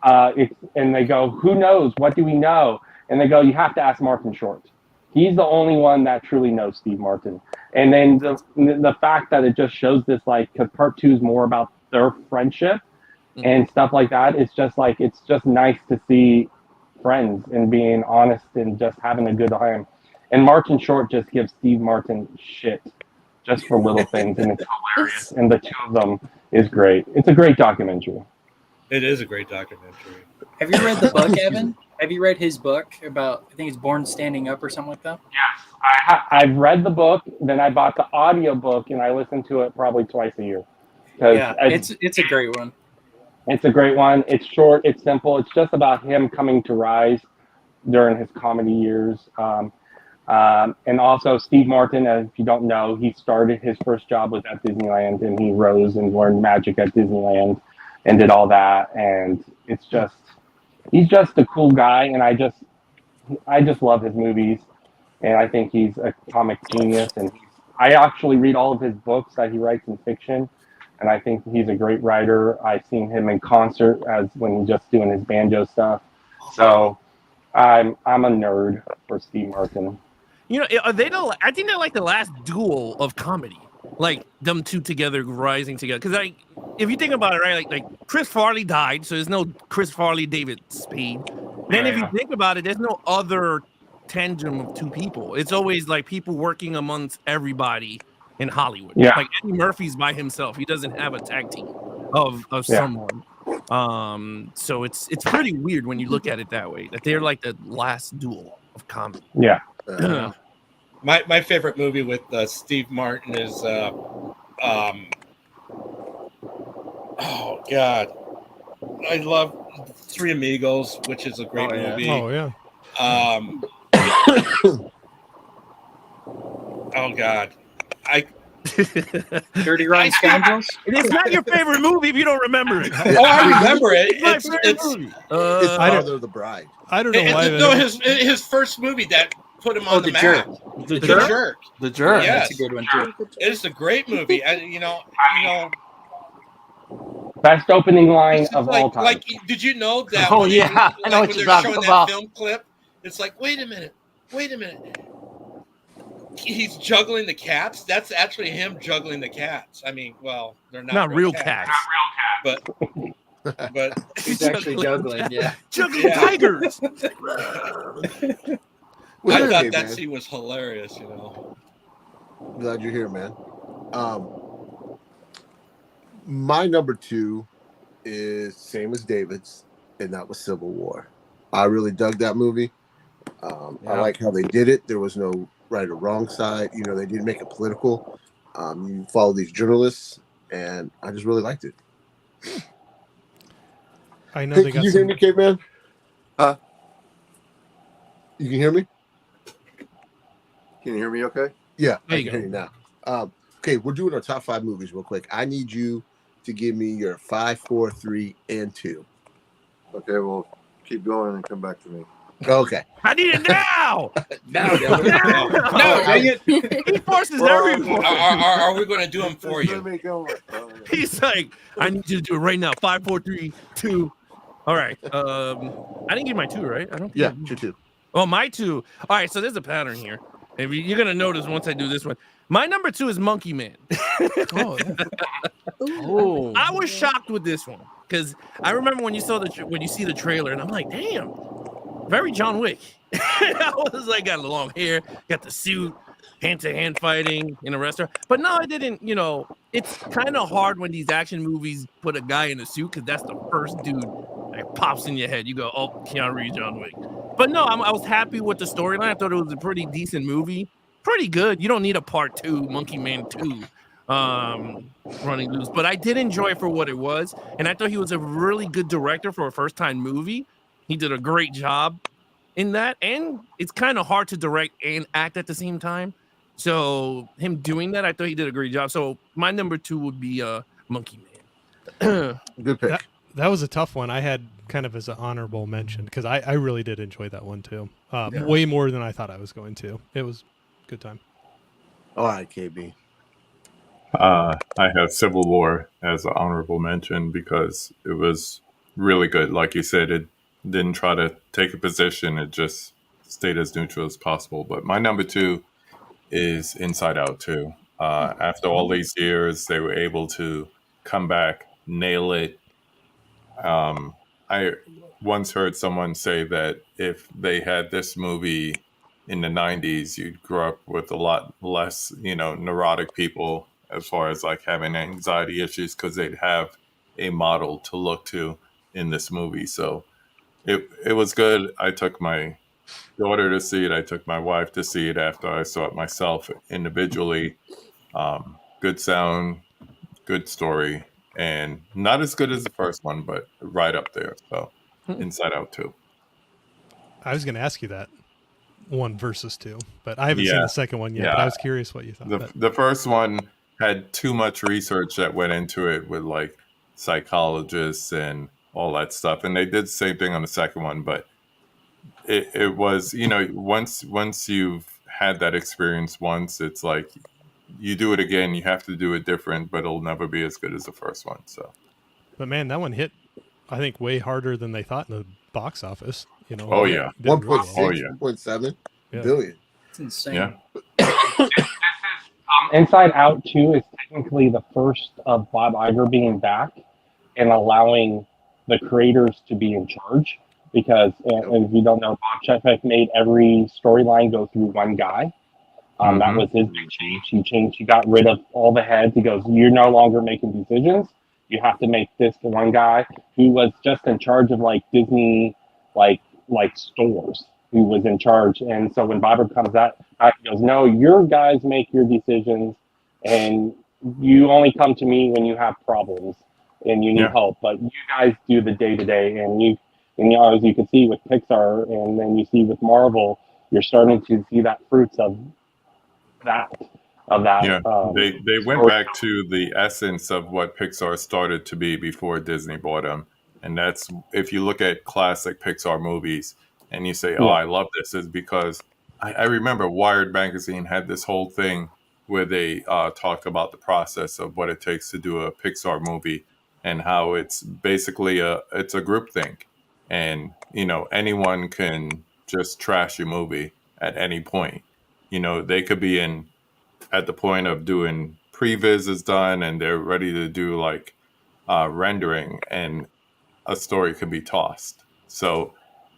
And they go, "Who knows? What do we know?" And they go, "You have to ask Martin Short. He's the only one that truly knows Steve Martin." And then the fact that it just shows this, like, because part 2 is more about their friendship and stuff like that. It's just like, it's just nice to see friends and being honest and just having a good time. And Martin Short just gives Steve Martin shit just for little things, and it's hilarious. And the two of them is great. It's a great documentary. It is a great documentary. Have you read the book, Evan? Have you read his book about, I think it's Born Standing Up or something like that? Yes. I've read the book, then I bought the audio book, and I listen to it probably twice a year. Yeah, it's a great one. It's a great one. It's short. It's simple. It's just about him coming to rise during his comedy years. And also Steve Martin, if you don't know, he started, his first job was at Disneyland, and he rose and learned magic at Disneyland and did all that. And it's just, he's just a cool guy. And I just love his movies. And I think he's a comic genius. And I actually read all of his books that he writes in fiction. And I think he's a great writer. I've seen him in concert as when he's just doing his banjo stuff. So I'm a nerd for Steve Martin. You know, are they I think they're like the last duo of comedy, like them two together, rising together. Because like, if you think about it, right, like Chris Farley died, so there's no Chris Farley, David Spade. Then if you think about it, there's no other tandem of two people. It's always like people working amongst everybody in Hollywood. Yeah. Like Eddie Murphy's by himself. He doesn't have a tag team of someone. So it's pretty weird when you look at it that way, that they're like the last duel of comedy. Yeah. My favorite movie with Steve Martin is oh God, I love Three Amigos, which is a great movie. Oh yeah. Oh God, Dirty Rotten Scoundrels. It's not your favorite movie if you don't remember it. Oh, I remember it. It's my favorite movie. It's Father of the Bride. I don't know why. No, his first movie that put him on the map. The Jerk. The Jerk. Yes. That's a good one too. It's a great movie, and you know. Best opening line of all time. Like, did you know that? Oh, when yeah. I know what when you're they're talking showing about. that film clip, it's like, wait a minute. He's juggling the cats. That's actually him juggling the cats. I mean, well, they're not real cats. But He's actually juggling. Yeah. Juggling tigers. I thought that scene was hilarious. You know. Glad you're here, man. My number 2 is same as David's, and that was Civil War. I really dug that movie. I like how they did it. There was no right or wrong side. You know, they didn't make it political. You follow these journalists, and I just really liked it. I know Hey, they can got you some. hear me, Caveman? You can hear me? Can you hear me okay? Yeah, There I you can hear you now. Okay, we're doing our top 5 movies real quick. I need you to give me your 5, 4, 3, and 2. Okay, well, keep going and come back to me. Okay. I need it now. No, dang it. He forces everyone. Are we going to do them for you? He's like, I need you to do it right now. 5, 4, 3, 2. All right. I didn't get my 2, right? I don't. Yeah, your 2. Oh, my 2. All right. So there's a pattern here. If you're gonna notice once I do this one, my number 2 is Monkey Man. Oh, I was shocked with this one because I remember when you see the trailer, and I'm like, damn, very John Wick. I was like, got the long hair, got the suit, hand-to-hand fighting in a restaurant. But no, I didn't. You know, it's kind of hard when these action movies put a guy in a suit because that's the first dude that pops in your head. You go, oh, Keanu Reeves, John Wick. But no, I was happy with the storyline. I thought it was a pretty decent movie. Pretty good. You don't need a part 2, Monkey Man 2. Running Loose, but I did enjoy it for what it was, and I thought he was a really good director for a first-time movie. He did a great job in that, and it's kind of hard to direct and act at the same time. So him doing that, I thought he did a great job. So my number 2 would be Monkey Man. Good pick. That was a tough one. I had kind of as an honorable mention because I really did enjoy that one too. Way more than I thought I was going to. It was a good time. All right, KB. I have Civil War as an honorable mention because it was really good. Like you said, it didn't try to take a position. It just stayed as neutral as possible. But my number 2 is Inside Out 2. After all these years, they were able to come back, nail it. I once heard someone say that if they had this movie in the 90s, you'd grow up with a lot less, neurotic people as far as like having anxiety issues because they'd have a model to look to in this movie. So it was good. I took my daughter to see it. I took my wife to see it after I saw it myself individually. Good sound, good story, and not as good as the first one, but right up there. So Inside Out 2. I was going to ask you that 1 versus 2, but I haven't seen the second one yet. But I was curious what you thought. The first one had too much research that went into it with like psychologists and all that stuff, and they did the same thing on the second one. But it was, once you've had that experience once, it's like you do it again, you have to do it different, but it'll never be as good as the first one. So, but man, that one hit, I think, way harder than they thought in the box office. Oh yeah, 1.6, 1.7 billion. It's insane. Yeah. Inside Out 2 is technically the first of Bob Iger being back and allowing the creators to be in charge. Because, and if you don't know, Bob Chapek made every storyline go through one guy. That was his big change. He got rid of all the heads. He goes, you're no longer making decisions. You have to make this to one guy who was just in charge of like Disney, like stores. He was in charge. And so when Bob comes out, he goes, no, your guys make your decisions and you only come to me when you have problems and you need help. But you guys do the day-to-day, and as you can see with Pixar, and then you see with Marvel, you're starting to see that fruits of that. Yeah, they went back to the essence of what Pixar started to be before Disney bought them, and that's, if you look at classic Pixar movies and you say, "Oh, I love this," is because I remember Wired magazine had this whole thing where they talked about the process of what it takes to do a Pixar movie and how it's basically it's a group thing. And, anyone can just trash your movie at any point. They could be at the point of doing previs is done and they're ready to do like rendering, and a story can be tossed. So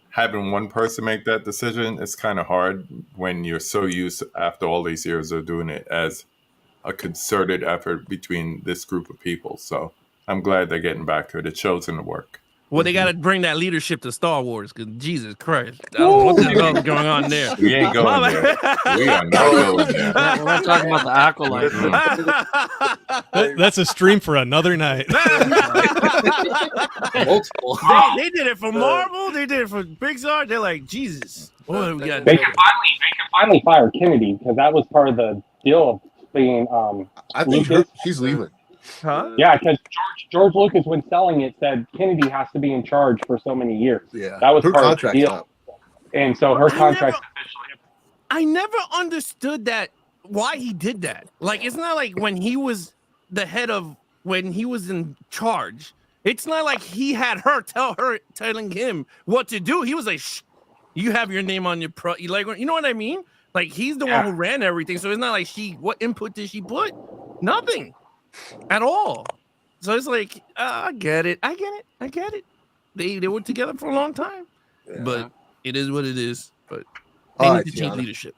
having one person make that decision is kind of hard when you're so used after all these years of doing it as a concerted effort between this group of people. So I'm glad they're getting back to it. It shows in the work. Well, they got to bring that leadership to Star Wars, because Jesus Christ, I don't know what the hell is going on there. We ain't going there. We are not going there. We're not talking about the acolyte. That's a stream for another night. Multiple. They did it for Marvel. They did it for Pixar. They're like, Jesus. What do we got? They can finally fire Kennedy, because that was part of the deal of being. I think she's leaving. Huh? Yeah, because George Lucas, when selling it, said Kennedy has to be in charge for so many years. Yeah, that was her part of the deal. up. And so her contract officially. I never understood that, why he did that. Like, it's not like when he was the head of, when he was in charge, it's not like he had her telling him what to do. He was like, shh, you have your name on your like, you know what I mean? Like, he's the one who ran everything. So it's not like what input did she put? Nothing at all. So it's like, I get it. They were together for a long time, but it is what it is. But they need to change leadership.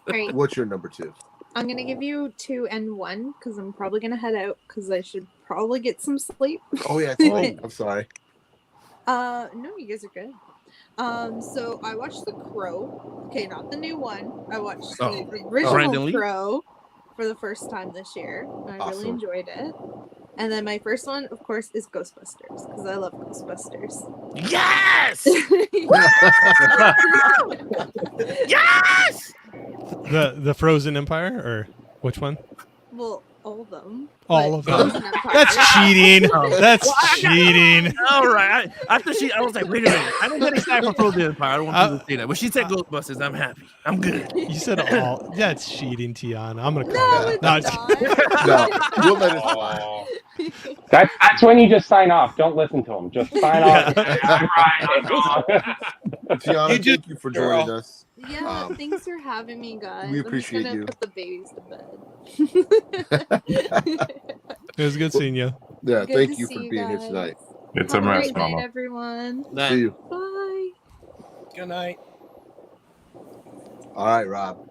Right. What's your number 2? I'm gonna give you 2 and 1 because I'm probably gonna head out because I should probably get some sleep. Oh yeah, it's late. I'm sorry. No, you guys are good. So I watched The Crow. Okay, not the new one. I watched the original Crow for the first time this year. I really Awesome. enjoyed it. And then my first one, of course, is Ghostbusters because I love Ghostbusters. Yes! Yes! The Frozen Empire, or which one? Well, all of them. All but of them. Frozen Empire. That's cheating. That's Well, cheating. All right. After I was like, wait a minute. I don't get excited for Frozen Empire. I don't want people to say that. But she said Ghostbusters. I'm happy. I'm good. You said all. That's cheating, Tiana. I'm gonna call No, that. it's No, not. We'll let it slide. That's when you just sign off. Don't listen to them. Just sign off. I'm right. I'm wrong. Tiana, thank you for joining girl. us. Yeah, thanks for having me, guys. we appreciate I'm you. just gonna put the babies to bed. It was good seeing you. Yeah, Good thank to you see for you being here guys. tonight. It's Have a a mess, great night, Mama. everyone. See you. Bye. Good night. All right, Rob.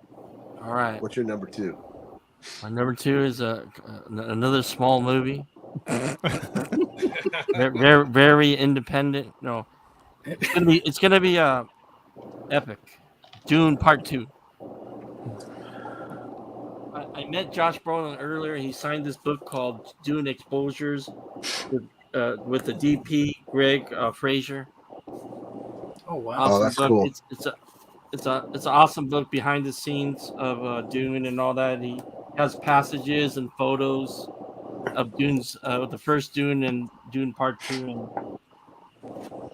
All right. What's your number 2? My number 2 is another small movie. Very, very independent. No, it's gonna be epic. Dune Part 2. I met Josh Brolin earlier. He signed this book called Dune Exposures with the DP Greg Fraser. Oh wow! Oh, that's book. cool. It's an awesome book behind the scenes of Dune and all that. He has passages and photos of Dune's the first Dune and Dune Part 2,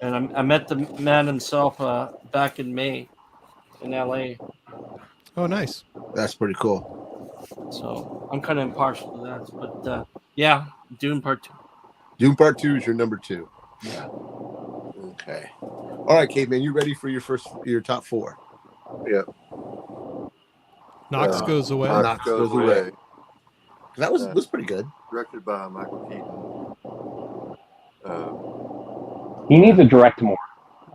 and I met the man himself back in May in LA. Oh, nice. That's pretty cool. So I'm kind of impartial to that, but yeah, Dune Part 2. Dune Part 2 is your number 2. Yeah. Okay. All right, Caveman, you ready for your top 4? Yeah. Knox goes away. Knox goes away. That was pretty good. Directed by Michael Keaton. He needs to direct more.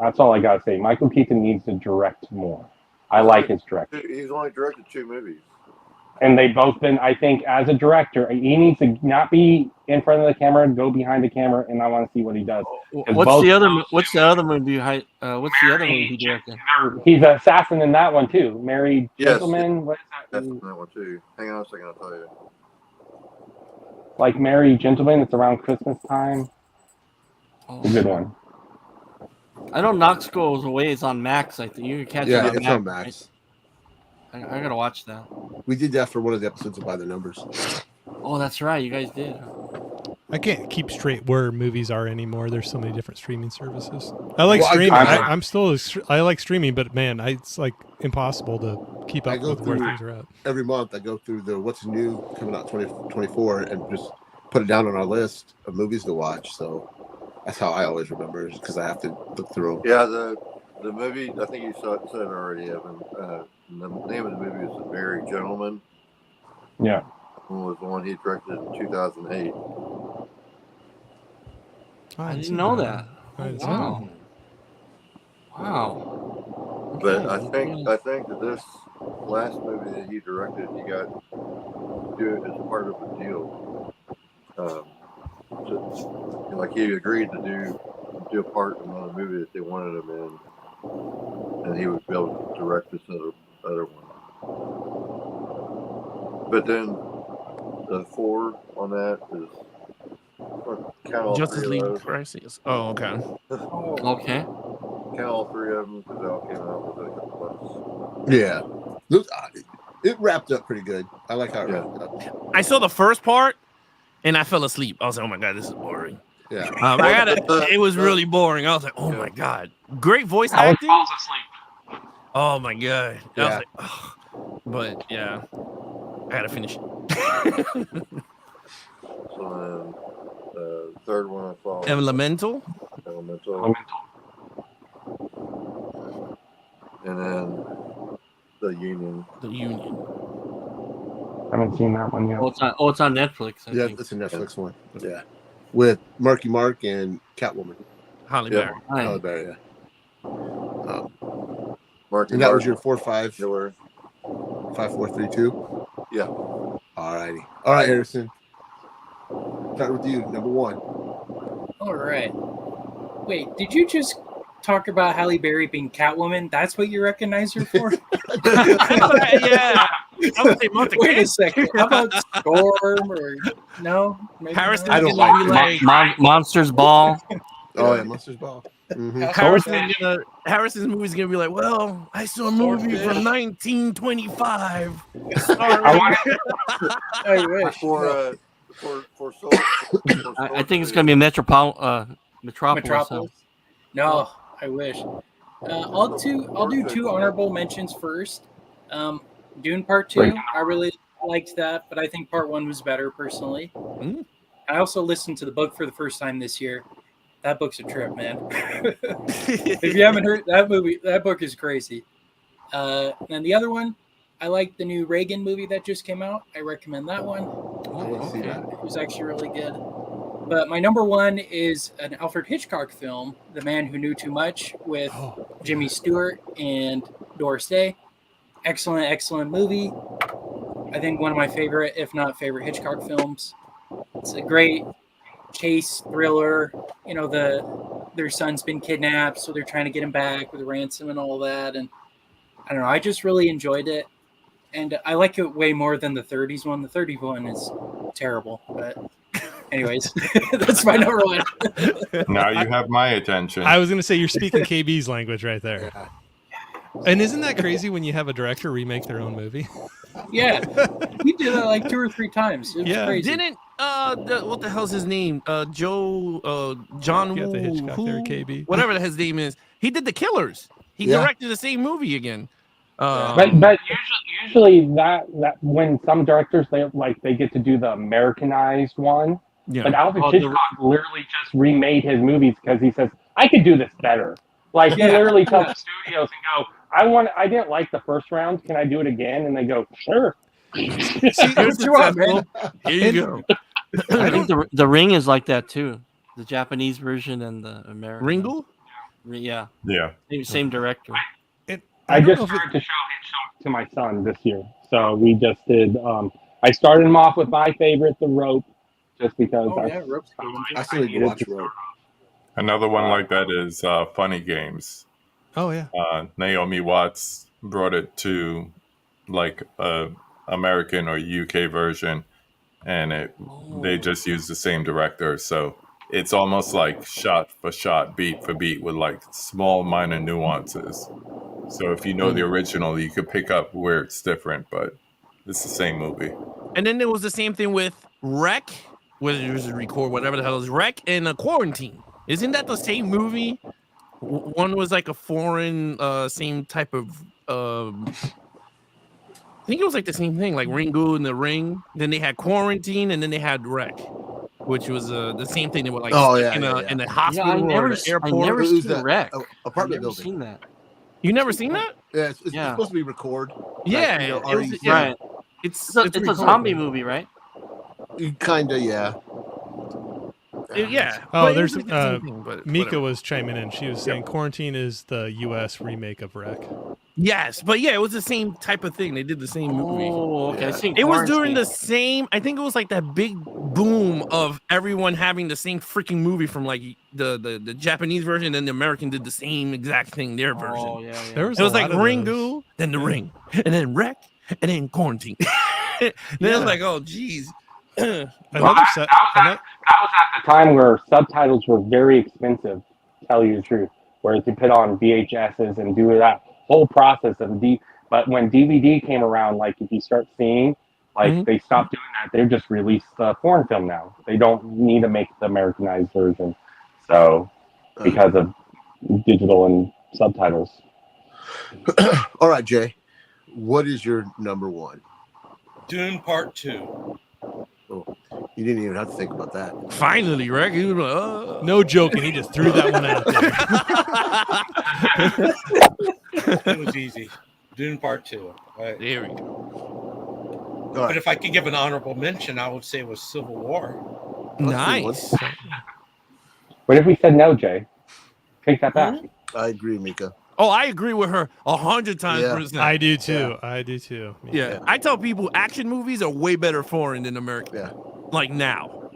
That's all I gotta say. Michael Keaton needs to direct more. I like his direction. He's only directed 2 movies. And they've both been, I think, as a director, he needs to not be in front of the camera, go behind the camera, and I want to see what he does. 'Cause What's the other movie? What's the other movie he directed? He's an assassin in that one too. Married Yes. Gentleman. What is That's that? that one too. Hang on a second, I'll tell you. Like Married Gentleman. It's around Christmas time. Oh. It's a good one. I know Knox Goes Away is on Max. I think you can catch it Yeah, on it's Max. on Max. Right? I gotta watch that. We did that for one of the episodes of By the Numbers. Oh, that's right. You guys did. I can't keep straight where movies are anymore. There's so many different streaming services. I like Well, streaming. I- I'm still I like streaming, but man, it's like impossible to keep I up go with where through things are at. every month. I go through the what's new coming out 2024 and just put it down on our list of movies to watch. So that's how I always remember, because I have to look through them. Yeah, the movie, I think you said it already, Evan. The name of the movie is The Very Gentleman. Yeah. One was the one he directed in 2008. I didn't know that. Wow. Wow. But Okay. I think that this last movie that he directed, he got to do it as part of a deal. So, like he agreed to do a part in another movie that they wanted him in, and he would be able to direct this other one. But then the 4 on that is count all Justice 3 League of those. Crisis. Oh, okay. Okay. Count all 3 of them because they all came out within a couple months. Yeah, Look, it wrapped up pretty good. I like how it wrapped up. I saw the first part and I fell asleep. I was like, oh my God, this is boring. Yeah. It was really boring. I was like, oh my God. Great voice I was acting. falls asleep. Oh my God. I was Yeah. like, oh. But yeah, I gotta finish it. So then the third one I saw. Elemental. Elemental. And then the Union. The Union. I haven't seen that one yet. It's on Netflix. I Yeah, think. it's a Netflix one. Yeah, with Marky Mark and Catwoman. Holly Yeah, Berry. Halle Berry. Yeah. Marky And that Mark. was your 4-5. Sure. 5, 4, 3, 2. Yeah. All righty. All right, Harrison. Start with you. Number 1. All right. Wait, did you just talk about Halle Berry being Catwoman? That's what you recognize her for? Yeah. I would say Monte Wait a second. How about Storm or no? Maybe Harrison's not? gonna be like Monsters Ball. Oh yeah, Monsters Ball. Mhm. Harrison's movie's gonna be like, well, I saw a movie from 1925. I wish. For Soul. I think it's gonna be Metropolis. Metropolis. No, I wish. I'll do two honorable mentions first. Dune Part 2. I really liked that, but I think Part 1 was better personally. I also listened to the book for the first time this year. That book's a trip, man. If you haven't heard that movie, that book is crazy. And the other one, I like the new Reagan movie that just came out. I recommend that one. It was actually really good. But my number one is an Alfred Hitchcock film, The Man Who Knew Too Much, with Jimmy Stewart and Doris Day. Excellent movie. I think one of my favorite, if not favorite, Hitchcock films. It's a great chase thriller. You know, their son's been kidnapped, so they're trying to get him back with a ransom and all that. And I don't know, I just really enjoyed it. And I like it way more than the 30s one. The 30s one is terrible, but anyways, that's my number one. Now you have my attention. I was going to say, you're speaking KB's language right there. And isn't that crazy when you have a director remake their own movie? Yeah, we did that like 2 or 3 times. It was crazy. Didn't what the hell's his name? John You got the Hitchcock Woo, there, KB. whatever his name is. He did The Killers. He directed the same movie again. But usually that when some directors they get to do the Americanized one. Yeah. But Alfred Hitchcock literally just remade his movies because he says, I could do this better. Like he literally tells the studios and go, I didn't like the first round. Can I do it again? And they go, sure. Here's the Here you go. I think the Ring is like that too. The Japanese version and the American. Ringo? Yeah. Yeah. Same director. I just started to show Hitchcock to my son this year. So we just did. I started him off with my favorite, The Rope, just because I still need to watch Rope. Another one like that is Funny Games. Oh yeah. Naomi Watts brought it to like a American or UK version, and they just used the same director, so it's almost like shot for shot, beat for beat, with like small minor nuances. So if you know the original, you could pick up where it's different, but it's the same movie. And then there was the same thing with Wreck, whether it was Record, whatever the hell is Wreck, and Quarantine. Isn't that the same movie? One was like a foreign, same type of. I think it was like the same thing, like Ringo and The Ring. Then they had Quarantine, and then they had Wreck, which was the same thing. They were like in the hospital or the airport. I never seen Wreck. Apartment never building. Seen that. You never seen that? Yeah, it's supposed to be Record. Yeah, Like, you know, it was- REC. Right. It's a Record. zombie movie, right? Kinda, yeah. Yeah. Oh, but it there's was like the same thing, but Mika whatever. was chiming in. She was saying Quarantine is the U.S. remake of Wreck. Yes, but yeah, it was the same type of thing. They did the same movie. Oh, okay. I seen It was during Quarantine. the same. I think it was like that big boom of everyone having the same freaking movie from like the Japanese version, and the American did the same exact thing. Their version. Oh, yeah. There was It was a like lot of Ringo, then The Ring, and then Wreck, and then Quarantine. Then it was like, oh, geez. Another set. That was at the time where subtitles were very expensive, to tell you the truth. Whereas you put on VHSs and do that whole process of but when DVD came around, like if you start seeing, like they stopped doing that. They just released the foreign film now. They don't need to make the Americanized version. So because of digital and subtitles. All right, Jay. What is your number one? Dune Part 2. Oh, you didn't even have to think about that. Finally, Rick. You know, No joking. He just threw that one out there. It was easy. Dune Part 2. Right. There we go. But if I could give an honorable mention, I would say it was Civil War. Nice. What if we said no, Jay? Take that back. I agree, Mika. Oh, I agree with her 100 times. Yeah. %. I do too. I do too. Yeah, I tell people action movies are way better foreign than American. Yeah. Like now.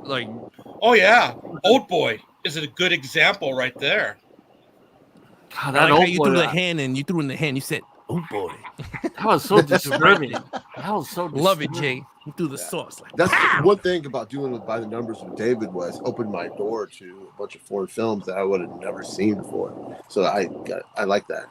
Like, Oh, yeah. Old Boy is a good example right there. God, I that like how old you boy. threw the hand and you threw in the hand. You said Oh boy, That was so disturbing. That was so love it, disturbing. Jay. You threw the sauce like That's one thing about doing with By the Numbers with David was opened my door to a bunch of foreign films that I would have never seen before. So I like that.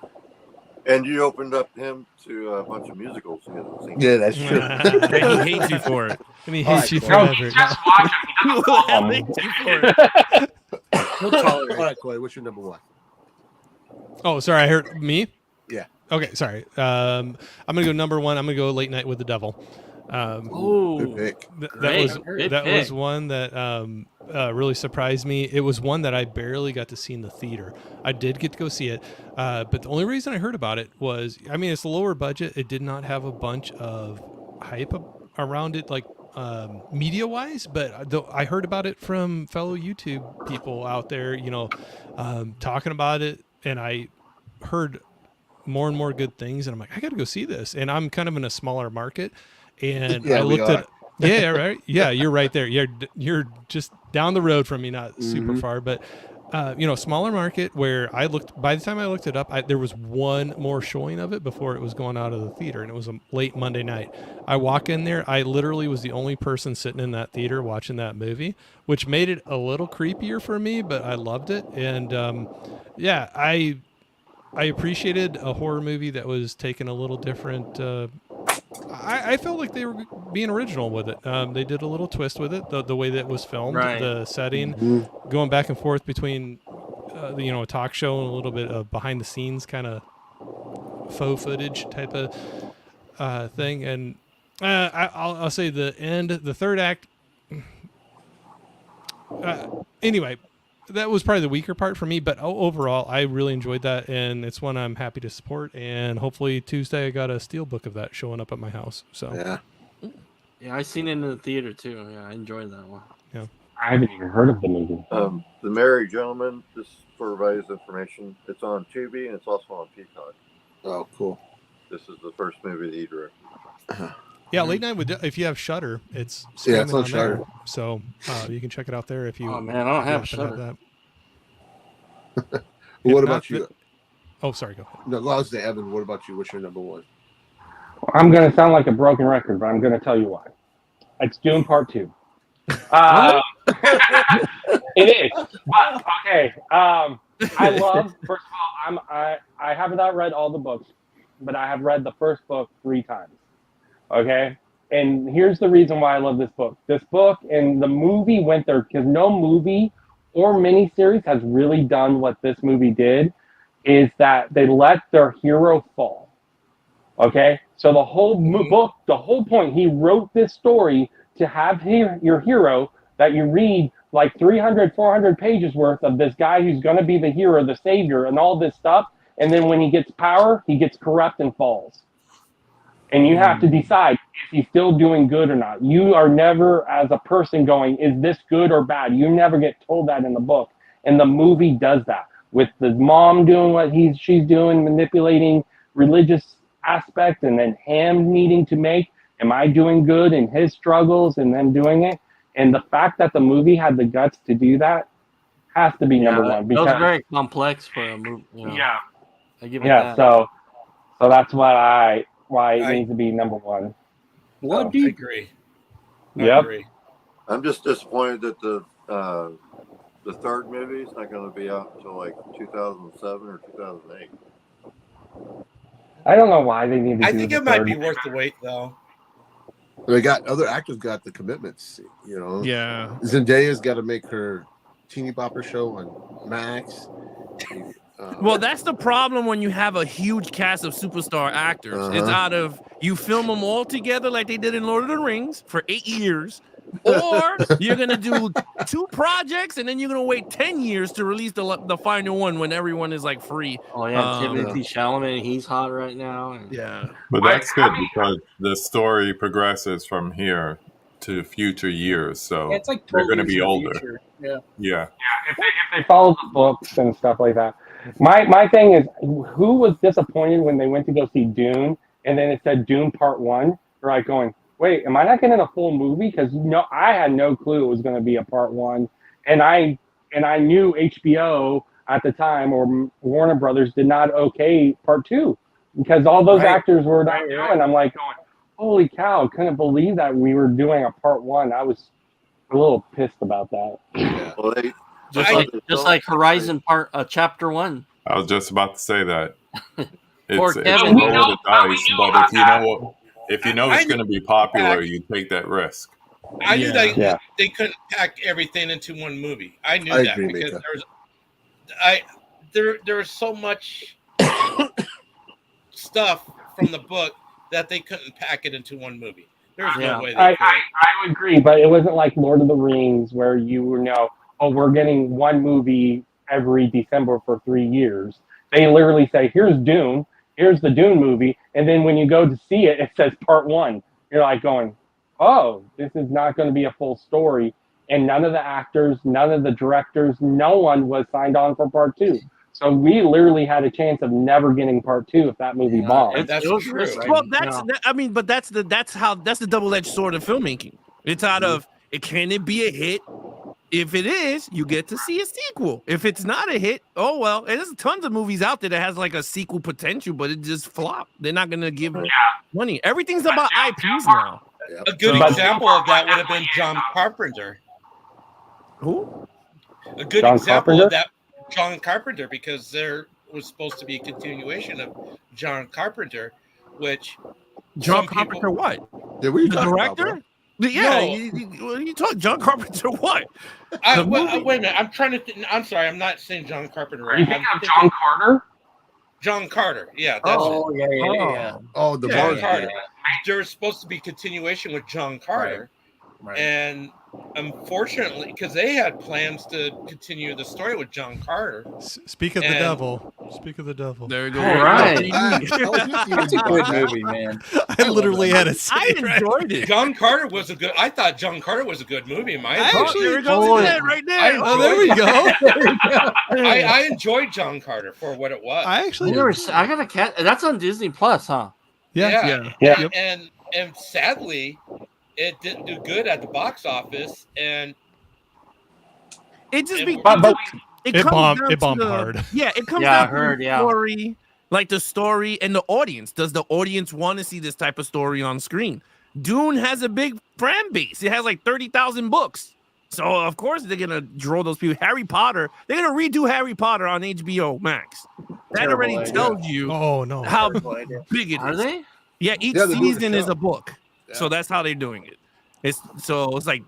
And you opened up him to a bunch of musicals he hasn't seen. Yeah, that's true. And he hates you for it. And he All hates right, you Corey. forever. Just watch him. He doesn't follow him. Hates you for it. All right, Corey, what's your number one? Oh, sorry, I heard me. Yeah. Okay, sorry. I'm gonna go number one. I'm gonna go Late Night with the Devil. Oh, Good pick. That was one that really surprised me. It was one that I barely got to see in the theater. I did get to go see it, but the only reason I heard about it was, I mean, it's a lower budget. It did not have a bunch of hype around it, like media wise, but I heard about it from fellow YouTube people out there, talking about it, and I heard more and more good things, and I'm like, I got to go see this. And I'm kind of in a smaller market, and Yeah, I we looked are. at, yeah, right, yeah, you're right there. You're just down the road from me, not super far, but smaller market where by the time I looked it up, there was one more showing of it before it was going out of the theater, and it was a late Monday night. I walk in there, I literally was the only person sitting in that theater watching that movie, which made it a little creepier for me, but I loved it. And yeah, I appreciated a horror movie that was taken a little different. I felt like they were being original with it. They did a little twist with it, the way that it was filmed, Right. the setting, going back and forth between, a talk show and a little bit of behind the scenes kind of faux footage type of thing. And I'll say the end, the third act. Anyway, that was probably the weaker part for me, but overall, I really enjoyed that, and it's one I'm happy to support. And hopefully Tuesday, I got a steelbook of that showing up at my house. So Yeah, I seen it in the theater too. Yeah, I enjoyed that one. Yeah, I haven't even heard of the movie. The Merry Gentleman, just for everybody's information, it's on Tubi and it's also on Peacock. Oh, cool. This is the first movie that he directed. yeah. Late Night if you have Shudder, it's Yeah, it's streaming on there. Shudder. So you can check it out there if you. Oh man, I don't if you have happen to Shudder. that. What If about not, you? Oh, sorry. Go ahead. No, I was saying, Evan, what about you? What's your number one? I'm going to sound like a broken record, but I'm going to tell you why. It's Dune Part 2. It is. But, okay. I love, first of all, I have not read all the books, but I have read the first book 3 times. Okay? And here's the reason why I love this book. This book and the movie went there because no movie or miniseries has really done what this movie did, is that they let their hero fall. Okay? So the whole book, the whole point, he wrote this story to have your hero that you read like 300, 400 pages worth of this guy who's going to be the hero, the savior, and all this stuff. And then when he gets power, he gets corrupt and falls. And you have to decide, is he still doing good or not? You are never, as a person, going, is this good or bad? You never get told that in the book. And the movie does that. With the mom doing what she's doing, manipulating religious aspect, and then him needing to make, am I doing good in his struggles, and then doing it? And the fact that the movie had the guts to do that has to be number one. That was very complex for a movie. Yeah. I give it that. So that's why it needs to be number one. I agree. Yep. I'm just disappointed that the third movie is not going to be out until like 2007 or 2008. I don't know why they need to. I do think the it might third be movie. worth the wait, though. They got other actors got the commitments, Yeah. Zendaya's got to make her teeny bopper show on Max. Well, that's the problem when you have a huge cast of superstar actors. It's out of you film them all together like they did in Lord of the Rings for 8 years, or you're gonna do 2 projects and then you're gonna wait 10 years to release the final one when everyone is like free. Oh yeah, Timothy Chalamet, he's hot right now. Yeah, But that's good because the story progresses from here to future years. So Yeah, it's like they're 12 going to years be in the older. future. Yeah. Yeah. If they follow the books and stuff like that. My thing is, who was disappointed when they went to go see Dune and then it said Dune Part 1? They're like going, wait, am I not getting a full movie? Because I had no clue it was going to be a Part 1, and I knew HBO at the time or Warner Brothers did not okay Part 2. because all those Right. actors were not doing. I'm like going, holy cow! Couldn't believe that we were doing a part one. I was a little pissed about that. Well, they Just like Horizon Chapter 1. I was just about to say that. Poor It's a Kevin. roll of the dice, but if you know it's going to be popular, you take that risk. I knew that Yeah. they couldn't pack everything into one movie. I knew I that agree, because Mika. there was so much stuff from the book that they couldn't pack it into one movie. There's no way they I could. would agree, but it wasn't like Lord of the Rings where you know, oh, we're getting one movie every December for 3 years. They literally say, here's Dune, here's the Dune movie, and then when you go to see it, it says part one. You're like going, oh, this is not going to be a full story. And none of the actors, none of the directors, no one was signed on for part two. So we literally had a chance of never getting part two if that movie bombed. That's true. Well, that's the double-edged sword of filmmaking. It's out of can it be a hit? If it is, you get to see a sequel. If it's not a hit, oh well. And there's tons of movies out there that has like a sequel potential, but it just flopped. They're not gonna give money. Everything's about IPs now. A good example of that would have been John Carpenter. Who? A good John example Carpenter? of that, John Carpenter, because there was supposed to be a continuation of John Carpenter, which John Carpenter what? Yeah, what are you The talking director? about, Yeah, No. what are you talking? John Carpenter what? wait movie? a minute. I'm trying to. I'm sorry. I'm not saying John Carpenter. Are you thinking of John Carter? John Carter. Yeah, that's it. Yeah. Oh, the John Bond. Carter. There was supposed to be continuation with John Carter, and unfortunately, because they had plans to continue the story with John Carter. Speak of the And- devil. Speak of the devil. There you go. All right. It's a good movie, man. I literally had to say I it, right? enjoyed it. John Carter was a good. I thought John Carter was a good movie. In my I opinion. actually- There we go. Look at that right there. Oh, there we go. I enjoyed John Carter for what it was. I actually I got a cat. That's on Disney Plus, huh? Yeah. Yeah. And sadly, it didn't do good at the box office, and It just be But It comes bombed- down it to bombed the- hard. Yeah, it comes Yeah, I down to heard, the yeah. story, like the story and the audience. Does the audience want to see this type of story on screen? Dune has a big fan base. It has like 30,000 books. So of course they're gonna draw those people. Harry Potter, they're gonna redo Harry Potter on HBO Max. That Terrible already idea. tells you Oh no. how Terrible idea. big it is. Are they? Yeah, each Yeah, they're doing a season is show. a book. So that's how they're doing it. It's like,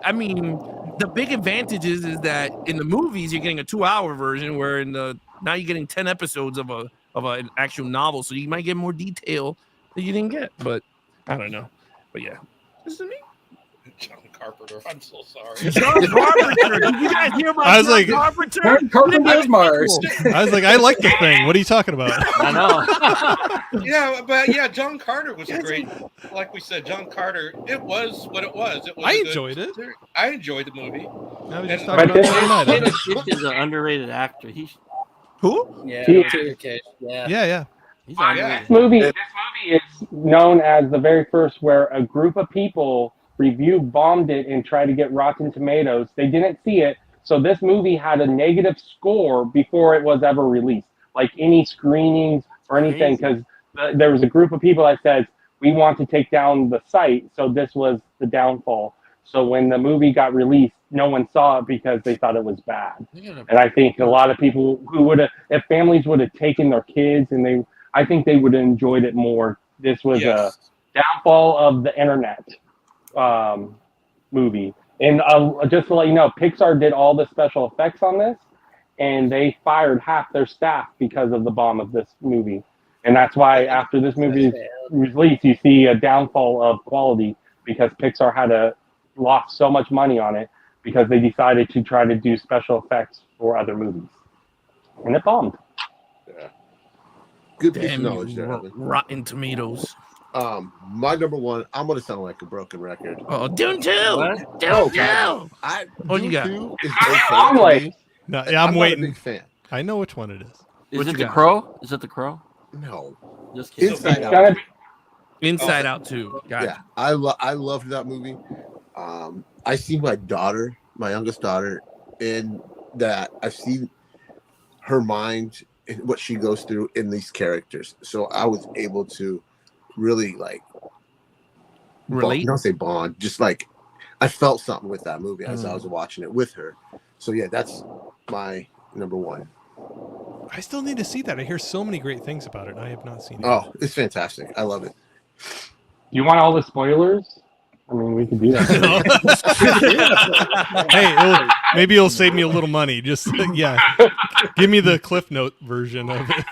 I mean, the big advantage is that in the movies you're getting a 2-hour version, where now you're getting 10 episodes of an actual novel, so you might get more detail that you didn't get. But I don't know. But yeah, this is me. John Carpenter. I'm so sorry. John Carpenter. Did you guys hear about I was John like- Carpenter? John Carpenter's Mars. I was like, I like the thing. What are you talking about? I know. Yeah, but yeah, John Carter was a great. Like we said, John Carter. It was what it was. It was. I a good enjoyed it. series. I enjoyed the movie. Now we just And- talked about But it the other night. David Fitch is an underrated actor. Who? Yeah, Yeah. Taylor Kitsch. Yeah. Yeah. He's Yeah. underrated. This movie is known as the very first where a group of people bombed it and tried to get Rotten Tomatoes. They didn't see it, so this movie had a negative score before it was ever released, like any screenings or anything, because there was a group of people that said, we want to take down the site, so this was the downfall. So when the movie got released, no one saw it because they thought it was bad. And I think a lot of people who would have, if families would have taken their kids, and I think they would have enjoyed it more. This was Yes. a downfall of the internet movie. And just to let you know, Pixar did all the special effects on this, and they fired half their staff because of the bomb of this movie. And that's why after this movie is released, you see a downfall of quality because Pixar had lost so much money on it because they decided to try to do special effects for other movies. And it bombed. Good piece of Damn knowledge you, there, Evan. Rotten Tomatoes. My number one, I'm gonna sound like a broken record. Oh, Dune 2. What? Dune Oh, 2. God. What you got? Is Long okay to way. me. No, yeah, I'm not waiting. a big fan. I know which one it is. Is What it you the got? Crow? Is it the Crow? No, Just kidding. Inside It's Out. gonna be Inside Out 2. Gotcha. Yeah, I loved that movie. I see my daughter, my youngest daughter, in that. I've seen her mind what she goes through in these characters. So I was able to really like relate. Don't say bond, just like I felt something with that movie as I was watching it with her. So yeah, that's my number one. I still need to see that. I hear so many great things about it, and I have not seen it. Oh, it's fantastic. I love it. You want all the spoilers? I mean, we could do that. Hey, maybe it'll save me a little money. Just give me the Cliff Note version of it.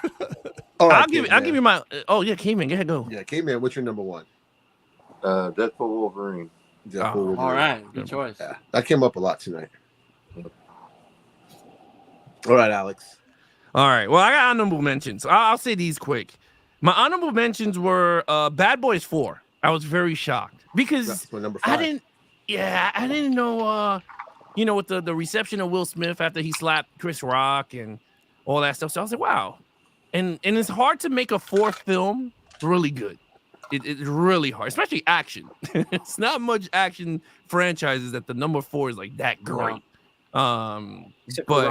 All right, I'll give you my. Oh yeah, Caveman, go ahead, go. Yeah, Caveman, what's your number one? Deadpool Wolverine. Wolverine. All right, good choice. Yeah, that came up a lot tonight. All right, Alex. All right. Well, I got honorable mentions. I'll say these quick. My honorable mentions were Bad Boys 4. I was very shocked because number 5. I didn't know, with the reception of Will Smith after he slapped Chris Rock and all that stuff. So I was like, wow. And it's hard to make a fourth film really good. It's really hard, especially action. It's not much action franchises that the number 4 is like that great. Except but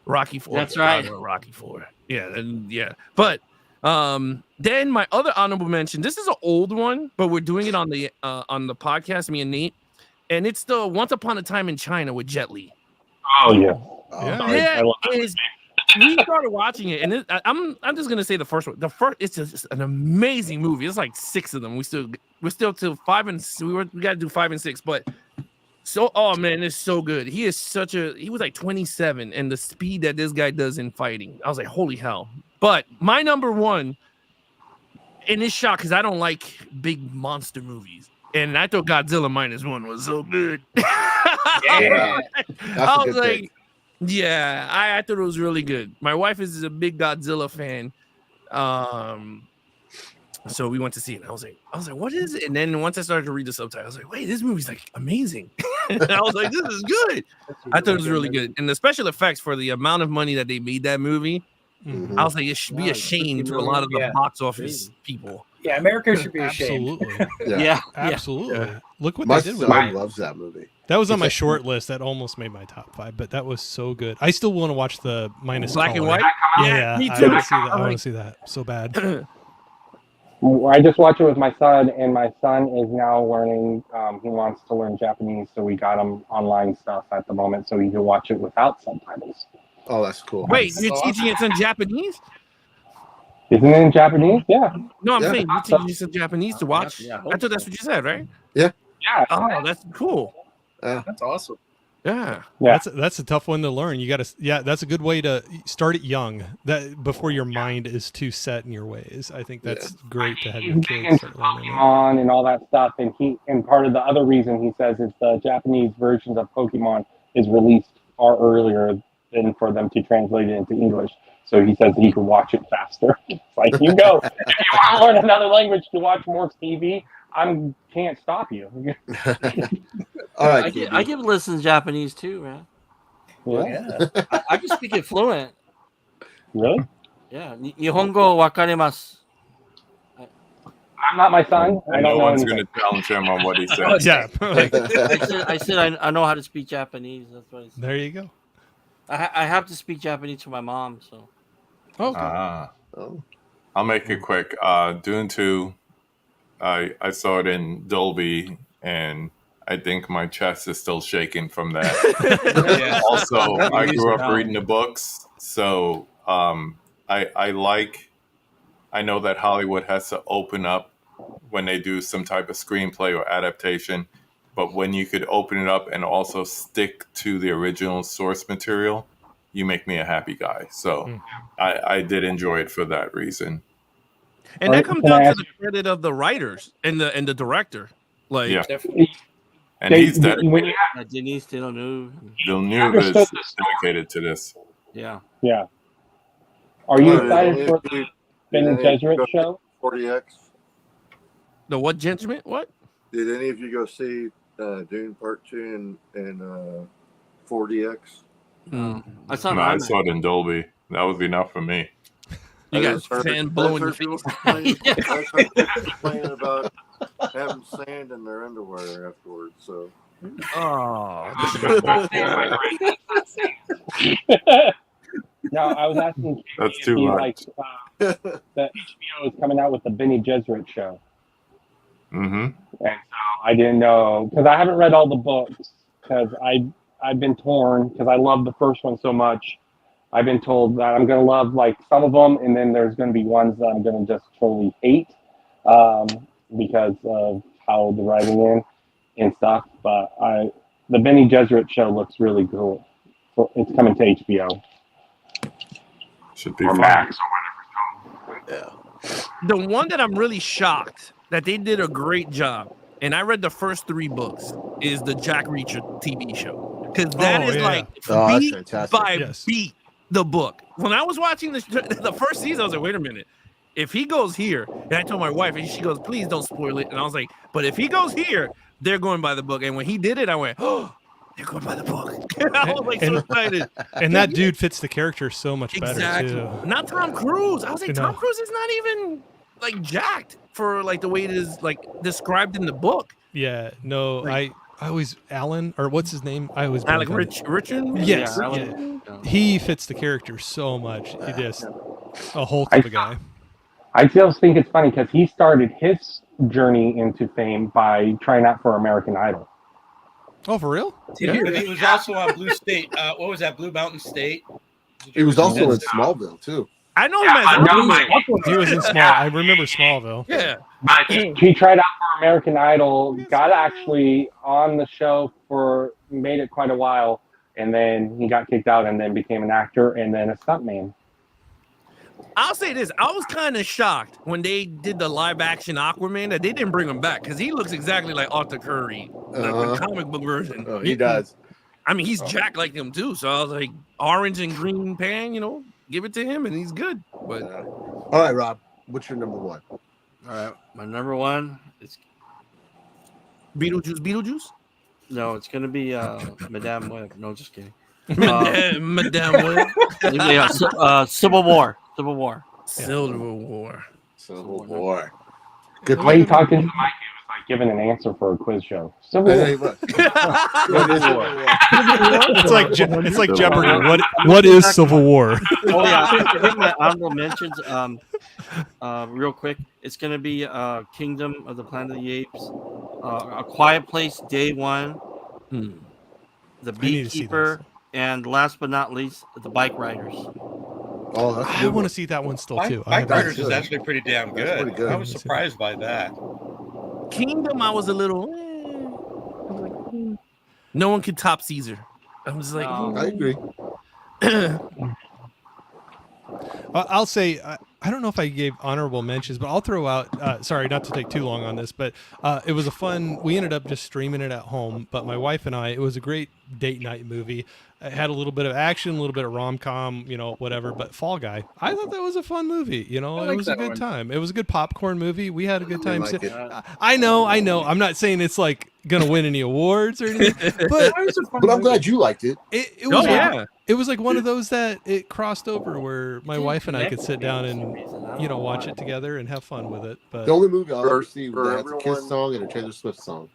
Rocky 4. That's right. Rocky 4. Yeah. But then my other honorable mention. This is an old one, but we're doing it on the podcast, me and Nate, and it's the Once Upon a Time in China with Jet Li. Oh yeah. We started watching it, and I'm just gonna say the first one. The first, it's just an amazing movie. It's like 6 of them. We're still to 5 and we got to do 5 and 6, but. So, oh man, it's so good. He was like 27, and the speed that this guy does in fighting, I was like, holy hell. But my number one, and it's shocked because I don't like big monster movies, and I thought Godzilla -1 was so good. Yeah, I was like, yeah, I thought it was really good. My wife is a big Godzilla fan. So we went to see it. I was like, what is it? And then once I started to read the subtitle, I was like, wait, this movie's like amazing. And I was like, this is good. I thought it was really good. And the special effects for the amount of money that they made that movie, I was like, it should be a shame to a lot of the box office people. Yeah, America should be ashamed. Absolutely. Yeah. Absolutely. Yeah. Look what My they did with son it. loves that movie. That was on my short list. That almost made my top 5, but that was so good. I still want to watch the minus Black and color. white? Yeah, Me I too. want to see that. I want to see that so bad. I just watched it with my son, and my son is now learning. He wants to learn Japanese, so we got him online stuff at the moment, so he can watch it without subtitles. Oh, that's cool. Wait, you're teaching it in Japanese? Isn't it in Japanese? Yeah. No, I'm Yeah. saying you're teaching it some Japanese to watch. Yeah, I thought that's what you said, right? Yeah. Yeah. Oh, that's cool. That's awesome. Yeah. That's a tough one to learn. You got to, that's a good way to start it young. That before your mind is too set in your ways. I think that's great to have your He's big kids into start learning. Pokemon and all that stuff, and part of the other reason he says is the Japanese versions of Pokemon is released far earlier than for them to translate it into English. So he says that he can watch it faster. It's like, you go. If you want to learn another language to watch more TV, I can't stop you. All right. I give listens Japanese too, man. Yeah. I can speak it fluent. Really? Yeah. Nihongo wakarimasu. I'm not my son. I No don't know one's anything. going to challenge him on what he said. Yeah. I said I know how to speak Japanese. That's what I said. There you go. I have to speak Japanese to my mom, so. I'll make it quick. Dune 2, I saw it in Dolby, and I think my chest is still shaking from that. Also, I grew up reading the books, so I know that Hollywood has to open up when they do some type of screenplay or adaptation, but when you could open it up and also stick to the original source material, you make me a happy guy. So I did enjoy it for that reason. And that comes down to the credit of the writers and the director. Like, Yeah. And he's dedicated. Denis Villeneuve. Villeneuve is dedicated to this. Yeah. Yeah. Are you Did excited any for of the you- Ben did and any of you Gesserit go show? 40X? the what judgment? What? Did any of you go see Dune Part 2 and 40X? I saw No, I saw it in Dolby. That was enough for me. You I got just heard- fan I blowing your just heard face. people I heard people complaining about having sand in their underwear afterwards. So Oh. Now I was asking Katie That's if too he much. liked that HBO is coming out with the Benny Gesserit show, Mm-hmm. and so I didn't know because I haven't read all the books because I've been torn because I love the first one so much. I've been told that I'm gonna love like some of them, and then there's gonna be ones that I'm gonna just totally hate because of how the writing in and stuff. But the Benny Gesserit show looks really cool. So it's coming to HBO. Should be or fun. Max or whatever. Yeah. The one that I'm really shocked that they did a great job, and I read the first 3 books, is the Jack Reacher TV show. Because that is like that's beat fantastic. by beat the book. When I was watching the first season, I was like, wait a minute. If he goes here, and I told my wife, and she goes, please don't spoil it. And I was like, but if he goes here, they're going by the book. And when he did it, I went, oh, they're going by the book. I was like so excited. And that dude fits the character so much better Exactly. too. Not Tom Cruise. I was like, No. Tom Cruise is not even like jacked for like the way it is like described in the book. Yeah, no, Like- I always Alan or what's his name? I always Alec blank on it. Richard. Yes, Yeah, Alan. yeah. He fits the character so much. He just a Hulk I of a guy. I just think it's funny because he started his journey into fame by trying out for American Idol. Oh, for real? But he was also on Blue State. What was that? Blue Mountain State. He was also in That's- Smallville too. I know Yeah, I know him. He was in Small. I remember Smallville. Yeah. But he tried out for American Idol, got actually on the show made it quite a while, and then he got kicked out and then became an actor and then a stuntman. I'll say this: I was kind of shocked when they did the live action Aquaman that they didn't bring him back because he looks exactly like Arthur Curry, the comic book version. Oh, he does. I mean, he's jacked like him too. So I was like, orange and green pan, give it to him and he's good. But All right, Rob, what's your number 1? All right, my number 1 is Beetlejuice. no, it's gonna be Madame Web. No, just kidding. Madame Web. Yeah, Civil War. Civil War. Civil War. Good. The way he talked into the mic, it was like giving an answer for a quiz show. Civil Hey, War. look. It's like Jeopardy. What is Civil War? Oh yeah, I think my honorable mentions. Real quick, it's gonna be Kingdom of the Planet of the Apes, A Quiet Place, Day 1, The Beekeeper, and last but not least, The Bike Riders. Oh, that's I want to see that one still too. I Bike haven't Riders seen is it. actually pretty damn That's good. pretty good. I was surprised by that. Kingdom, I was a little. I was like, no one could top Caesar. I was like, I agree. I'll say I don't know if I gave honorable mentions, but I'll throw out. Sorry, not to take too long on this, but it was a fun. We ended up just streaming it at home, but my wife and I. It was a great date night movie. It had a little bit of action, a little bit of rom-com, whatever. But Fall Guy, I thought that was a fun movie. It like was a that good one. time. It was a good popcorn movie. We had a good time. like it. I know. I'm not saying it's like gonna win any awards or anything, but But I'm glad you liked it. it was Oh, yeah. it was like one of those that it crossed over where my wife and I could sit down and watch it together and have fun with it. But The only movie I'll ever see for that has a Kiss everyone- song and a Taylor Swift song.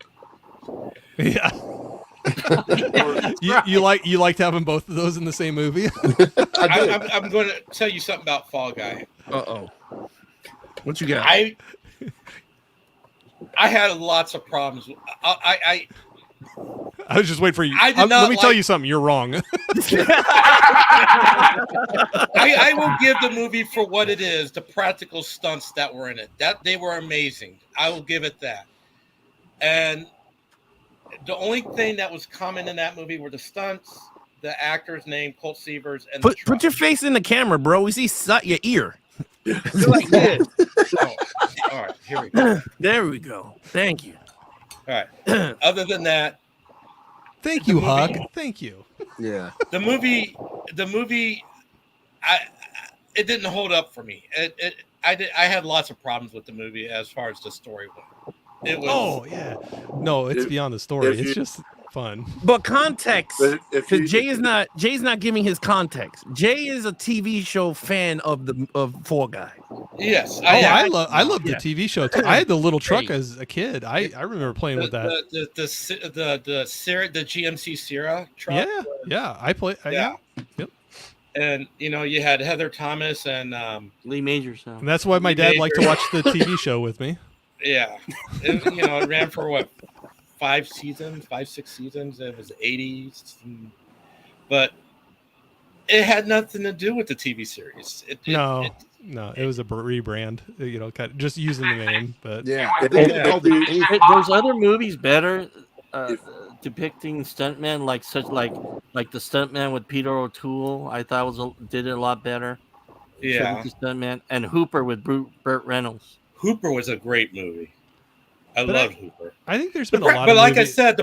yeah, you liked having both of those in the same movie. I'm going to tell you something about Fall Guy. Uh-oh. What you got? I had lots of problems. I I was just waiting for you. I did not let me tell like- you something. You're wrong. I will give the movie for what it is, the practical stunts that were in it. That they were amazing. I will give it that. And the only thing that was common in that movie were the stunts, the actor's name, Colt Seavers, and Put your face in the camera, bro. We see your ear. You're like this. all right, here we go. There we go. Thank you. All right. Other than that, Thank you, Huck. Thank you. Yeah. the movie, it didn't hold up for me. I had lots of problems with the movie as far as the story went. It was. Oh yeah. No, it's If- beyond the story. if It's you- just fun. But context, But if because you- Jay's not giving his context. Jay is a TV show fan of Fall Guy. Yes. I love the Yeah. TV show too. I had the little truck Hey. as a kid. I remember playing with that. The GMC Sierra truck. Yeah, I play. Yeah. Yep. and you had Heather Thomas and Lee Majors. And that's why my dad liked to watch the TV show with me. Yeah, it ran for what, 5, 6 seasons. It was 80s, but it had nothing to do with the TV series. No, it was a rebrand. Kind of just using the name, but There's other movies better depicting stuntmen like the stuntman with Peter O'Toole. I thought did it a lot better. Yeah, the stuntman, and Hooper with Burt Reynolds. Hooper was a great movie. I love Hooper. I think there's been a lot. But like I said,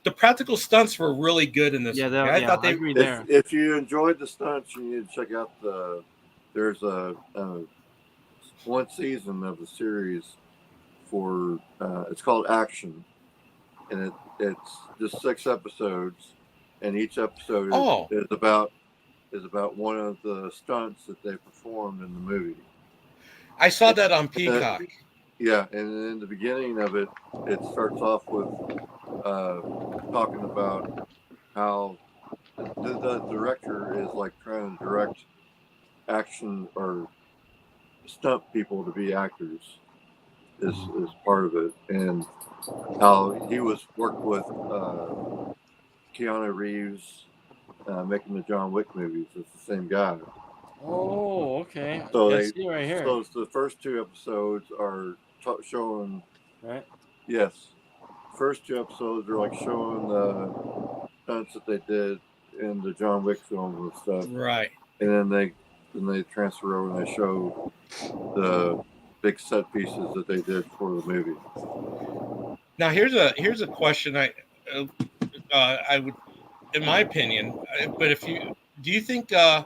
the practical stunts were really good in this. Yeah, movie. I thought they agree there. If you enjoyed the stunts, you need to check out there's a one season of the series for it's called Action, and it's just 6 episodes, and each episode is about one of the stunts that they performed in the movie. I saw that on Peacock. Yeah, and in the beginning of it, it starts off with talking about how the director is like trying to direct action or stunt people to be actors is part of it, and how he was worked with Keanu Reeves making the John Wick movies. It's the same guy. Oh, okay. So I see right here. So the first 2 episodes are showing. Right. Yes. First 2 episodes are like showing the stunts that they did in the John Wick films and stuff. Right. And then they transfer over and they show the big set pieces that they did for the movie. Now here's a question I would, in my opinion, but do you think the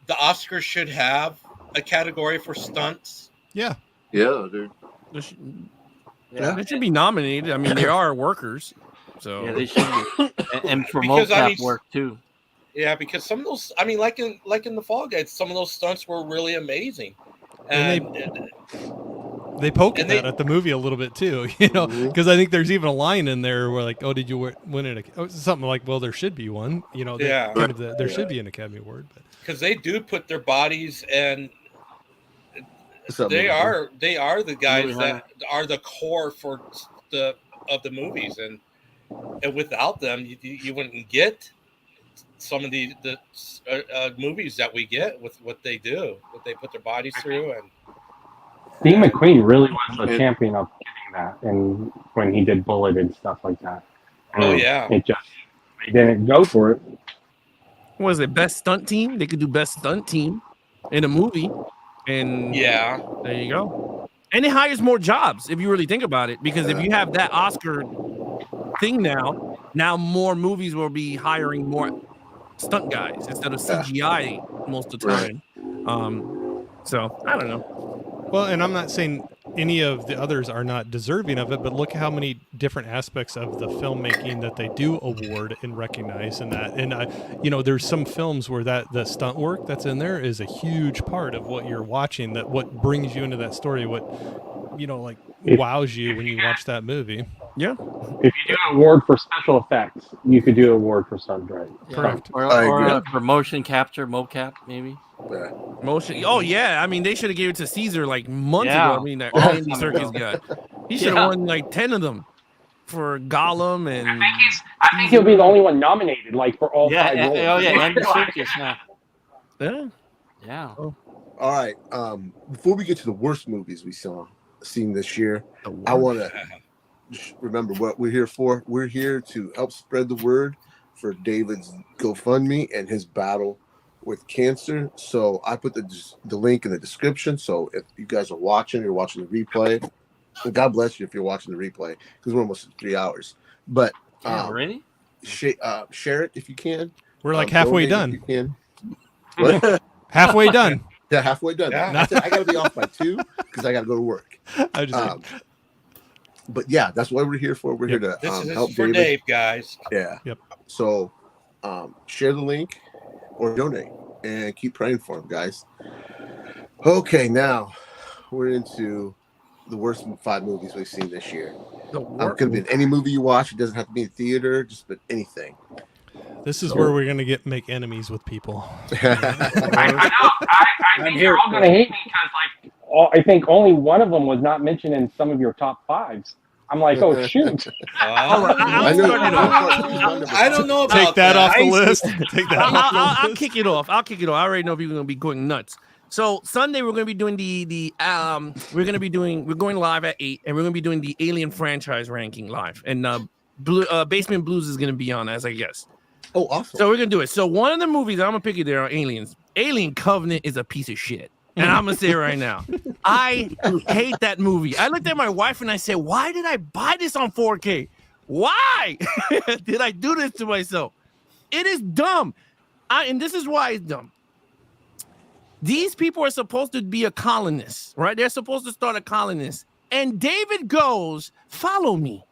Oscars should have a category for stunts? Yeah. Yeah, dude. They should be nominated. I mean, they are workers, so yeah, they should be. And for Because, mocap work too. Yeah, because some of those, I mean, like in the Fall Guys, some of those stunts were really amazing. And they poke at that at the movie a little bit too, because I think there's even a line in there where like, oh, did you win it? Something like, well, there should be one, Yeah. There should be an Academy Award, but because they do put their bodies and they are the guys that are the core for of the movies, and without them, you wouldn't get some of the movies that we get with what they do, what they put their bodies through. And Steve McQueen really was a champion of getting that, and when he did Bullet and stuff like that. Oh, yeah. They didn't go for it. What was it, best stunt team? They could do best stunt team in a movie, and yeah, there you go. And it hires more jobs if you really think about it, because if you have that Oscar thing now more movies will be hiring more stunt guys instead of CGI most of the time. So I don't know. Well, and I'm not saying any of the others are not deserving of it, but look how many different aspects of the filmmaking that they do award and recognize in that. And there's some films where the stunt work that's in there is a huge part of what you're watching, that what brings you into that story, what wows you when you watch that movie. Yeah. If you do an award for special effects, you could do an award for stunt, right? Correct. Or for motion capture, mocap, maybe. Motion. Oh yeah, I mean they should have gave it to Caesar like months Yeah. ago. I mean that Andy Serkis got. He should have won like 10 of them for Gollum and. I think he'll be the only one nominated, like for all 5 roles. Oh yeah, Andy Serkis. Yeah. Yeah. All right. Before we get to the worst movies we seen this year, I want to just remember what we're here for. We're here to help spread the word for David's GoFundMe and his battle with cancer. So I put the link in the description. So if you guys are watching, you're watching the replay. And God bless you if you're watching the replay, because we're almost at 3 hours. But already share it if you can. We're like halfway done. If you can. What? Halfway done. Yeah, halfway done. Yeah. I got to be off by 2 because I got to go to work. But yeah, that's what we're here for. We're here to this is help for David. Dave, guys. Yeah. Yep. So share the link or donate and keep praying for him, guys. Okay, now we're into the worst 5 movies we've seen this year. Could have been any movie you watch. It doesn't have to be in theater, just but anything. This is where we're gonna make enemies with people. I know. I think you're all gonna hate me because I think only one of them was not mentioned in some of your top fives. I'm like, oh shoot. I don't know about Take that off the list. Take that off the I'll list. kick it off. I already know you're gonna be going nuts. So Sunday we're gonna be doing we're going live at 8, and we're gonna be doing the Alien franchise ranking live, and Basement Blues is gonna be on as I guess. Oh, awesome! So we're gonna do it. So one of the movies I'm gonna pick you there are Aliens. Alien Covenant is a piece of shit. And I'm gonna say it right now, I hate that movie. I looked at my wife and I said, "Why did I buy this on 4K? Why did I do this to myself? It is dumb." And this is why it's dumb. These people are supposed to be a colonist, right? They're supposed to start a colonist. And David goes, "Follow me.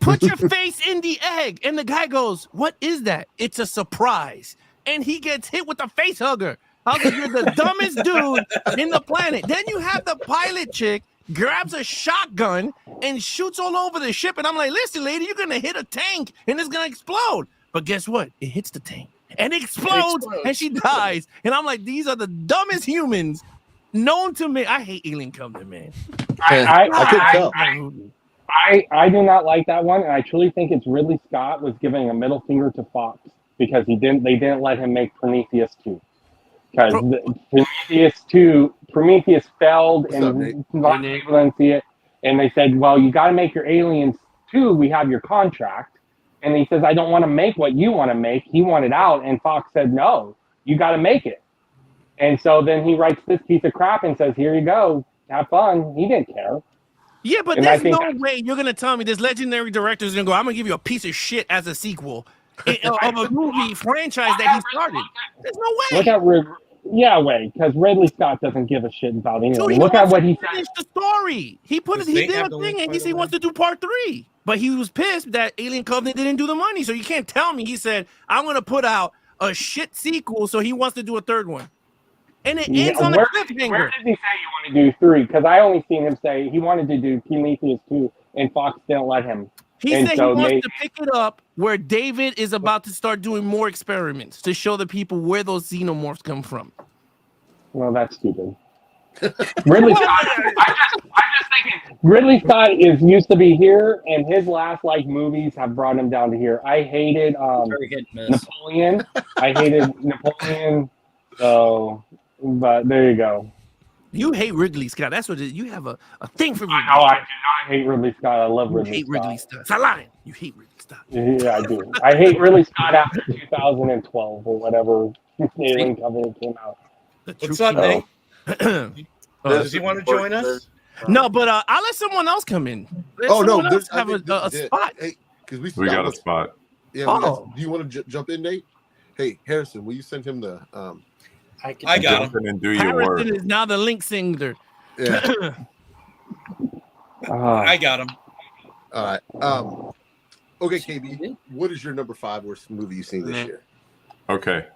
Put your face in the egg." And the guy goes, "What is that?" "It's a surprise." And he gets hit with a face hugger. I was like, "You're the dumbest dude in the planet." Then you have the pilot chick grabs a shotgun and shoots all over the ship. And I'm like, "Listen, lady, you're going to hit a tank and it's going to explode." But guess what? It hits the tank and it explodes and she dies. And I'm like, these are the dumbest humans known to me. I hate Alien Covenant, man. I do not like that one. And I truly think it's Ridley Scott was giving a middle finger to Fox because they didn't let him make Prometheus 2. Because Prometheus failed and not able to see it. And they said, "Well, you got to make your Aliens 2. We have your contract." And he says, "I don't want to make what you want to make." He wanted out. And Fox said, "No, you got to make it." And so then he writes this piece of crap and says, "Here you go. Have fun." He didn't care. Yeah, but there's no way you're going to tell me this legendary director is going to go, "I'm going to give you a piece of shit as a sequel of a movie franchise that he started." There's no way. Look at because Ridley Scott doesn't give a shit about anything. So Look at what he said. Finished the story. He did a thing, and he said he wants to do part 3. But he was pissed that Alien Covenant didn't do the money. So you can't tell me he said, "I'm going to put out a shit sequel," so he wants to do a third one. And it ends on a cliffhanger. Where did he say you want to do 3? Because I only seen him say he wanted to do Prometheus 2, and Fox didn't let him. He said he wants to pick it up where David is about to start doing more experiments to show the people where those xenomorphs come from. Well, that's stupid. Ridley Scott. I'm just thinking. Ridley Scott used to be here, and his last movies have brought him down to here. I hated Napoleon. I hated Napoleon. So, but there you go. You hate Ridley Scott. That's what it is. You have a thing for Ridley. No, I do not hate Ridley Scott. I love Ridley Scott. You hate Ridley Scott. It's a lie. You hate Ridley Scott. Yeah, I do. I hate Ridley Scott after 2012 or whatever Alien Covenant came out. What's up, Nate? Does he want to join us? No, but I'll let someone else come in. Let's have a spot. Hey, because we got a spot. Yeah. Do you want to jump in, Nate? Hey, Harrison, will you send him the? I got him. And do your work. Harrison is now the link singer. Yeah. I got him. All right. Okay, KB, what is your number 5 worst movie you've seen this year? Okay.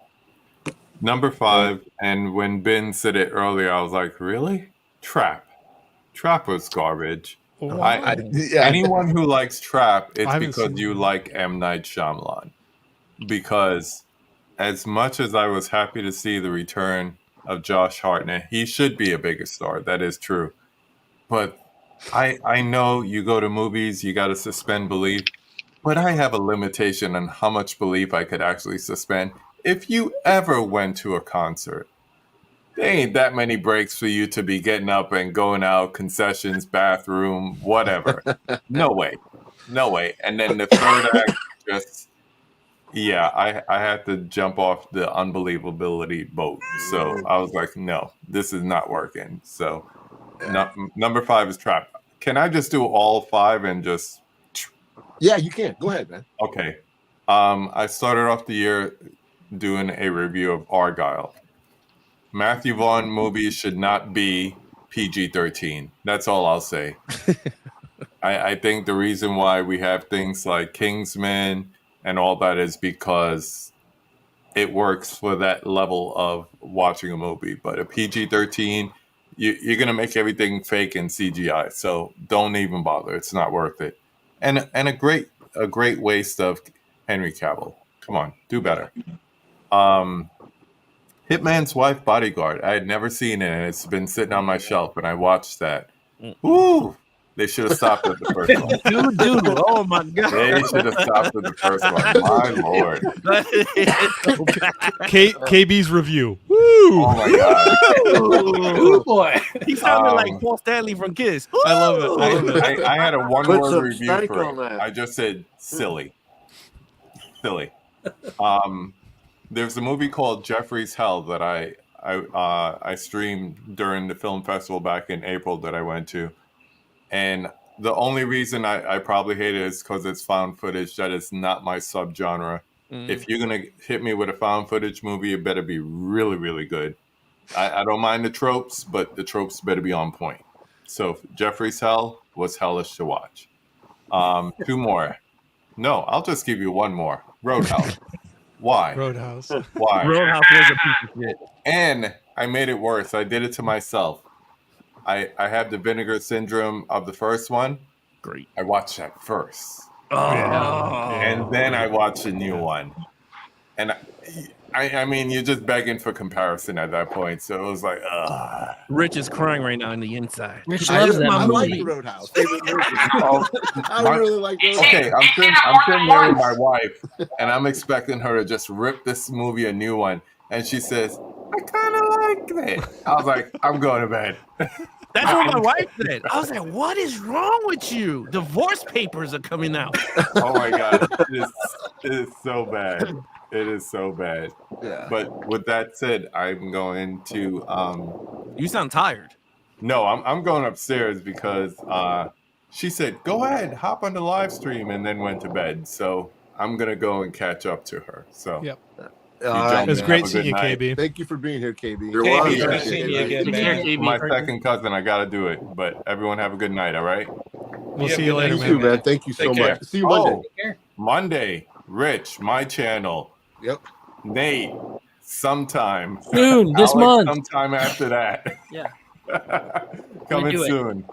Number 5, and when Ben said it earlier, I was like, really? Trap. Trap was garbage. Anyone who likes Trap, it's because you like M. Night Shyamalan. Because as much as I was happy to see the return of Josh Hartnett, he should be a bigger star. That is true. But I know you go to movies, you got to suspend belief. But I have a limitation on how much belief I could actually suspend. If you ever went to a concert, there ain't that many breaks for you to be getting up and going out, concessions, bathroom, whatever. No way. No way. And then the third act just, I had to jump off the unbelievability boat. So I was like, no, this is not working. So number 5 is Trap. Can I just do all 5 and just... Yeah, you can. Go ahead, man. Okay. I started off the year doing a review of Argyle. Matthew Vaughn movies should not be PG-13. That's all I'll say. I think the reason why we have things like Kingsman and all that is because it works for that level of watching a movie. But a PG-13, you're going to make everything fake and CGI. So don't even bother. It's not worth it. And a great waste of Henry Cavill. Come on, do better. Hitman's Wife Bodyguard. I had never seen it, and it's been sitting on my shelf, and I watched that. Woo! They should have stopped at the first one. Dude, oh my god. They should have stopped at the first one. My lord. KB's review. Woo! Oh my god. Ooh, boy. He sounded like Paul Stanley from Kiss. I love it. I love it. I had a Put one-word some review stank for on it. that. I just said silly. Silly. There's a movie called Jeffrey's Hell that I streamed during the film festival back in April that I went to. And the only reason I probably hate it is because it's found footage. That is not my subgenre. If you're going to hit me with a found footage movie, it better be really, really good. I don't mind the tropes, but the tropes better be on point. So Jeffrey's Hell was hellish to watch. 2 more. No, I'll just give you 1 more. Roadhouse. Why? Roadhouse. Why? Roadhouse was a piece of shit. And I made it worse. I did it to myself. I had the vinegar syndrome of the first one. Great. I watched that first. Oh. And then I watched the new one. And I mean, you're just begging for comparison at that point. So it was like, ugh. Rich is crying right now on the inside. Rich loves that I like movie. the Roadhouse. Favorite movie. Oh, I really like Roadhouse. Okay, I'm sitting there with my wife, and I'm expecting her to just rip this movie a new one. And she says, I kind of like it. I was like, I'm going to bed. That's what my wife said. I was like, what is wrong with you? Divorce papers are coming out. Oh my God. It is so bad. It is so bad. Yeah. But with that said, I'm going to You sound tired. No, I'm going upstairs because she said, go ahead, hop on the live stream, and then went to bed. So I'm gonna go and catch up to her. So Yep. It was great seeing you, KB. Thank you for being here, KB. You're KB, welcome. nice seeing you again, man. My second cousin, I gotta do it. But everyone have a good night, all right? We'll Yeah, see you later, You too, man. man. Thank you so Take care. much. See you Monday. Oh, Monday, Rich, my channel. Yep. Nate, sometime. Soon, this Alex, month. Sometime after that. Yeah. Coming do it. soon.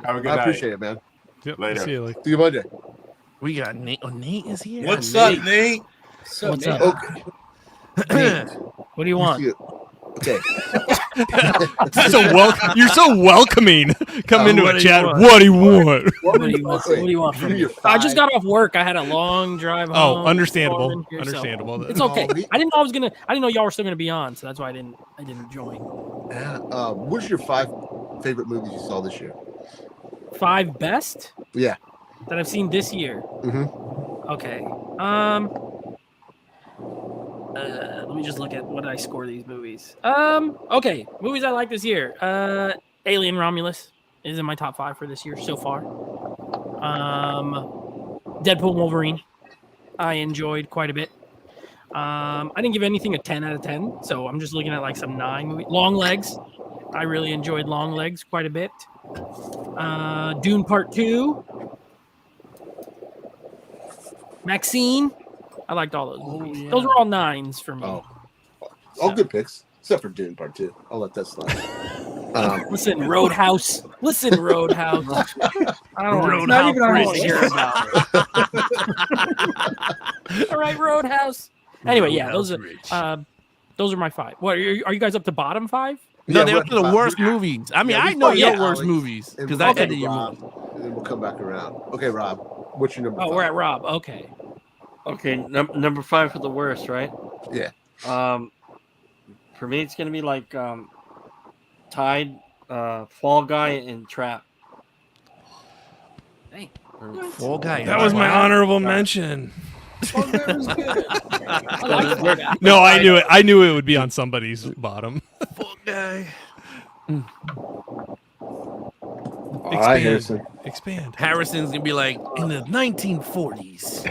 Have a good I night. appreciate it, man. Yep. Later. See you later. See you Monday. We got Nate. Oh, Nate is here. What's up, Nate? So What's Nate, up? Okay. What do you want? Okay. You're so welcoming. Come into what a do you chat. want? What do you want? What do you want? What do you want from me? I just got off work. I had a long drive home. Oh, understandable. Going here, so Understandable. It's okay. Oh, he- I didn't know I didn't know y'all were still gonna be on, so that's why I didn't join. What's your 5 favorite movies you saw this year? 5 best Yeah. that I've seen this year. Mm-hmm. Okay. Let me just look at what I score these movies. Okay, movies I like this year. Alien Romulus is in my top 5 for this year so far. Deadpool Wolverine, I enjoyed quite a bit. I didn't give anything a 10 out of 10, so I'm just looking at like some 9 movies. Long Legs, I really enjoyed Long Legs quite a bit. Dune Part 2. Maxine. I liked all those movies. yeah. Those were all 9s for me. Oh. All good picks, except for Dune Part 2. I'll let that slide. Listen, Roadhouse. Listen, Roadhouse. I don't want Roadhouse not even I want Rich. to hear about it. All right, Roadhouse. Anyway, yeah, those are my 5. What are you guys up to bottom 5? No, Yeah, they're we're up to the about- worst movies. I mean, Yeah, we I know fucked your up, worst Alex. movies And because we'll I come edited to your Rob, movie. and then we'll come back around. Okay, Rob, what's your number? Oh, 5? we're at Rob. Okay. Okay, number 5 for the worst, right? Yeah. For me, it's gonna be like Tide, Fall Guy, and Trap. Hey. Fall Guy. That was my honorable mention. I like Fall Guy. No, I knew it. I knew it would be on somebody's bottom. Fall Guy. All right, Harrison. Expand. Harrison's gonna be like, in the 1940s,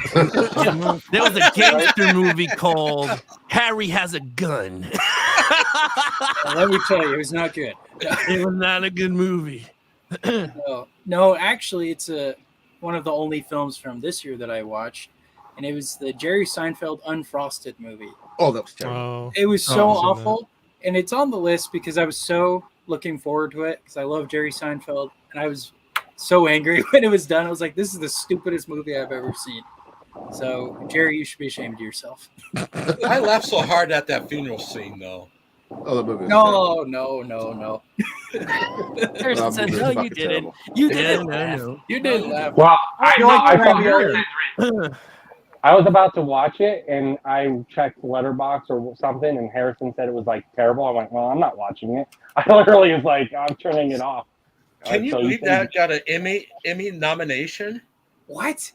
there was a gangster movie called Harry Has a Gun. let me tell you, it was not good. It was not a good movie. No, actually, it's one of the only films from this year that I watched, and it was the Jerry Seinfeld Unfrosted movie. Oh, that was terrible. Oh, It was so I've seen awful, and it's on the list because I was so looking forward to it because I love Jerry Seinfeld, and I was so angry when it was done. I was like, "This is the stupidest movie I've ever seen." So, Jerry, you should be ashamed of yourself. I laughed so hard at that funeral scene, though. Oh, the movie. No. Harrison said, no, you didn't. You didn't laugh. You didn't laugh. Well, I was about to watch it, and I checked Letterboxd or something, and Harrison said it was like terrible. I'm like, well, I'm not watching it. I literally was like, I'm turning it off. Can you believe that got an Emmy nomination? What?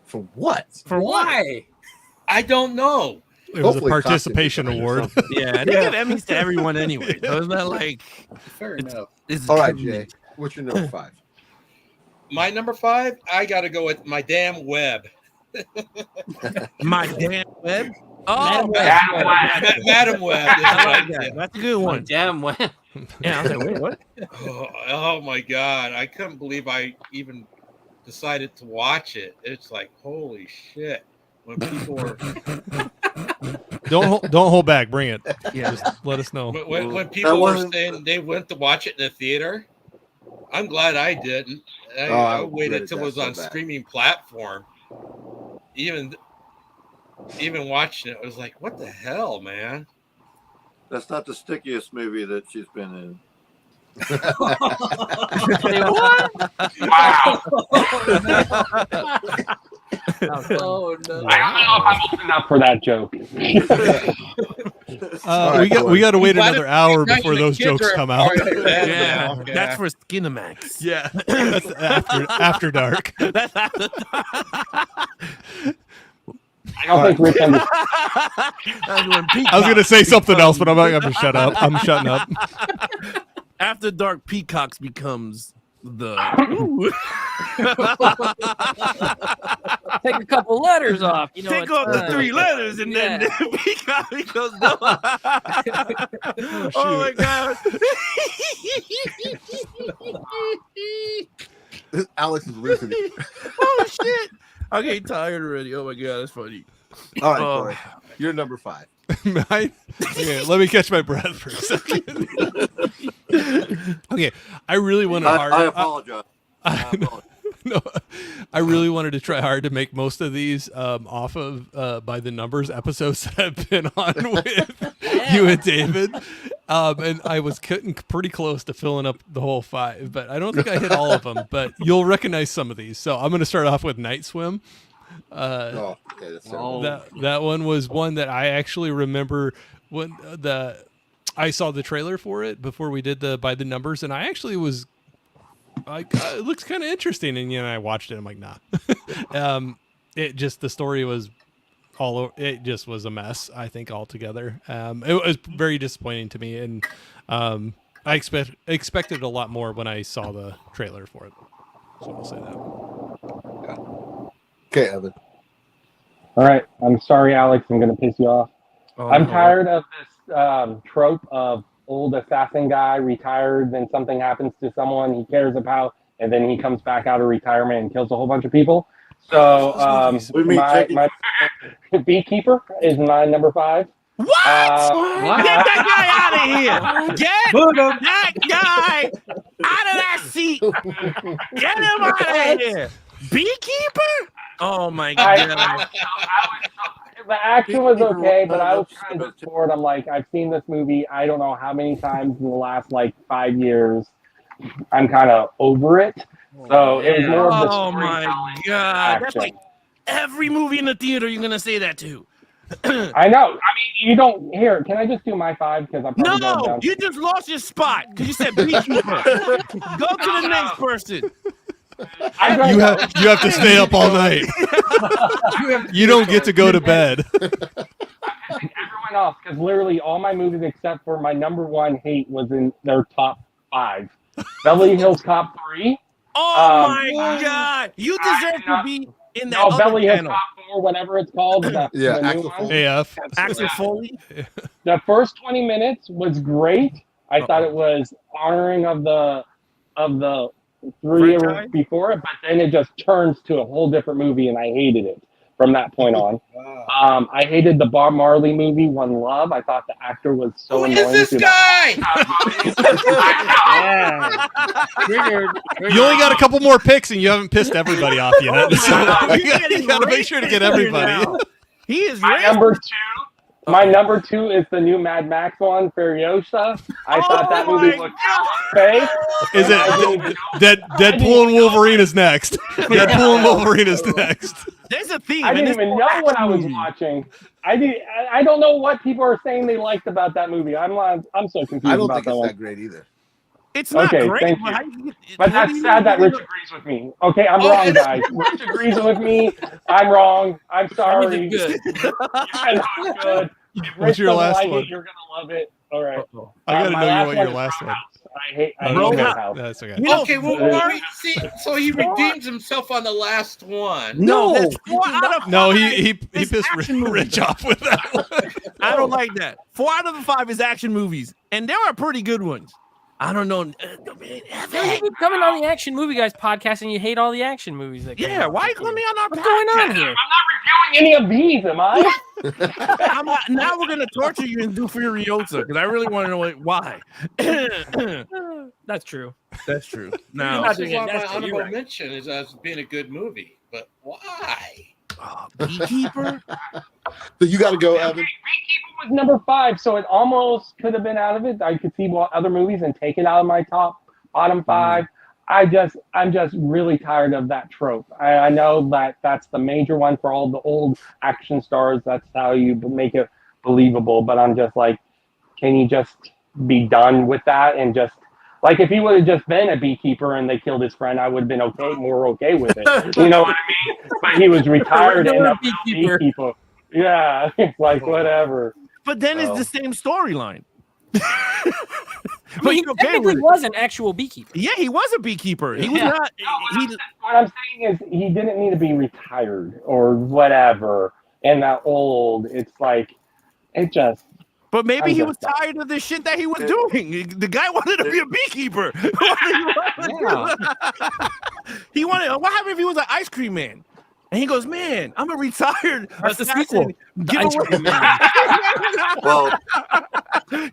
For what? For why? I don't know. It was a participation award. Yeah, they give Emmys to everyone anyway. So it's not like fair enough. All right, Jay. What's your number 5? My number 5, I got to go with My Damn Web. My Damn Web. Oh, Madam Web. That's a good one. Damn Web. Yeah, I was like, wait, what? Oh my God! I couldn't believe I even decided to watch it. It's like, holy shit! When people were don't hold back, bring it. Yeah, just let us know. When people were saying they went to watch it in the theater, I'm glad I didn't. I waited till it was on streaming platform. Even watching it, I was like, what the hell, man? That's not the stickiest movie that she's been in. Wow. Oh no! I don't know if I'm old enough for that joke. We got to wait another hour before those jokes come out. Yeah, that's for Skinamax. Yeah, that's after dark. That's after I don't think Rich understands. I was gonna say something else, but I'm not gonna shut up. I'm shutting up. After Dark Peacocks becomes the Take a couple letters off. You know, take off the 3 letters and then Peacock becomes no. Oh my God. Alex is losing it. Oh shit. I get tired already. Oh my God, that's funny. All right, Corey, you're number 5. Okay, let me catch my breath for a second. Okay, I really want to I apologize. No, I really wanted to try hard to make most of these off of by the numbers episodes that I've been on with you and David, and I was getting pretty close to filling up the whole 5, but I don't think I hit all of them. But you'll recognize some of these, so I'm going to start off with Night Swim. That one was one that I actually remember when I saw the trailer for it before we did the by the numbers, and I actually was like, it looks kind of interesting, and I watched it. I'm like, nah. It just the story was all over, it just was a mess. I think altogether, it was very disappointing to me, and I expected a lot more when I saw the trailer for it. So I'll say that. Okay, Evan. All right. I'm sorry, Alex. I'm going to piss you off. I'm tired of this trope of old assassin guy retired, then something happens to someone he cares about, and then he comes back out of retirement and kills a whole bunch of people. So my Beekeeper is my number 5. What? Get that guy out of here! Get that guy out of that seat! Get him out of here! Beekeeper? Oh my God! The action was okay, but I was kind of bored. I'm like, I've seen this movie I don't know how many times in the last 5 years. I'm kind of over it. So it was more of the oh my God! That's like every movie in the theater. You're gonna say that too. I know. I mean, you don't hear. Can I just do my 5? Because I'm probably going down. You just lost your spot because you said Beekeeper. Go to the next person. You have to stay up all night. You don't get to go to bed. Everyone else, because literally all my movies except for my number 1 hate was in their top 5. Beverly Hills Cop 3. Oh my God! You deserve to be in that other Beverly Hills channel. Cop 4, whatever it's called. AF. Axel Foley. The first 20 minutes was great. I thought it was honoring of the 3 years before it, but then it just turns to a whole different movie, and I hated it. from that point on. I hated the Bob Marley movie, One Love. I thought the actor was so Who annoying. is this guy? You only got a couple more picks, and you haven't pissed everybody off yet. So you got to make sure to get everybody. He is My number 2. My number 2 is the new Mad Max one, Furiosa. I thought that movie looked fake. Is it Deadpool and Wolverine is next? Deadpool and Wolverine is next. There's a theme. I didn't even know what I was watching. I don't know what people are saying they liked about that movie. I'm so confused. I don't about think that it's one. that great either. It's not Okay, great. thank but you. how you get- But how that's do you sad that know- Rich agrees with me. Okay, I'm wrong, guys. Rich agrees with me. I'm wrong. I'm sorry. Good. Yeah, not good. If What's Rich your doesn't last like one? it, you're gonna love it. All right. I got to My know last what one your is last one. I hate Okay. Roadhouse. That's okay. Okay, well, see, so he redeems himself on the last one. No, that's 4 out of 5. No, he is pissed action movies. Rich off with that one. I don't like that. 4 out of the 5 is action movies, and there are pretty good ones. I don't know. No, you keep coming on the Action Movie Guys podcast and you hate all the action movies. That Yeah, why you coming on our What's going on here? I'm not reviewing any of these, am I? I'm not, now we're gonna torture you and do Furiosa because I really want to know why. That's true. That's true. Now, Now, this is why my That's true, you're honorable right. mention is as being a good movie, but why? Beekeeper. So you got to go, Evan. Was number 5, so it almost could have been out of it. I could see other movies and take it out of my bottom 5. I'm just really tired of that trope. I know that that's the major one for all the old action stars. That's how you make it believable. But I'm just like, can you just be done with that and just like if he would have just been a beekeeper and they killed his friend, I would have been more okay with it. You know what I mean? But he was retired and a beekeeper. Yeah, it's like whatever. But then So. it's the same storyline. But he technically was an actual beekeeper. Yeah, he was a beekeeper. He was Yeah. not. What I'm saying is he didn't need to be retired or whatever and that old. It's like it just. But maybe I'm he was just- tired of the shit that he was doing. The guy wanted to be a beekeeper. He wanted. What happened if he was an ice cream man? And he goes, man, I'm a retired That's the assassin. sequel. The Give Ice away- Cream Well,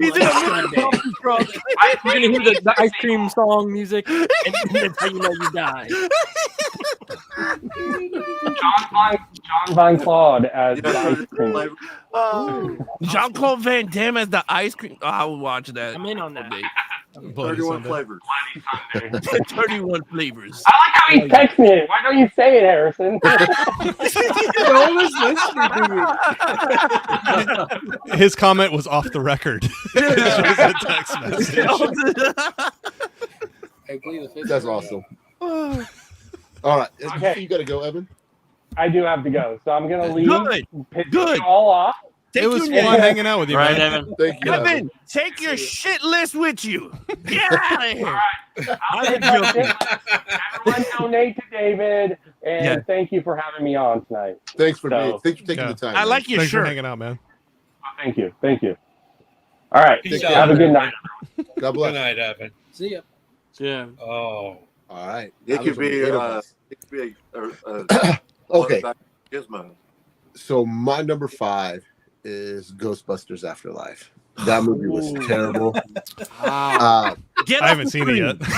he's in a Sunday. truck. You're gonna hear the ice cream song music, and that's how you know you died. John Von Claude as the ice cream. Jean-Claude Van Damme as the ice cream. Oh, I would watch that. I'm in on that. 31 flavors. 31 flavors. I like how he texts me. Why don't you say it, Harrison? His comment was off the record. It was a text message. That's awesome. All right. Okay. You got to go, Evan. I do have to go, so I'm gonna leave. Good. Piss Good. you all off. It was you fun hanging out with you, Right, man. Evan? Thank you, Evan. Evan, take your shit list with you. Get out of here. I'll I'm take my joking. tip. Everyone donate to David, and Yeah. thank you for having me on tonight. Thanks for So- thanks for taking Yeah. the time. I man. like your Thanks for shirt. hanging out, man. Thank you. All right. Peace Take out. Have a good night. God Good bless. night, Evan. See ya. Yeah. Oh. All right. It That could was be a bit of a Okay. Gizmo. So my number 5 is Ghostbusters Afterlife. That movie was terrible. Get I off haven't the seen screen. it yet.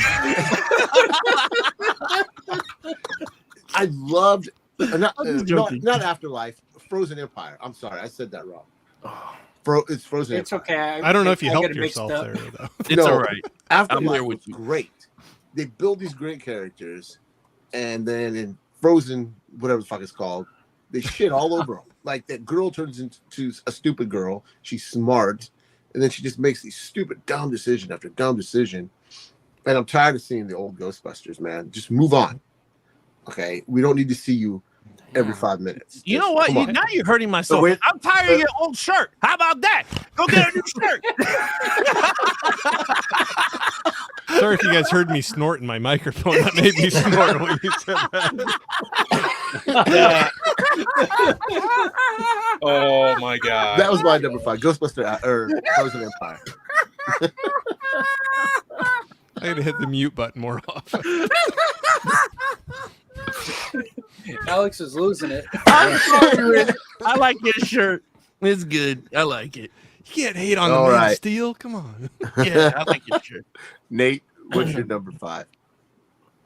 I loved not I'm joking. not Afterlife, Frozen Empire. I'm sorry, I said that wrong. It's Frozen It's Empire. okay. I don't know if you I helped get it mixed yourself up. there, though. It's No, all right. Afterlife there was with you. great. They build these great characters, and then in Frozen, whatever the fuck it's called, they shit all over them. Like that girl turns into a stupid girl. She's smart, and then she just makes these stupid, dumb decision after dumb decision. And I'm tired of seeing the old Ghostbusters, man. Just move on. Okay, we don't need to see you every 5 minutes. You Just- know what? come on. Now you're hurting myself. So wait- I'm tired of your old shirt. How about that? Go get a new shirt. Sorry if you guys heard me snort in my microphone. That made me snort when you said that. Oh my god. That was my number 5, Ghostbuster or Frozen Empire. I gotta hit the mute button more often. Alex is losing it. I'm sorry, Rich. I like your shirt. It's good. I like it. You can't hate on All the Man right. of Steel. Come on. Yeah, I like your shirt. Nate, what's your number 5?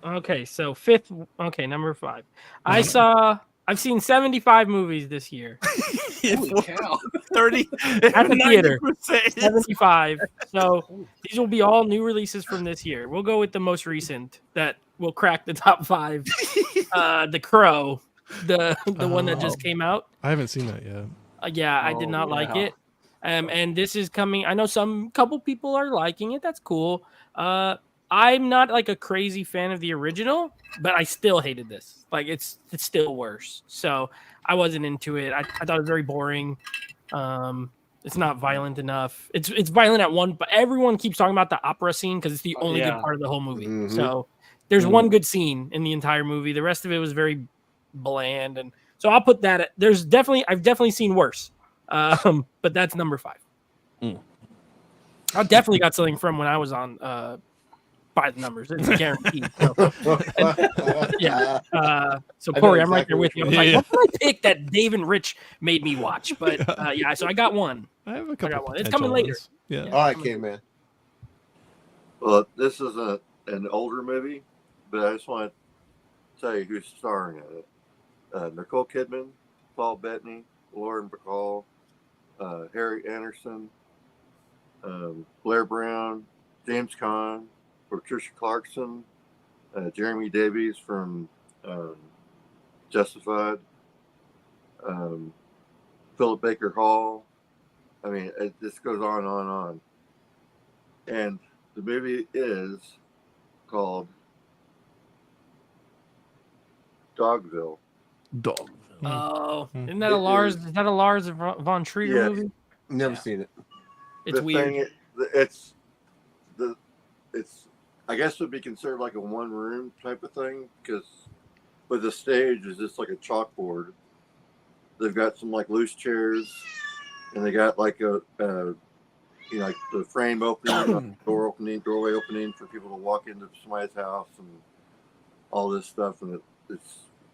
Okay, so fifth. Okay, number 5. I've seen 75 movies this year. Holy cow. 30 at the theater. 90%. 75. So these will be all new releases from this year. We'll go with the most recent that will crack the top 5. The Crow, the one that just came out. I haven't seen that yet. Yeah, I did not like it. And this is coming. I know couple people are liking it. That's cool. I'm not like a crazy fan of the original, but I still hated this. Like it's still worse. So I wasn't into it. I thought it was very boring. It's not violent enough. It's violent at one, but everyone keeps talking about the opera scene because it's the only good part of the whole movie. Mhm. So there's one good scene in the entire movie. The rest of it was very bland, and so I'll put that. I've definitely seen worse, but that's number 5. I definitely got something from when I was on. By the numbers, it's guaranteed. So, yeah. So Corey, I'm right there with you. I was like, what did I pick that Dave and Rich made me watch? But yeah, so I got one. I have a couple. It's coming later. Ones. Yeah. All right, K-Man. Well, this is an older movie, but I just want to tell you who's starring in it. Nicole Kidman, Paul Bettany, Lauren Bacall, Harry Anderson, Blair Brown, James Caan, Patricia Clarkson, Jeremy Davies from Justified, Philip Baker Hall. I mean, it just goes on and on and on. And the movie is called Dogville. Oh, isn't that a Lars? Is that a Lars von Trier movie? Never seen it. It's weird. It's I guess it would be considered like a one room type of thing but the stage is just like a chalkboard. They've got some like loose chairs, and they got like like the frame opening, doorway opening for people to walk into somebody's house and all this stuff, and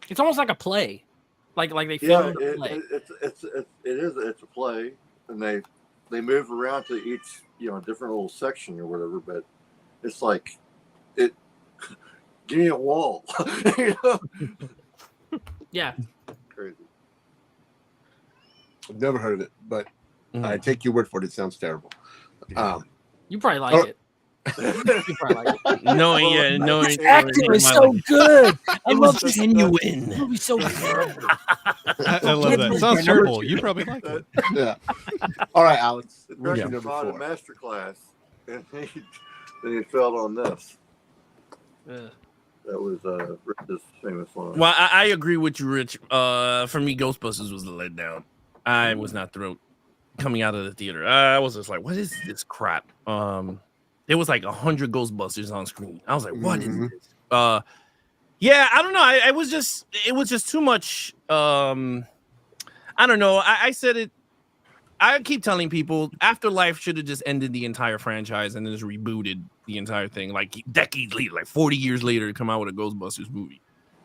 it's almost like a play, like they film yeah, a play. It's a play, and they move around to each different little section or whatever, but it's like give me a wall. Yeah, crazy. I've never heard of it, but I take your word for it. It sounds terrible. You probably like it. You probably like it. No, His acting is so good. I love this genuine. This movie's so good. I love that. It sounds terrible. You probably like it. Yeah. All right, Alex. The What's your director number taught a 4? master class, and he failed on this. That was Rich's famous one. Well, I agree with you, Rich. For me, Ghostbusters was the letdown. I was not thrilled coming out of the theater. I was just like, what is this crap? There was like 100 Ghostbusters on screen. I was like, what is this? Yeah, I don't know. It was just too much. I don't know. I said it. I keep telling people Afterlife should have just ended the entire franchise and then just rebooted the entire thing like decades later, like 40 years later, to come out with a Ghostbusters movie.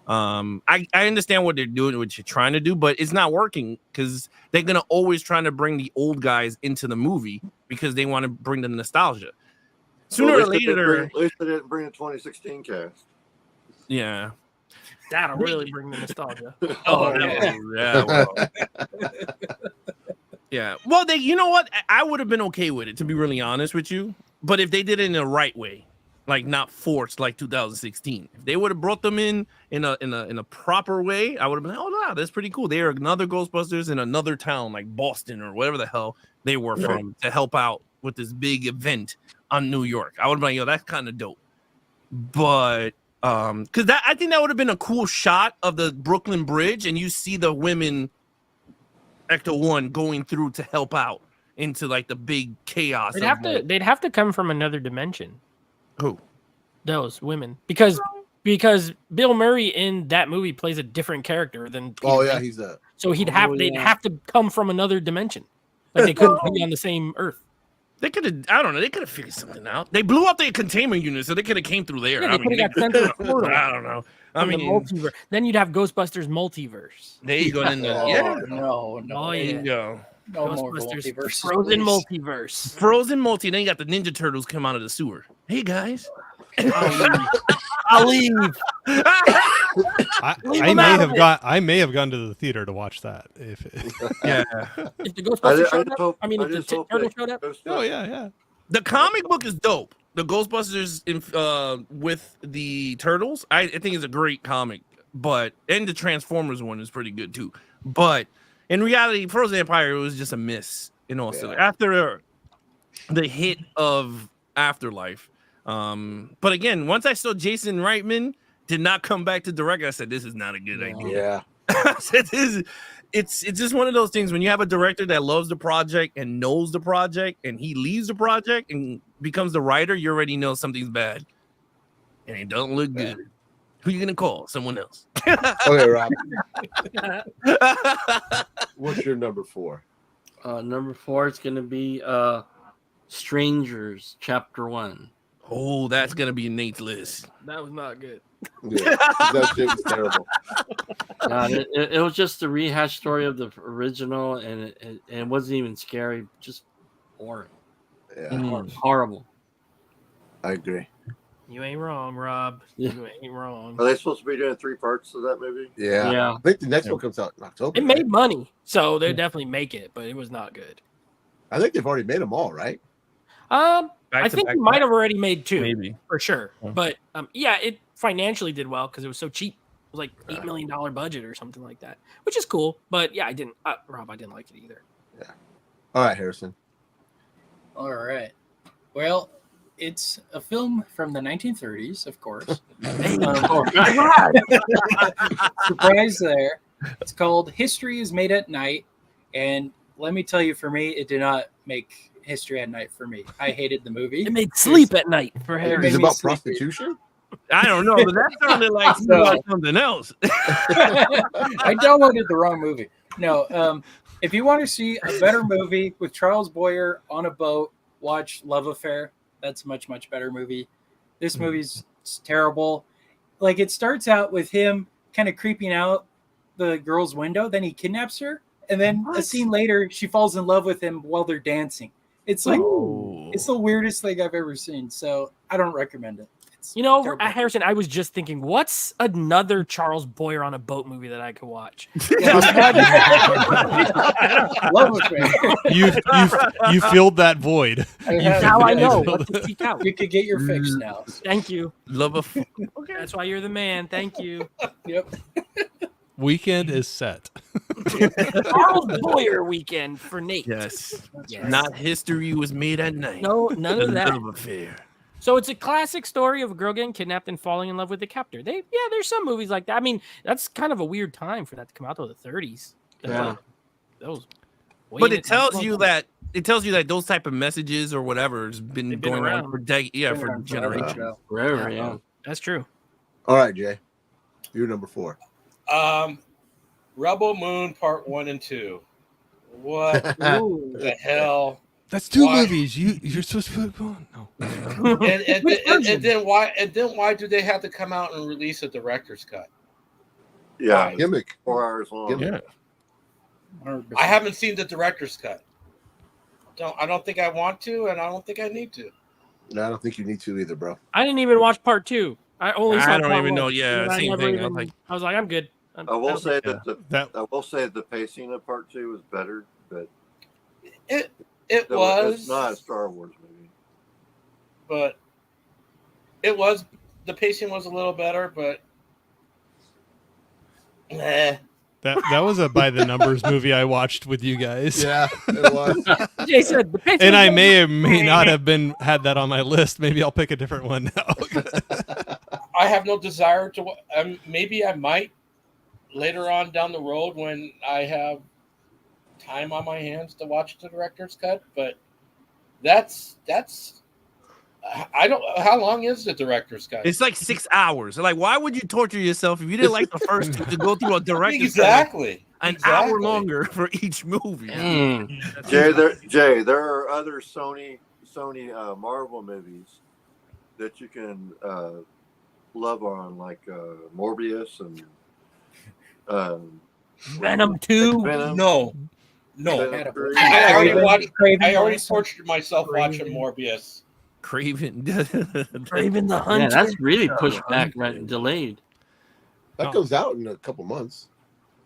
I understand what they're doing, what you're trying to do, but it's not working because they're gonna always trying to bring the old guys into the movie because they want to bring the nostalgia. Sooner or later, at least they didn't bring the 2016 cast. Yeah, that'll really bring the nostalgia. Oh yeah. Well. Yeah. Well, you know what? I would have been okay with it, to be really honest with you. But if they did it in the right way, like not forced, like 2016, if they would have brought them in a proper way, I would have been like, oh no, that's pretty cool. They are another Ghostbusters in another town, like Boston or whatever the hell they were from, to help out with this big event on New York. I would have been like, yo, that's kind of dope. But because I think that would have been a cool shot of the Brooklyn Bridge, and you see the women. Ecto 1 going through to help out into like the big chaos. They'd have to come from another dimension. Who? Those women, because Bill Murray in that movie plays a different character than. Oh yeah, he's so they'd have to come from another dimension. Like they couldn't be on the same Earth. They could have, I don't know, they could have figured something out. They blew up their containment unit, so they could have came through there. Yeah, they could have got sent to the portal. I don't know. I From the mean, multiverse. Then you'd have Ghostbusters multiverse. there you go. Then No, Oh, there you yeah. go. No more Ghostbusters multiverses, Frozen please. multiverse. Frozen multi. Then you got the Ninja Turtles come out of the sewer. Hey guys, I'll leave. I may have gone to the theater to watch that. If yeah, If the Ghostbusters showed up, I mean, if the hope turtle that showed up. oh yeah. the comic book is dope. The Ghostbusters with the turtles, I think is a great comic. And the Transformers one is pretty good too. But in reality, Frozen Empire was just a miss. After the hit of Afterlife. But again, once I saw Jason Reitman did not come back to direct, I said, this is not a good idea. I said, it's just one of those things when you have a director that loves the project and knows the project and he leaves the project and becomes the writer, you already know something's bad. And it doesn't look good. Who you gonna call? Someone else. Okay, Rob. What's your number 4? Number 4 is gonna be Strangers Chapter 1. Oh, that's gonna be Nate's list. That was not good. Yeah, that shit was terrible. It was just a rehash story of the original, and it wasn't even scary, just boring. Yeah. Horrible. I agree. You ain't wrong, Rob. You ain't wrong. Are they supposed to be doing 3 parts of that movie? Yeah. I think the next one comes out in October. It made money, so they definitely make it, but it was not good. I think they've already made them all, right? I think we might have already made 2, maybe for sure. Yeah. But yeah, it financially did well because it was so cheap. It was like $8 million budget or something like that, which is cool. But yeah, Rob, I didn't like it either. Yeah. All right, Harrison. All right. Well, it's a film from the 1930s, of course. Surprise there. It's called History is Made at Night. And let me tell you, for me, it did not make History at Night for me. I hated the movie. It made Sleep at Night for Harry. It's about prostitution? I don't know, but that sounded like something else. I downloaded the wrong movie. No, if you want to see a better movie with Charles Boyer on a boat, watch Love Affair. That's a much, much better movie. This movie's terrible. Like, it starts out with him kind of creeping out the girl's window, then he kidnaps her, and then a scene later, she falls in love with him while they're dancing. It's like, it's the weirdest thing I've ever seen, so I don't recommend it. Harrison, I was just thinking, what's another Charles Boyer on a boat movie that I could watch? You filled that void. Now I know what to seek out. You could get your fix now. Thank you. Okay. That's why you're the man. Thank you. Yep. Weekend is set. Charles Boyer weekend for Nate. Yes. Not History was made at night. No, none of that. Love Affair. So it's a classic story of a girl getting kidnapped and falling in love with the captor. There's some movies like that. I mean, that's kind of a weird time for that to come out, though, the 30s. That was But it tells you that those type of messages or whatever has been going on for for generations. Forever, yeah. That's true. All right, Jay. You're number 4. Rebel Moon Part 1 and 2. What the hell? That's 2 movies. You're supposed to put on. No. and then why do they have to come out and release a director's cut? Yeah, gimmick. 4 hours long. Yeah. I haven't seen the director's cut. I don't think I want to, and I don't think I need to. No, I don't think you need to either, bro. I didn't even watch part 2. I only saw I don't part even 1. know. Yeah, I same never thing. even- I was like, I'm good. I will say that the pacing of part 2 was better, but it was. It's not a Star Wars movie, but it was. The pacing was a little better, but That was a by the numbers movie I watched with you guys. Yeah, it was. Jay said the pacing and I was- may or may not have had that on my list. Maybe I'll pick a different one now. I have no desire to. Maybe I might later on down the road when I have time on my hands to watch the director's cut. But that's. I don't. How long is the director's cut? It's like 6 hours. Like, why would you torture yourself if you didn't like the first two to go through a director's Exactly. cut? An hour longer for each movie. Jay, there are other Sony Sony Marvel movies that you can love on, like Morbius and Venom 2. Venom. No. Venom 3. I already watched. Craven I already also. tortured myself watching Morbius. Craven. Craven the Hunter. Yeah, that's really pushed back, right? Delayed. That goes out in a couple months.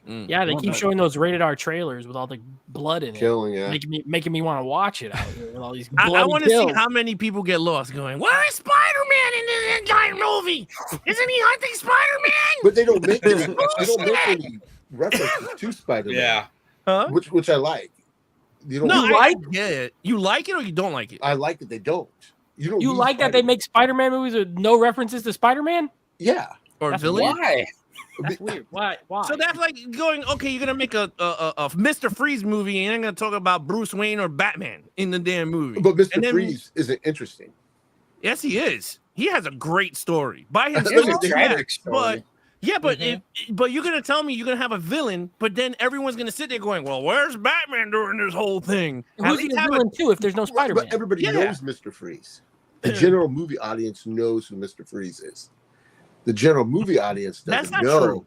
Yeah, they keep showing those rated R trailers with all the blood in it, Killing, yeah. making me want to watch it out here with all these. I want to kills. see how many people get lost going, why is Spider-Man in this entire movie? Isn't he hunting Spider-Man? But they don't make any references to Spider-Man. Yeah. Which I like. You don't No, I get it. You like it or you don't like it? I like that they don't. You don't. You need like that they make Spider-Man movies with no references to Spider-Man? Yeah. Or That's villain? weird. That's weird. Why? So that's like going, okay, you're gonna make a Mr. Freeze movie and you're gonna talk about Bruce Wayne or Batman in the damn movie. But Mr. And then- Freeze isn't interesting. Yes, he is. He has a great story by That's himself. a tragic But yeah, but but you're gonna tell me you're gonna have a villain, but then everyone's gonna sit there going, "Well, where's Batman during this whole thing?" At Who's least the have a- villain too if there's no Spider-Man? But everybody knows Mr. Freeze. The general movie audience knows who Mr. Freeze is. The general movie audience That's doesn't not know true.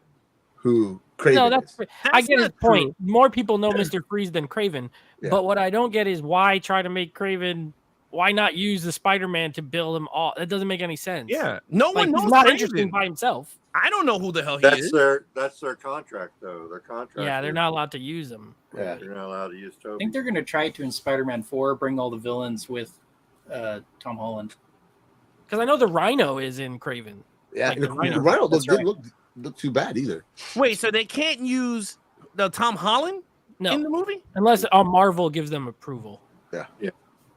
who Craven No, that's is. I get his point. More people know Mr. Freeze than Craven. Yeah. But what I don't get is why try to make Craven. Why not use the Spider-Man to build him all? That doesn't make any sense. Yeah, no one Like, knows he's not Craven. interesting by himself. I don't know who the hell he That's is. their contract, though. Their contract. Yeah, they're not allowed to use him. Yeah, they're not allowed to use I Toby. think they're going to try to in Spider-Man 4 bring all the villains with Tom Holland. Because I know the Rhino is in Craven. Yeah, Like and the Rhino. the Rhino That's didn't right. look too bad either. Wait, so they can't use the Tom Holland in the movie? Unless Marvel gives them approval. Yeah. Yeah.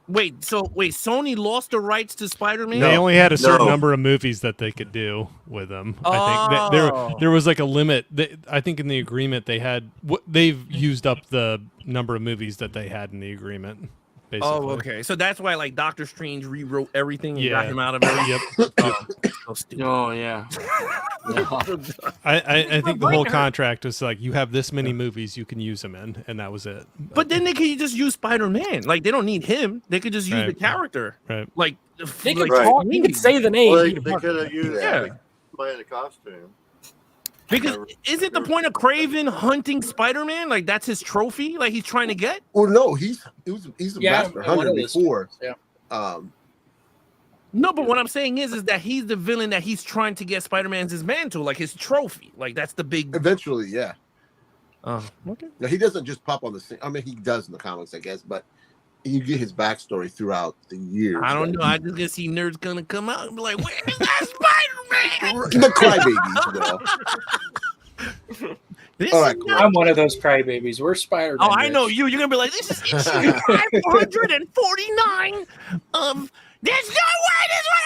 Wait, Sony lost the rights to Spider-Man? They only had a certain number of movies that they could do with them. I think there was like a limit. I think in the agreement they had they've used up the number of movies that they had in the agreement. Basically. Oh, okay. So that's why like Doctor Strange rewrote everything and got Yeah. him out of it. Yep. So stupid. Oh yeah. I think the whole contract was like you have this many movies you can use them in, and that was it. But then they could just use Spider-Man. Like they don't need him. They could just use the Right. character. Right. Like They could like, talk. He could say the name. Well, they Peter Parker. could have used Yeah. somebody in the costume. Because isn't the point of Craven hunting Spider-Man? Like that's his trophy? Like he's trying to get? Well, no, he's a Yeah, master one hunter of those before. Yeah. No, but what I'm saying is that he's the villain that he's trying to get Spider-Man's his mantle, like his trophy. Like that's the big. Eventually, yeah. Oh, okay. Now, he doesn't just pop on the scene. I mean, he does in the comics, I guess, but you get his backstory throughout the years. I don't know. I just gonna see nerds gonna come out and be like, "Where's that Spider-Man?" The crybabies, bro. This All right, is cool. not- I'm one of those crybabies. We're Spider-Man. Oh, I know Rich. you. You're gonna be like, "This is issue 549 of." There's no way this would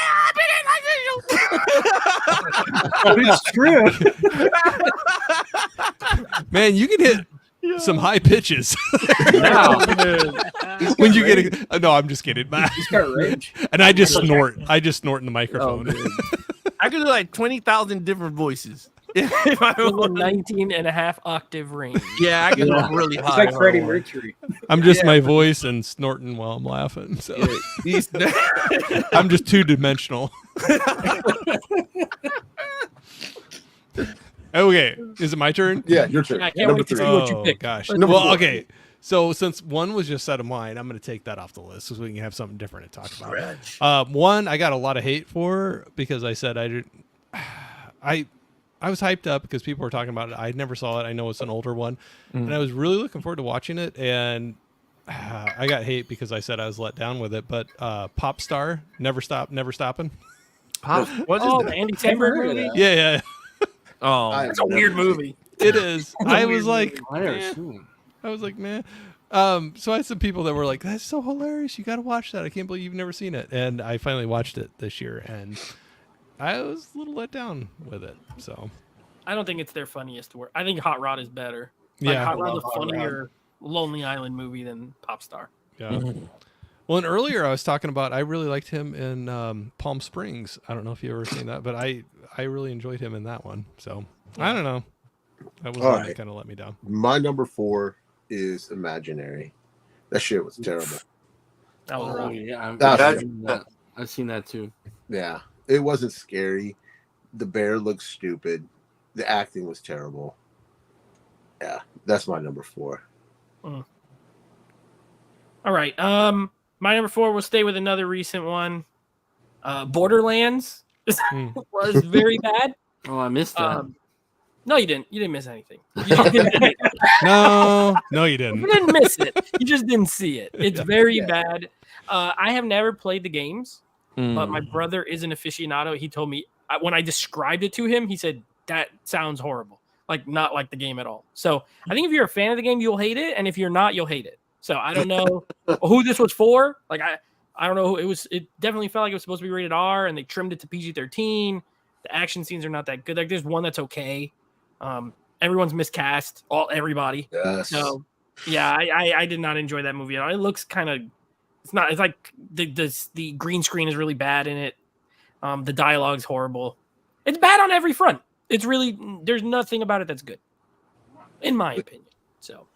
happen. It's true. Man, you can hit some high pitches. Now, when you get no, I'm just kidding. He's got rage. And I just snort. I just snort in the microphone. I could do like 20,000 different voices. If I In the wanted. 19 and a half octave range. Yeah, I can go really He's high. like Freddie Mercury. I'm just my voice and snorting while I'm laughing. So He's- I'm just two dimensional. Okay, is it my turn? Yeah, your turn. I can't Number wait to three. see what you Oh, pick. gosh. Number Well, four. okay. So since one was just out of mine, I'm going to take that off the list so we can have something different to talk about. One I got a lot of hate for because I said I didn't. I was hyped up because people were talking about it. I never saw it. I know it's an older one, and I was really looking forward to watching it. And I got hate because I said I was let down with it. But Pop Star, Never Stopping. What's Oh, his the Andy Samberg movie? Yeah. Oh, That's a weird movie. It is. I was like, I never man. seen it. I was like, man. So I had some people that were like, "That's so hilarious! You got to watch that. I can't believe you've never seen it." And I finally watched it this year, and I was a little let down with it. So I don't think it's their funniest work. I think Hot Rod is better. Like, Yeah. Hot I Rod's love a Hot Rod. funnier Lonely Island movie than Popstar. yeah. Well, and earlier I was talking about I really liked him in Palm Springs. I don't know if you ever seen that, but I really enjoyed him in that one. So I don't know. That was All one that right. kind of let me down. My number 4 is Imaginary. That shit was terrible. That was rough. Yeah, That's- I've seen that too. Yeah, it wasn't scary. The bear looked stupid. The acting was terrible. Yeah, that's my number 4. All right. My number 4 will stay with another recent one. Borderlands was very bad. Oh, I missed that. No, you didn't. You didn't miss anything. No, you didn't. You didn't miss it. You just didn't see it. It's very bad. I have never played the games, but my brother is an aficionado. He told me when I described it to him, he said, that sounds horrible. Like, not like the game at all. So I think if you're a fan of the game, you'll hate it. And if you're not, you'll hate it. So I don't know who this was for. Like, I don't know who it was. It definitely felt like it was supposed to be rated R, and they trimmed it to PG-13. The action scenes are not that good. Like, there's one that's okay. Everyone's miscast. Everybody. Yes. So yeah, I did not enjoy that movie at all. It looks kind of. It's not. It's like the green screen is really bad in it. The dialogue's horrible. It's bad on every front. It's really, there's nothing about it that's good, in my opinion. So,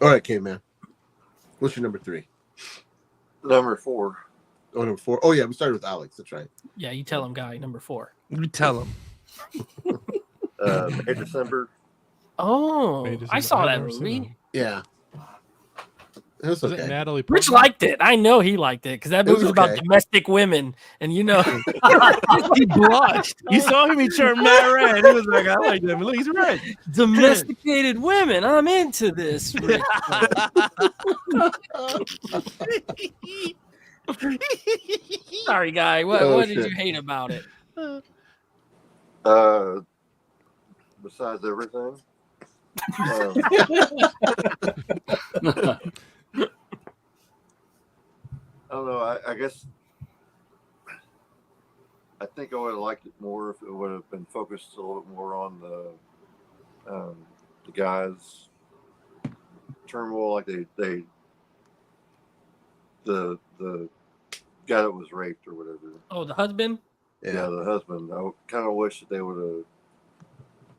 all right, K-Man. What's your number 3? Number 4. Oh, number 4. Oh yeah, we started with Alex. That's right. Yeah, you tell him, guy. Number 4. You tell him. May December. Oh, I saw that movie. Yeah. It was okay. Natalie Rich liked it. I know he liked it because that movie's about domestic women, and you know, he blushed. You saw him; he turned mad red. He was like, "I like that." Look, he's red. Domesticated women. I'm into this. Rich. Sorry, guy. What did you hate about it? Besides everything. I don't know. I guess I think I would have liked it more if it would have been focused a little bit more on the guys' turmoil, like the guy that was raped or whatever. Oh, the husband. Yeah, the husband. I kind of wish that they would have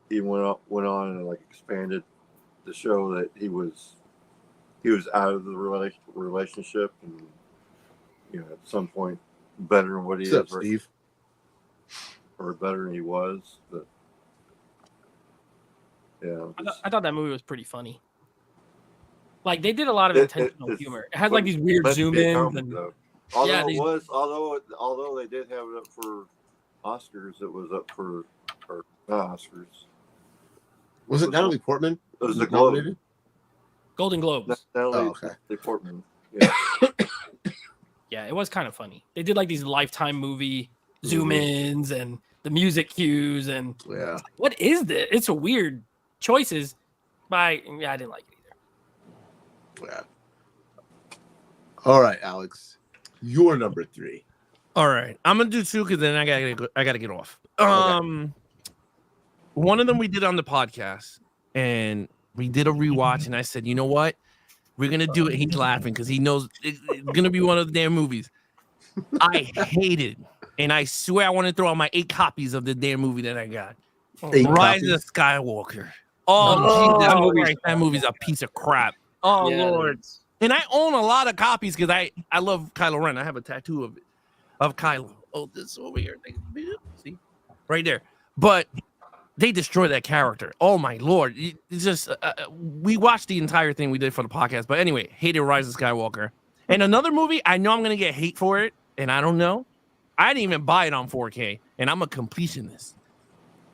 even went on and like expanded the show that he was out of the relationship and at some point better than what he is, Steve? Or better than he was. But yeah, I thought that movie was pretty funny. Like they did a lot of intentional humor. It had like these weird zoom ins and although they did have it up for Oscars, it was up for not Oscars. Was it Natalie Portman? It was the Globe. Golden Globes. Natalie Portman. Yeah. Yeah, it was kind of funny. They did like these Lifetime movie zoom ins and the music cues and what is this? It's a weird choices, but I didn't like it either. Yeah. All right, Alex, your number 3. All right, I'm gonna do 2 because then I gotta get off. One of them we did on the podcast, and we did a rewatch, and I said, you know what? We're gonna do it. He's laughing because he knows it's gonna be one of the damn movies. I hated, and I swear I want to throw out my 8 copies of the damn movie that I got. Rise of Skywalker. Oh, that movie's a piece of crap. Oh Lord. And I own a lot of copies because I love Kylo Ren. I have a tattoo of Kylo. Oh, this over here. See? Right there. But they destroy that character. Oh my Lord. It's just we watched the entire thing we did for the podcast. But anyway, hated Rise of Skywalker. And another movie, I know I'm gonna get hate for it, and I don't know. I didn't even buy it on 4K, and I'm a completionist.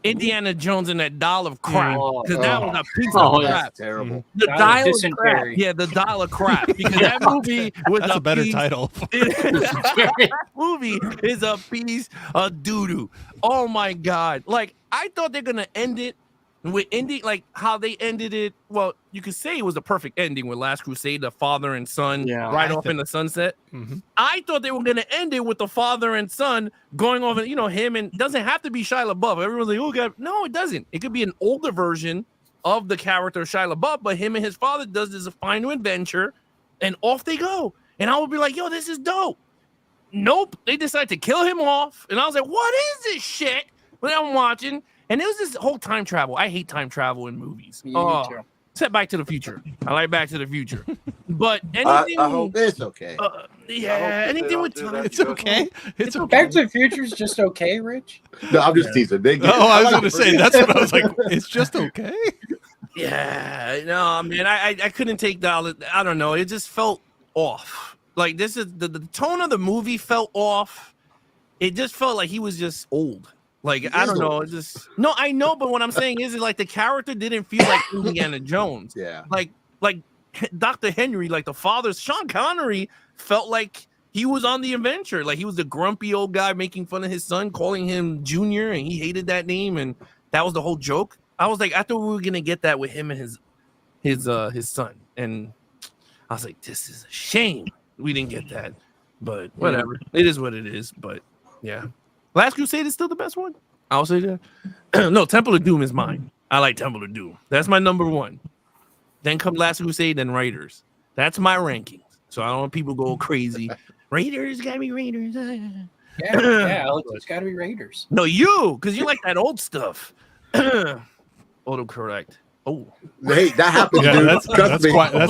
Indiana Jones and that doll of crap. Because that was a piece of crap. Terrible. The dial of crap. Yeah, the dial of crap. Because that movie was That's a better title. That movie is a piece of doo-doo. Oh my God. Like, I thought they're gonna end it with ending like how they ended it. Well, you could say it was a perfect ending with Last Crusade, the father and son off in the sunset. Mm-hmm. I thought they were gonna end it with the father and son going off and him, and it doesn't have to be Shia LaBeouf. Everyone's like, oh God, no, it doesn't. It could be an older version of the character Shia LaBeouf, but him and his father does this final adventure, and off they go. And I would be like, yo, this is dope. Nope, they decided to kill him off, and I was like, what is this shit? When I'm watching, and it was this whole time travel. I hate time travel in movies. Me too. except Back to the Future. I like Back to the Future, but anything. I hope it's okay. Yeah, anything with time. It's okay. It's okay. Back to the Future is just okay, Rich. No, I'm just teasing. I was going to say that's what I was like. It's just okay. Yeah, no, man, I couldn't take the. I don't know. It just felt off. Like this is the tone of the movie felt off. It just felt like he was just old. Like I don't know. It just no, I know, but what I'm saying is like the character didn't feel like Indiana Jones. Yeah. Like Dr. Henry, like the father, Sean Connery felt like he was on the adventure. Like he was the grumpy old guy making fun of his son, calling him Junior, and he hated that name, and that was the whole joke. I was like, I thought we were gonna get that with him and his son, and I was like, this is a shame we didn't get that, but whatever. It is what it is. But yeah, Last Crusade is still the best one. I'll say that. No, Temple of Doom is mine. I like Temple of Doom. That's my number one. Then come Last Crusade, then Raiders. That's my rankings. So I don't want people go crazy. Raiders gotta be Raiders. Yeah, Alex, it's got to be Raiders. No, because you like that old stuff. Autocorrect. Oh, hey, that happens, Yeah, dude. that's Trust me. quite an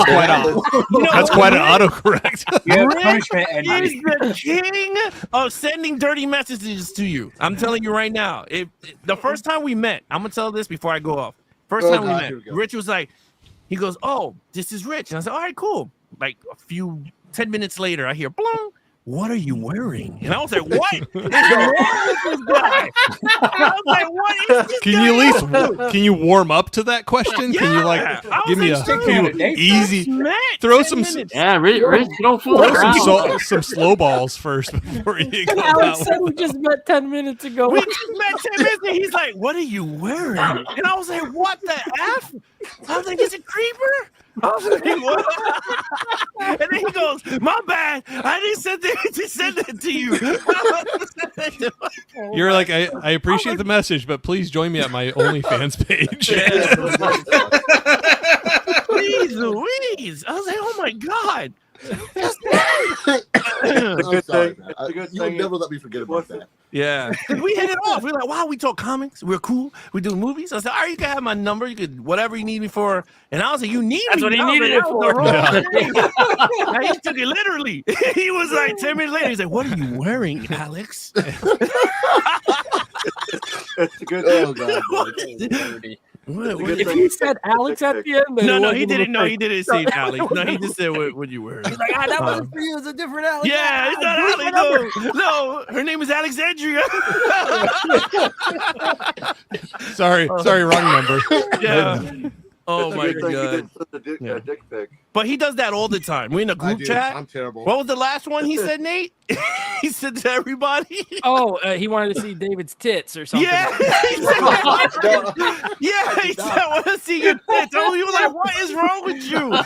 autocorrect. Rick is the king of sending dirty messages to you. I'm telling you right now. The first time we met, I'm gonna tell this before I go off. First time we met, Rich was like, he goes, "Oh, this is Rich," and I said, "All right, cool." Like 10 minutes later, I hear, "Blung, what are you wearing?" And I was like, "What is wrong with this guy?" I was like, "What is this Can guy you at up to?" least can you warm up to that question? Can you like give me a few easy throw some Yeah, Rich, you don't fool throw around. some slow balls first before you go Alex out. said we just met 10 minutes ago. We just met 10 minutes and he's like, "What are you wearing?" And I was like, "What the F?" I was like, "Is it Creeper?" I was like, "What?" And then he goes, "My bad. I didn't send it to you." You're like, I appreciate the message, but please join me at my OnlyFans page. Please, Louise. I was like, "Oh my God." I'm sorry, man. You would never let me forget about that. Yeah, we hit it off. We're like, "Wow, we talk comics. We're cool. We do movies." I said, "All right, you can have my number. You could whatever you need me for." And I was like, "You need That's me?" what he I was needed like, it for. "That was the wrong thing." And he took it literally. He was like 10 minutes later. He's like, "What are you wearing, Alex?" It's a good. Oh God. If he said Alex at the end, then No, it no, wasn't he a didn't. No, he mistake. didn't say Alex. No, he just said what you wearing. He's like, that wasn't for you. It's a different Alex. Yeah, it's not Alex. No, her name is Alexandria. Sorry, wrong number. Yeah. Oh It's a my good thing he God. didn't send a dick pic. But he does that all the time. We're in a I group do. chat. I'm terrible. What was the last one he said, Nate? He said to everybody. Oh, he wanted to see David's tits or something. Yeah, he said that. Yeah, he said, "I want to see your tits." Oh, you were like, "What is wrong with you?"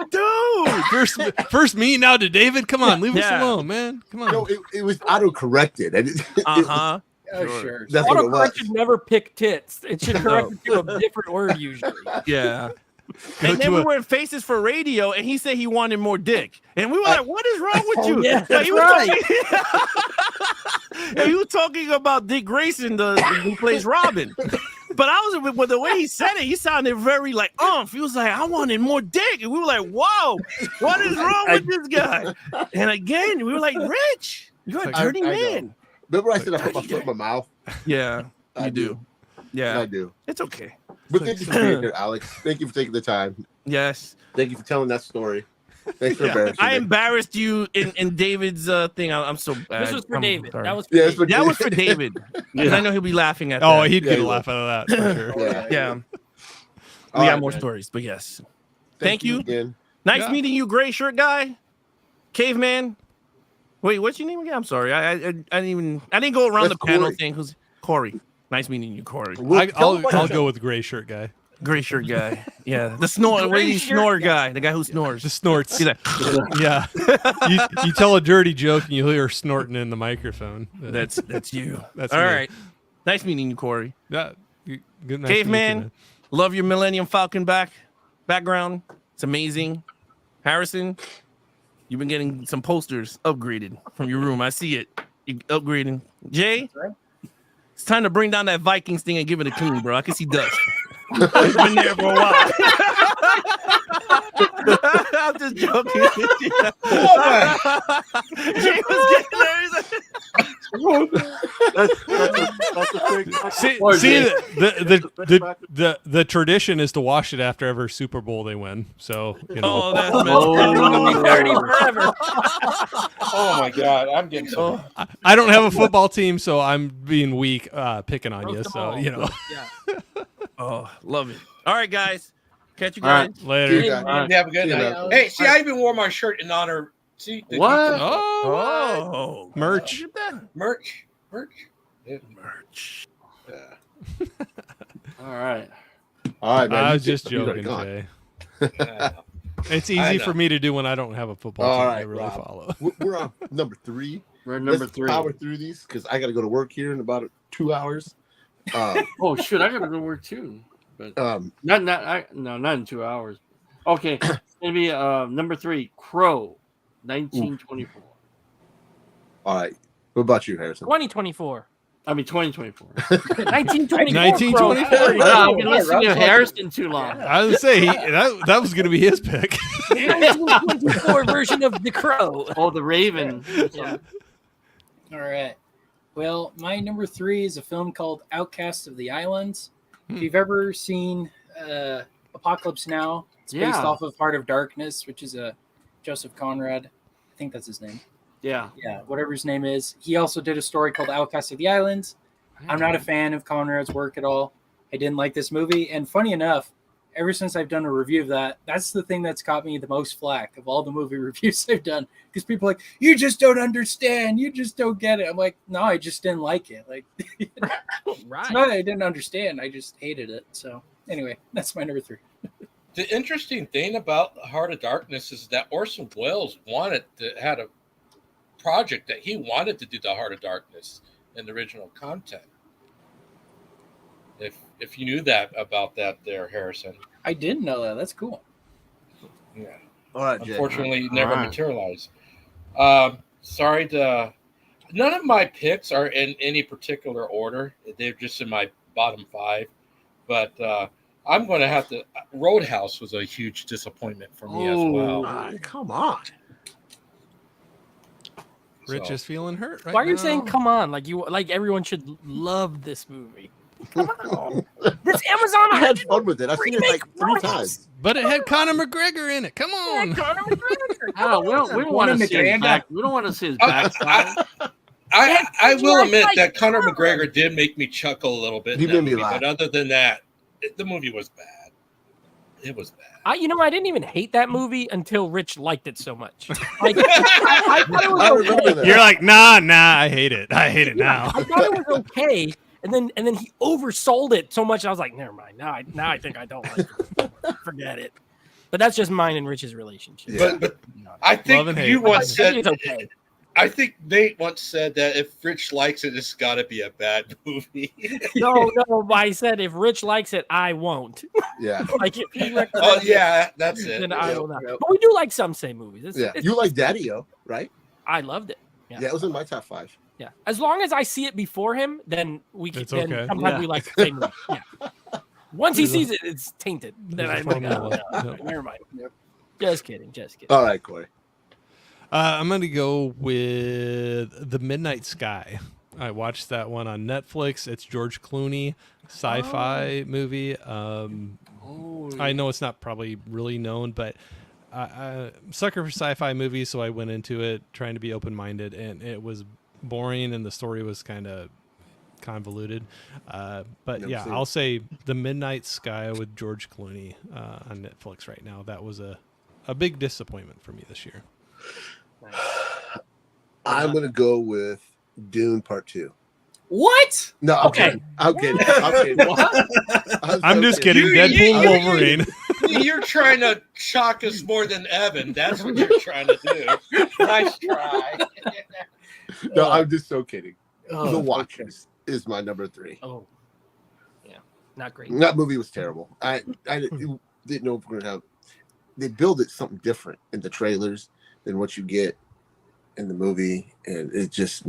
Dude. First me, now to David. Come on, leave us Yeah. alone, man. Come on. No, it was auto-corrected. And Uh-huh. Oh, sure. That's what it was. Autocorrect should never pick tits. It should correct it to a different word usually. Yeah. And then we were in Faces for Radio, and he said he wanted more dick. And we were like, "What is wrong with you?" yeah, Like, he that's was and he was talking about Dick Grayson, who plays Robin. But I was with the way he said it, he sounded very like He was like, "I wanted more dick," and we were like, "Whoa, what is wrong with this guy?" And again, we were like, "Rich, you're a dirty man." Remember I said I put my foot in my mouth? Yeah, you do. Yeah, I do. It's okay. But thank you for being here, Alex. Thank you for taking the time. Yes. Thank you for telling that story. Thanks for embarrassing I me. embarrassed you in David's thing. I'm so bad. This was for I'm David. sorry. That was for Yeah, David. it's for That was for David. And I know he'll be laughing at that. Oh, he'd Yeah, get a he laugh out of that for sure. Yeah. We All got right, more man. stories, but yes. Thank you. again. Nice Yeah. meeting you, gray shirt guy. Caveman. Wait, what's your name again? I'm sorry. I didn't go around That's the panel Corey. thing. Who's Corey? Nice meeting you, Corey. I'll go with gray shirt guy. Gray shirt guy. Yeah. The snore. What is snore guy? The guy who snores. The snorts. He's like, Yeah. You tell a dirty joke and you hear snorting in the microphone. that's you. That's all me. right. Nice meeting you, Corey. Yeah. Good. Nice to meet you, Caveman, man. love your Millennium Falcon background. It's amazing. Harrison, you've been getting some posters upgraded from your room. I see it. You upgrading. Jay, it's time to bring down that Vikings thing and give it a clean, bro. I can see dust. It's been there for a while. I'm just joking. Jay was getting there. He's like, the tradition is to wash it after every Super Bowl they win. So you know. Oh, that's messed dirty forever. Oh my God, I'm getting so. I don't have a football team, so I'm being weak picking on you. So you know. Yeah. Oh, love it. All right, guys. Catch you All right. guys Later. You have a good night. Hey, see, I even wore my shirt in honor. See What? Oh, merch. Merch. Yeah. All right. All right, man. I you was just you joking, gone. Jay. It's easy for me to do when I don't have a football All team right, I really Rob. follow. We're on number 3. We're number Let's 3. power through these because I got to go to work here in about 2 hours. Oh shoot, I gotta go work too. But not in 2 hours. Okay, it's gonna be number 3, Crow, 1924. All right. What about you, Harrison? 2024. I mean 2024. 1924. 1924. Wow, I've been listening to Harrison too long. I was gonna say that was gonna be his pick. 1924 version of The Crow. Oh, the Raven. Yeah. All right. Well, my number 3 is a film called Outcast of the Islands. If you've ever seen Apocalypse Now, it's based off of Heart of Darkness, which is a Joseph Conrad. I think that's his name. Yeah. Yeah, whatever his name is. He also did a story called Outcast of the Islands. I'm not a fan of Conrad's work at all. I didn't like this movie. And funny enough, ever since I've done a review of that, that's the thing that's got me the most flack of all the movie reviews I've done. Because people are like, you just don't understand. You just don't get it. I'm like, no, I just didn't like it. Like, Right. it's not that I didn't understand. I just hated it. So anyway, that's my number 3. The interesting thing about Heart of Darkness is that Orson Welles had a project that he wanted to do the Heart of Darkness in the original content. If you knew that about that there, Harrison. I didn't know that. That's cool. Yeah. All right, Jay. Unfortunately, it All never right. materialized. Sorry to. None of my picks are in any particular order. They're just in my bottom 5. But I'm going to have to. Roadhouse was a huge disappointment for me as well. Come on. Rich is feeling hurt right Why are you now. saying come on? Like everyone should love this movie. Come on. This Amazon I had fun with it. I've seen it like 3 times. But it had Conor McGregor in it. Come on. Conor McGregor. Oh, we don't want to see his back. We don't want to see his backside. I will admit that Conor McGregor did make me chuckle a little bit. He in that made me movie, laugh. But other than that, the movie was bad. It was bad. I didn't even hate that movie until Rich liked it so much. Like, I thought it was okay. You're like, nah, I hate it. I hate it now. I thought it was okay, and then he oversold it so much. I was like, never mind. Now I think I don't like it. Forget it. But that's just mine and Rich's relationship. Yeah. But I think and you hate. once said. It's okay. I think Nate once said that if Rich likes it, it's got to be a bad movie. No. But I said if Rich likes it, I won't. Yeah. Like if he recommends Oh yeah, that's it, it. then I will not. Yep. But we do like some same movies. Yeah. You like Daddy-O, right? I loved it. Yeah, it was in my top 5. Yeah. As long as I see it before him, then we can. It's Then okay. sometimes Yeah. we like the same movie. Yeah. Once he sees it, it's tainted. Then There's a I'm like, formula. oh, no, Yep. never mind. Just kidding. All right, Corey. I'm going to go with The Midnight Sky. I watched that one on Netflix. It's George Clooney, sci-fi movie. I know it's not probably really known, but I'm a sucker for sci-fi movies, so I went into it trying to be open-minded, and it was boring, and the story was kind of convoluted. But Never yeah, seen it. I'll say The Midnight Sky with George Clooney on Netflix right now. That was a big disappointment for me this year. I'm going to go with Dune Part 2. What? No, I'm Okay. kidding. I'm kidding. I'm just kidding. Deadpool Wolverine. You're trying to shock us more than Evan. That's what you're trying to do. Nice try. No, I'm just so kidding. Oh, The Watchers is my number 3. Oh, yeah, not great. That movie was terrible. I didn't know if we're going to have. They build it something different in the trailers than what you get in the movie, and it just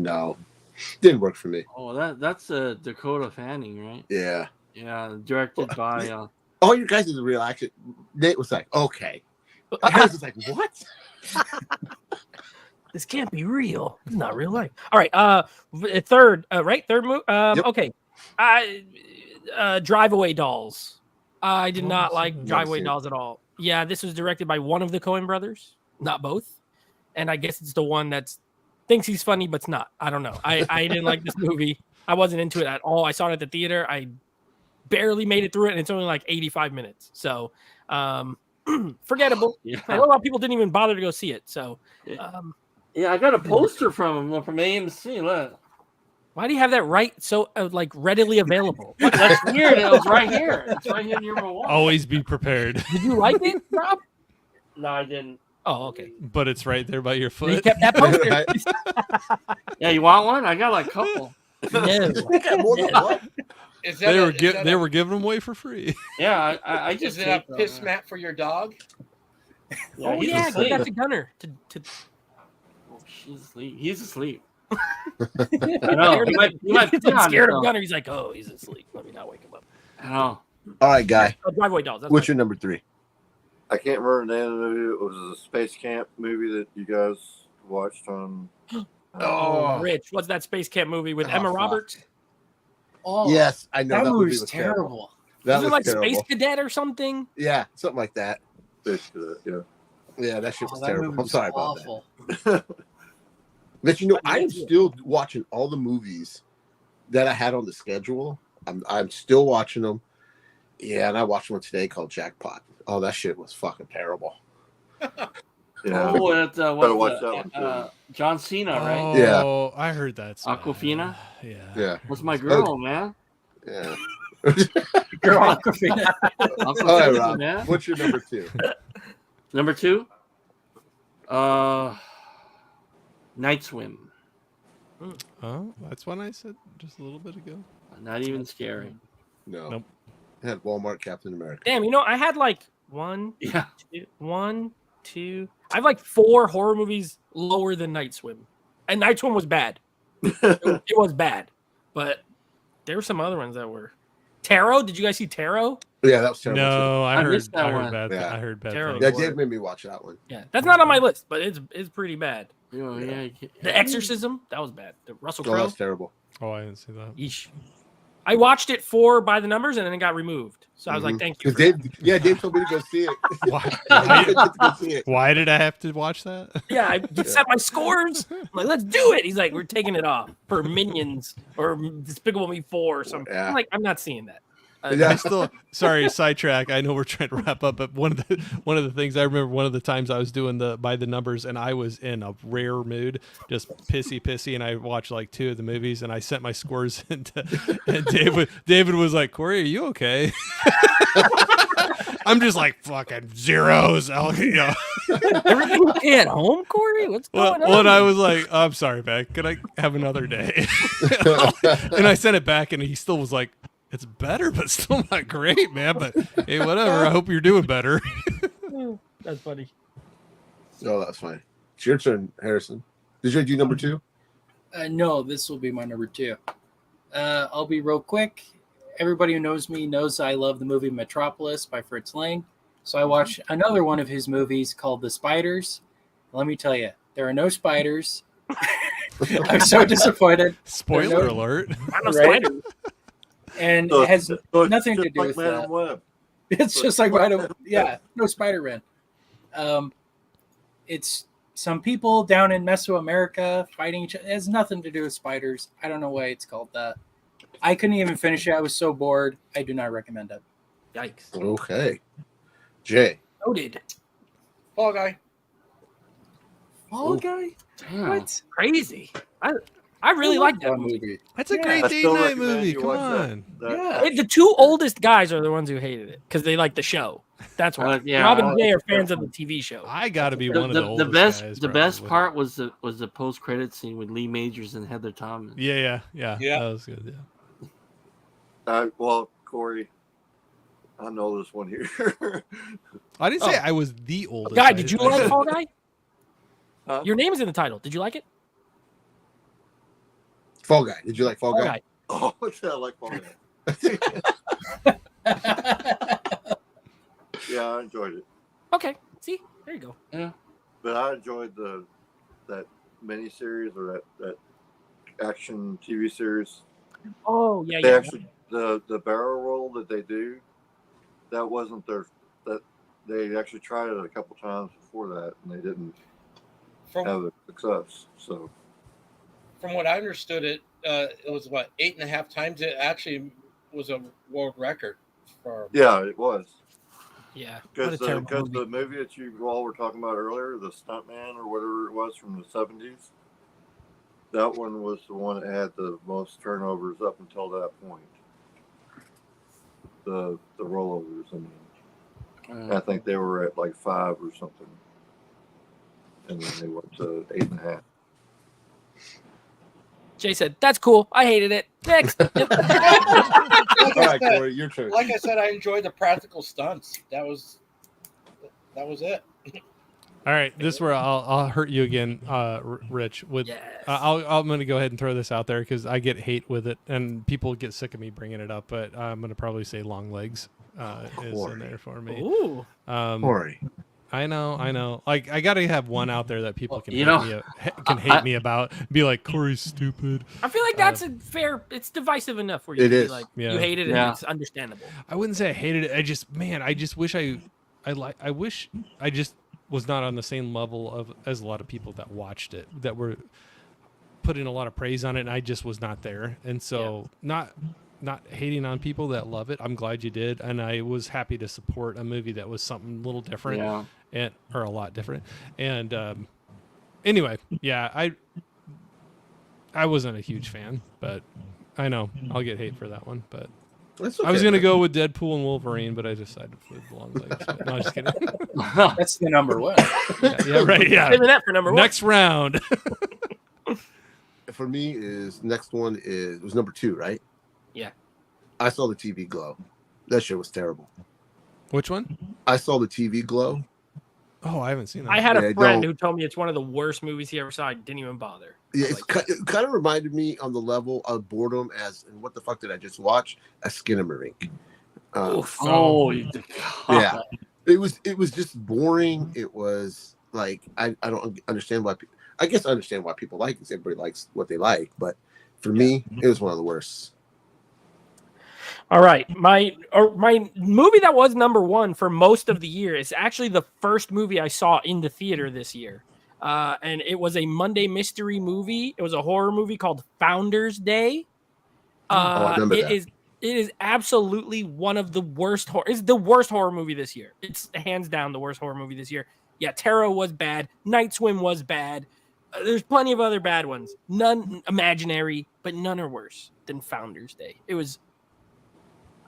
didn't work for me. Oh, that's Dakota Fanning, right? Yeah. Yeah, directed by. All your guys' reaction. Nate was like, "Okay." Harris was like, "What?" This can't be real. It's not real life. All right. Third. Right. Third move. Okay. Drive Away Dolls. I did not like Drive Away Dolls at all. Yeah, this was directed by one of the Coen brothers, not both. And I guess it's the one that's thinks he's funny, but's not. I don't know. I didn't like this movie. I wasn't into it at all. I saw it at the theater. I barely made it through it, and it's only like 85 minutes. So forgettable. Yeah. I know a lot of people didn't even bother to go see it. So yeah, I got a poster from him from AMC. Look. Why do you have that so like readily available? That's weird. It was right here. It's right here near my wall. Always be prepared. Did you like it, Rob? No, I didn't. Oh, okay. But it's right there by your foot. You kept that poster. Yeah, you want one? I got like a couple. No. Is that they were giving them away for free. Yeah, I Is just it a piss mat for your dog? Yeah, Oh he's yeah, asleep. give that to Gunner. Oh, she's asleep. He's asleep. I know. He might He's pee on scared of himself. Gunner. He's like, oh, he's asleep. Let me not wake him up. I know. All right, guy. Drive Away Dolls. That's What's your number 3? I can't remember the name of the movie. It was a space camp movie that you guys watched on. Oh, Rich, what's that space camp movie with Emma fuck. Roberts? Oh, Yes, I know that movie movie's was terrible. That Is it was like terrible. Space Cadet or something? Yeah, something like that. Space Cadet, yeah. Yeah, that shit was Oh, that terrible. movie I'm was sorry awful. about that. But you know, I'm still watching all the movies that I had on the schedule. I'm still watching them. Yeah, and I watched one today called Jackpot. Oh, that shit was fucking terrible. Yeah. Oh, it's Better watch that one too. John Cena, right? Oh, I heard that. Aquafina. Yeah. Yeah. What's my girl, man? Yeah. Girl, Aquafina. All right, Aquafina, Rob. man. What's your number 2? Number 2. Night Swim. Oh, that's one I said just a little bit ago. Not even scary. No. Nope. It had Walmart Captain America. Damn, I had like one, Yeah. two. I have like 4 horror movies lower than Night Swim, and Night Swim was bad. It was bad, but there were some other ones that were. Tarot? Did you guys see Tarot? Yeah, that was terrible. No, I I heard. missed that I heard one. bad. Yeah. I heard bad. Terrible. things. Yeah, Dave made me watch that one. Yeah, that's not on my list, but it's pretty bad. Oh, yeah. The Exorcism, that was bad. The Russell Oh, Crowe. that's terrible. Oh, I didn't see that. Yeesh. I watched it for by the numbers and then it got removed. So I was like, thank you. 'Cause Dave told me to go see it. Why? I didn't get to go see it. Why did I have to watch that? Yeah, I set my scores. I'm like, let's do it. He's like, we're taking it off for Minions or Despicable Me 4 or something. Yeah. I'm like, I'm not seeing that. I still sorry sidetrack. I know we're trying to wrap up, but one of the things I remember, one of the times I was doing the by the numbers, and I was in a rare mood, just pissy, and I watched like 2 of the movies, and I sent my scores into, and David was like, "Corey, are you okay?" I'm just like fucking zeros. Everything okay at home, Corey? What's going on? Well, and I was like, "I'm sorry, Beck. Could I have another day?" And I sent it back, and he still was like, "It's better, but still not great, man. But hey, whatever. I hope you're doing better." That's funny. Oh, that's fine. It's your turn, Harrison. Did you do number 2? No, this will be my number 2. I'll be real quick. Everybody who knows me knows I love the movie Metropolis by Fritz Lang. So I watched another one of his movies called The Spiders. Let me tell you, there are no spiders. I'm so disappointed. Spoiler alert. I'm a Right? spider. And So it has it's nothing to just do like with Madam that. Web. It's just like no Spider-Man. It's some people down in Mesoamerica fighting each other. It has nothing to do with spiders. I don't know why it's called that. I couldn't even finish it. I was so bored. I do not recommend it. Yikes. Okay. Jay. Noted. Fall Guy. Fall Guy? Damn. What? Crazy. I really like that movie. That's a Yeah. great I date still night recommend movie. you Come watch that. on. Yeah. The 2 oldest guys are the ones who hated it because they like the show. That's why. Yeah. Rob and Jay are fans of the TV show. I got to be one of the The oldest best guys, the best probably. part was the post credit scene with Lee Majors and Heather Thomas. Yeah. Yeah. That was good. Yeah. Well, Corey, I know this one here. I didn't say I was the oldest. Guy, did you like said- Fall Guy? Huh? Your name is in the title. Did you like it? Fall Guy. Did you like Fall Fall Guy? Guy. Oh, I like Fall Guy. Yeah, I enjoyed it. Okay. See, there you go. Yeah. But I enjoyed that miniseries or that action TV series. Oh yeah, They yeah. actually the barrel roll that they do, that wasn't that they actually tried it a couple times before that and they didn't have the success. So from what I understood, it was what 8.5 times. It actually was a world record for. yeah, it was. Yeah, Because the movie that you all were talking about earlier, The Stuntman or whatever it was from the 70s, that one was the one that had the most turnovers up until that point. The rollovers, I mean. I think they were at like 5 or something. And then they went to 8.5. Jay said, "That's cool. I hated it." Next. Like All right, I said, Corey, your turn. Like I said, I enjoyed the practical stunts. That was it. All right, this is where I'll hurt you again, Rich. With I'm going to go ahead and throw this out there because I get hate with it, and people get sick of me bringing it up. But I'm going to probably say Long Legs is in there for me. Ooh, Corey. I know. Like I got to have one out there that people can you hate me about. Be like, Corey's stupid. I feel like that's a fair. It's divisive enough where you It can is. be like Yeah. you hate it, and Yeah. it's understandable. I wouldn't say I hated it. I just wish I wish I just was not on the same level as a lot of people that watched it, that were putting a lot of praise on it, and I just was not there. And so not hating on people that love it. I'm glad you did, and I was happy to support a movie that was something a little different, or a lot different. And anyway, yeah, I wasn't a huge fan, but I know I'll get hate for that one, but. That's I was okay, gonna man. go with Deadpool and Wolverine, but I decided with Long Legs. But no, I'm just kidding. That's the number one. Yeah, right. Yeah. Saving that for number one. Next round. For me, next one was number 2, right? Yeah. I saw the TV Glow. That shit was terrible. Which one? I saw the TV Glow. Oh, I haven't seen that. I had a Yeah, friend don't- who told me it's one of the worst movies he ever saw. I didn't even bother. Yeah, it kind of reminded me on the level of boredom as and what the fuck did I just watch? A Skinamarink. Yeah, it was just boring. It was like I don't understand why. I guess I understand why people like it. Everybody likes what they like, but for me, it was one of the worst. All right, my movie that was number one for most of the year is actually the first movie I saw in the theater this year, and it was a Monday mystery movie. It was a horror movie called Founders Day. I remember that. It is absolutely one of the worst horror. It's the worst horror movie this year. It's hands down the worst horror movie this year. Yeah, Tarot was bad. Night Swim was bad. There's plenty of other bad ones. None imaginary, but none are worse than Founders Day. It was.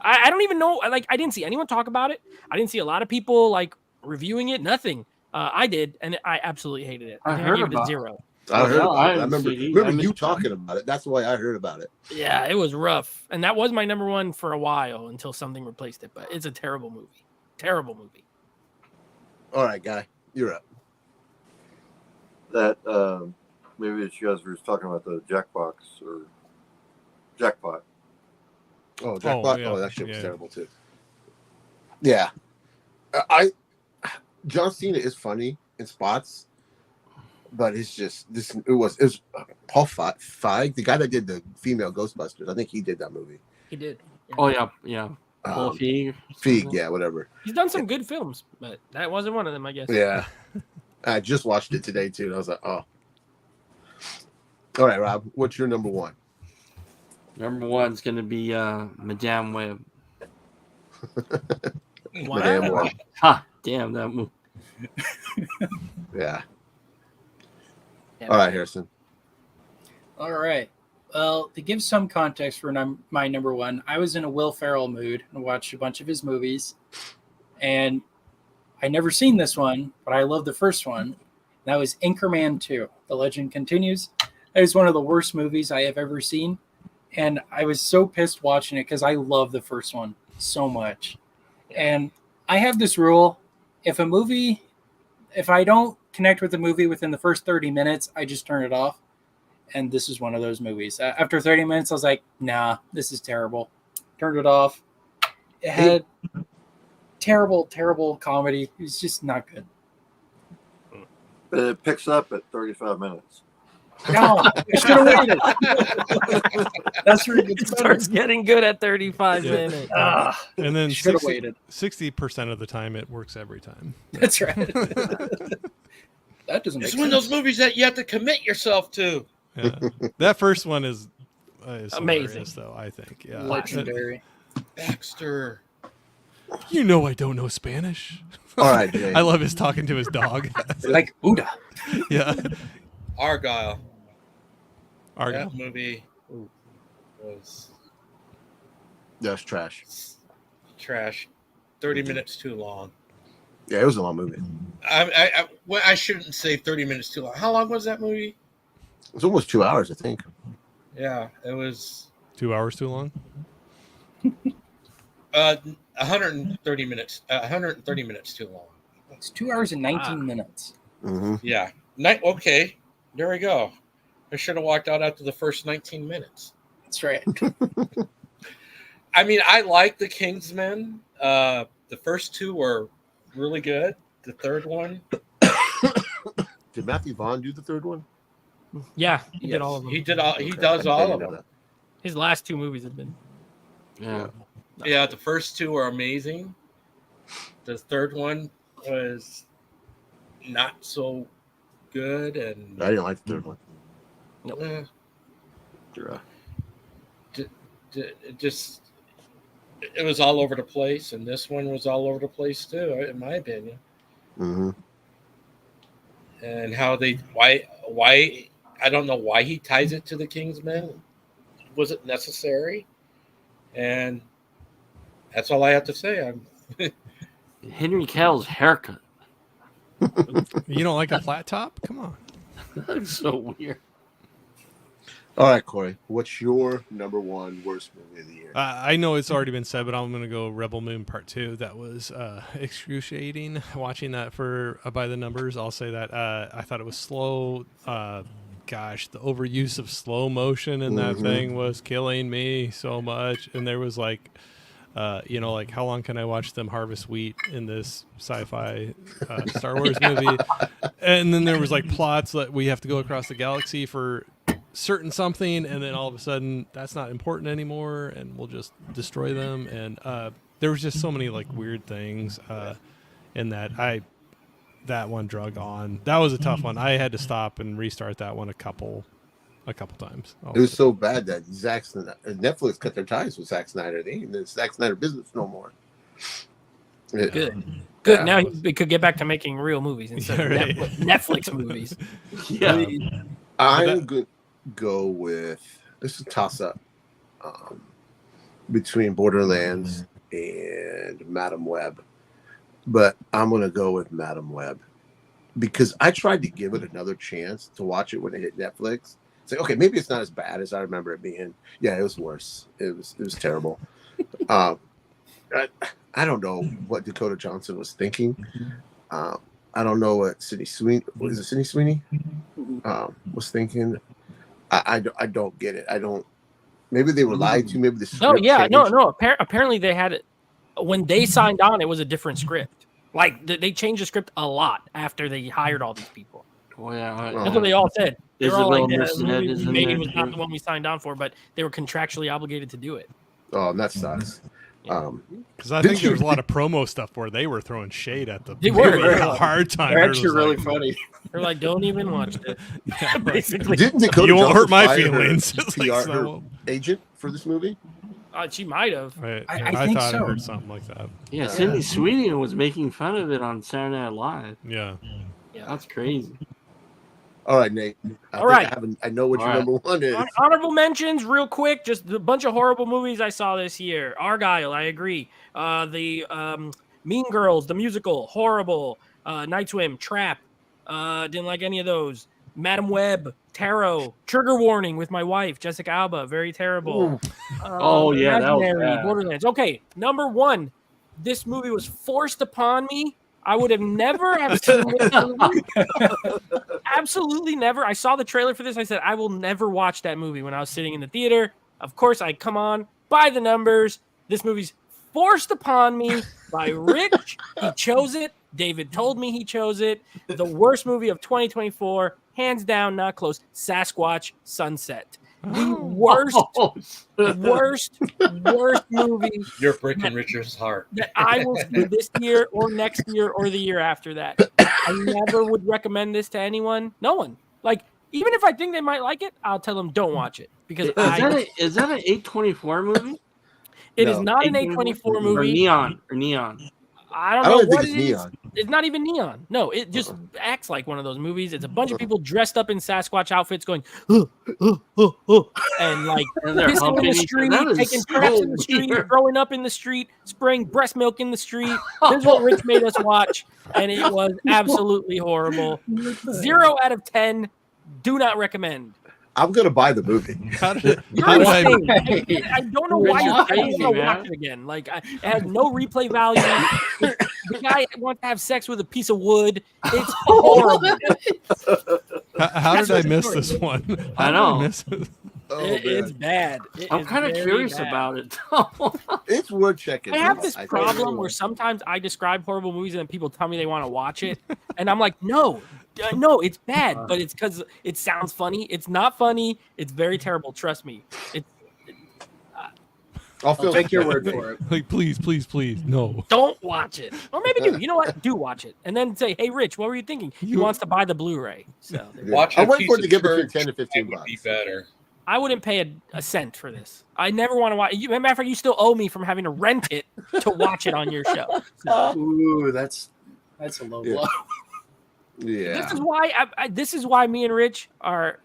I don't even know. Like, I didn't see anyone talk about it. I didn't see a lot of people like reviewing it. Nothing. I did, and I absolutely hated it. I think heard gave it a about it. 0. I heard about it. I haven't remember seen it either. I you missed talking about it. That's why I heard about it. Yeah, it was rough, and that was my number one for a while until something replaced it. But it's a terrible movie. Terrible movie. All right, guy, you're up. That movie that you guys were talking about, the Jackpot. Oh, Jackpot. yeah. Oh, that shit was Yeah. terrible too. Yeah, John Cena is funny in spots, but it's just this. It was Paul Feig, the guy that did the female Ghostbusters. I think he did that movie. He did. Oh yeah. Paul Feig. Feig, yeah, whatever. He's done some good films, but that wasn't one of them, I guess. Yeah, I just watched it today too, and I was like, oh. All right, Rob, what's your number one? Number one's gonna be Madame Web. Madame Web. Ha! Damn that movie. Yeah. All right, Harrison. All right. Well, to give some context for my number one, I was in a Will Ferrell mood and watched a bunch of his movies. And I never seen this one, but I love the first one. That was Anchorman 2. The Legend Continues. That is one of the worst movies I have ever seen. And I was so pissed watching it because I love the first one so much. And I have this rule. If I don't connect with the movie within the first 30 minutes, I just turn it off. And this is one of those movies. After 30 minutes, I was like, nah, this is terrible. turned it off. It had terrible comedy. It was just not good. But it picks up at 35 minutes. No, I should have waited. That's where it starts getting good at 35 minutes. And then Should've waited. 60% of the time it works every time. That's right. That doesn't make It's sense. one of those movies that you have to commit yourself to. Yeah. That first one is Amazing. hilarious, though, I think. Yeah. Legendary. Baxter. You know I don't know Spanish. All right, Jay. I love his talking to his dog. Like Uda. Yeah. Argyle. Argyle. That movie was That's trash. trash. 30 minutes too long. Yeah, it was a long movie. I shouldn't say 30 minutes too long. How long was that movie? It was almost 2 hours, I think. Yeah, it was 2 hours too long. 130 minutes. 130 minutes too long. It's 2 hours and 19 minutes. Mm-hmm. Yeah. Okay. There we go. I should have walked out after the first 19 minutes. That's right. I mean, I like the Kingsmen. The first two were really good. The third one, Did Matthew Vaughn do the third one? Yeah, he did all of them. he did all. He does all of them. His last two movies have been. Yeah. Yeah, the first two are amazing. The third one was not so good, and I didn't like the third one. Nope. It was all over the place, and this one was all over the place too, in my opinion. Mm-hmm. And how why I don't know why he ties it to the Kingsmen. Was it necessary? And that's all I have to say. Henry Cavill's haircut. You don't like a flat top? Come on. That's so weird. All right, Corey. What's your number one worst movie of the year? I know it's already been said, but I'm going to go Rebel Moon Part 2. That was excruciating watching that for by the numbers. I'll say that. I thought it was slow. Gosh, the overuse of slow motion in that thing was killing me so much. And there was like, like how long can I watch them harvest wheat in this sci-fi Star Wars movie? And then there was like plots that we have to go across the galaxy for certain something, and then all of a sudden that's not important anymore, and we'll just destroy them. And there was just so many like weird things in that. That one drug on. That was a tough one. I had to stop and restart that one a couple times. It was so bad that Netflix cut their ties with Zack Snyder. They ain't in the Zack Snyder business no more. Yeah. Good. Yeah. Now he could get back to making real movies instead of right. Netflix movies. Yeah. I'm going to go with this is a toss-up between Borderlands and Madam Web. But I'm going to go with Madam Web because I tried to give it another chance to watch it when it hit Netflix. It's like, okay, maybe it's not as bad as I remember it being. Yeah, it was worse. It was terrible. I don't know what Dakota Johnson was thinking. I don't know what Sydney Sweeney was thinking. I don't get it. I don't. Maybe they were lied to. Maybe the script changed. No. Apparently they had it when they signed on. It was a different script. Like they changed the script a lot after they hired all these people. Oh, yeah. That's what they all said. They're all like, Isabel the movie Merced we made is in was there, not too. the one we signed on for, but they were contractually obligated to do it. Oh, that sucks. Because I think there was a lot of promo stuff where they were throwing shade at the They were. movie. A hard time. They're It was actually really like, funny. They're like, don't even watch it. Yeah, right. Basically, Didn't Dakota You won't Johnson hurt my fire her feelings. It's like, PR, so her well. agent for this movie? She might have. Right. I think thought I so. heard something like that. Yeah, Sydney Sweeney was making fun of it on Saturday Night Live. Yeah. That's crazy. All right, Nate. All right. I know what your All right. number one is. Honorable mentions, real quick. Just a bunch of horrible movies I saw this year. Argyle, I agree. The Mean Girls, the musical, horrible. Night Swim, Trap. Didn't like any of those. Madam Web, Tarot, Trigger Warning with my wife, Jessica Alba, very terrible. Oh, yeah, that was Imaginary, bad. Borderlands. Okay, number one. This movie was forced upon me. I would have never have seen this movie. Absolutely never. I saw the trailer for this. I said, I will never watch that movie when I was sitting in the theater. Of course, I come on, by the numbers, This movie's forced upon me by Rich. He chose it. David told me he chose it. The worst movie of 2024, hands down, not close. Sasquatch Sunset. The worst movie. You're breaking Richard's heart. That I will see this year or next year or the year after that. I never would recommend this to anyone. No one. Like, even if I think they might like it, I'll tell them don't watch it because Is that an A24 movie? It is not an A24 movie. Or Neon. I don't know what it is. It's not even Neon. No, it just acts like one of those movies. It's a bunch of people dressed up in Sasquatch outfits going, and like And they're pissing in humping the each street, other. That is taking so craps in the street, weird. throwing up in the street, spraying breast milk in the street. This is what Rich made us watch, and it was absolutely horrible. 0 out of 10. Do not recommend. I'm gonna buy the movie. You're insane. I don't know why you're crazy, going to man. watch it again. Like, it has no replay value. The guy wants to have sex with a piece of wood. It's horrible. How did I miss this one? I know. It's bad. I'm kind of curious about it. It's worth checking. I have this think problem where sometimes I describe horrible movies and then people tell me they want to watch it, and I'm like, no, it's bad, but it's because it sounds funny. It's not funny. It's very terrible. Trust me. I'll take your word for it. Like, please, no. Don't watch it. Or maybe do. You know what? Do watch it. And then say, hey, Rich, what were you thinking? He wants to buy the Blu-ray. So Watch I'm a waiting for it piece to of give it church, 10 to 15 that would bucks. be better. I wouldn't pay a cent for this. I never want to watch. Matter of fact, you still owe me from having to rent it to watch it on your show. So, Ooh, that's a low blow. Yeah. this is why this is why me and Rich are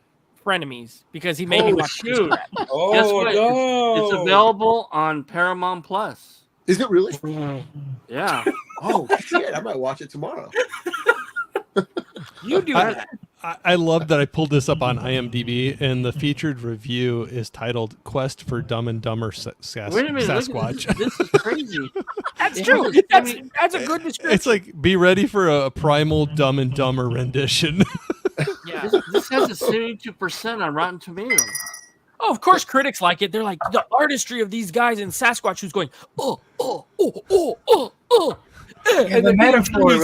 frenemies, because he made me Oh, watch shoot. this crap. Guess Oh, what? no. It's available on Paramount Plus. Is it really? Yeah. Oh shit! I might watch it tomorrow. You do that. I love that I pulled this up on IMDb, and the featured review is titled "Quest for Dumb and Dumber Wait a minute. Look Sasquatch." at this is crazy. That's It true. has a That's a good description. It's like, be ready for a primal Dumb and Dumber rendition. Yeah. This has a 72% on Rotten Tomatoes. Oh, of course, critics like it. They're like, the artistry of these guys in Sasquatch who's going, oh. And the metaphor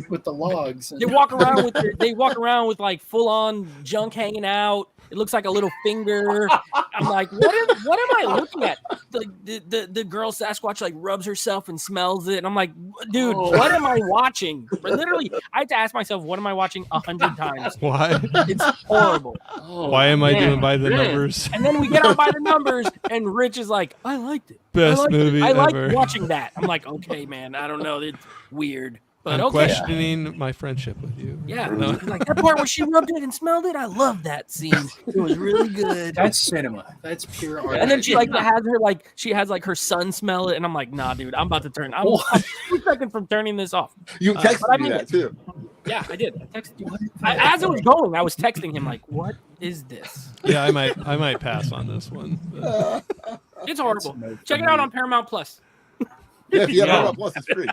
with the logs. They walk around with like full on junk hanging out. It looks like a little finger. I'm like, what am I looking at? The girl Sasquatch like rubs herself and smells it. And I'm like, dude, what am I watching? Literally, I had to ask myself, what am I watching 100 times? Why? It's horrible. Why am I doing by the numbers? And then we get on by the numbers, and Rich is like, I liked it. Best movie I like ever. watching that. I'm like, okay, man, I don't know. It's weird. But I'm okay. questioning my friendship with you. Yeah, No. like that part where she rubbed it and smelled it. I love that scene. It was really good. That's cinema. That's pure art. And then she has her son smell it, and I'm like, nah, dude, I'm about to turn. I'm 2 seconds from turning this off. You texted but I me mean, that too. Yeah, I did. I texted you. As it was going, I was texting him like, what is this? Yeah, I might pass on this one. but- It's horrible. Check it out on Paramount Plus. Yeah, if you have Yeah. Paramount Plus, it's free.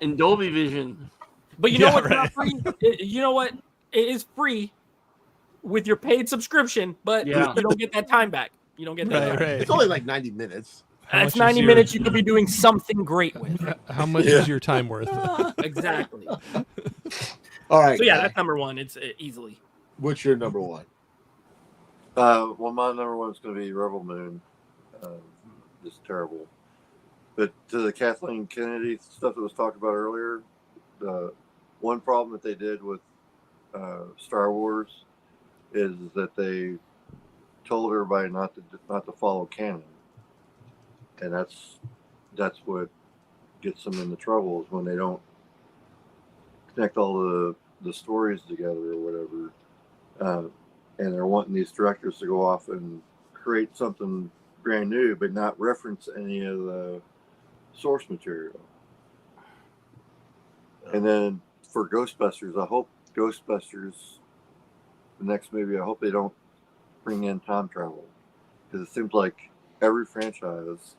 In Dolby Vision. But you know Yeah, what's right. not free? You know what? It is free with your paid subscription, but Yeah. you don't get that time back. You don't get that. Right, time. right. It's only like 90 minutes. How That's much is 90 your- minutes you could be doing something great with. How much Yeah. is your time worth? Exactly. All right. So yeah, guys. that's number one. It's easily. What's your number one? Well, my number one is going to be Rebel Moon. Just terrible. But to the Kathleen Kennedy stuff that was talked about earlier, the one problem that they did with Star Wars is that they told everybody not to follow canon, and that's what gets them into trouble, is when they don't connect all the stories together or whatever, and they're wanting these directors to go off and create something brand new but not reference any of the source material. And then for Ghostbusters, I hope Ghostbusters, the next movie, I hope they don't bring in time travel, because it seems like every franchise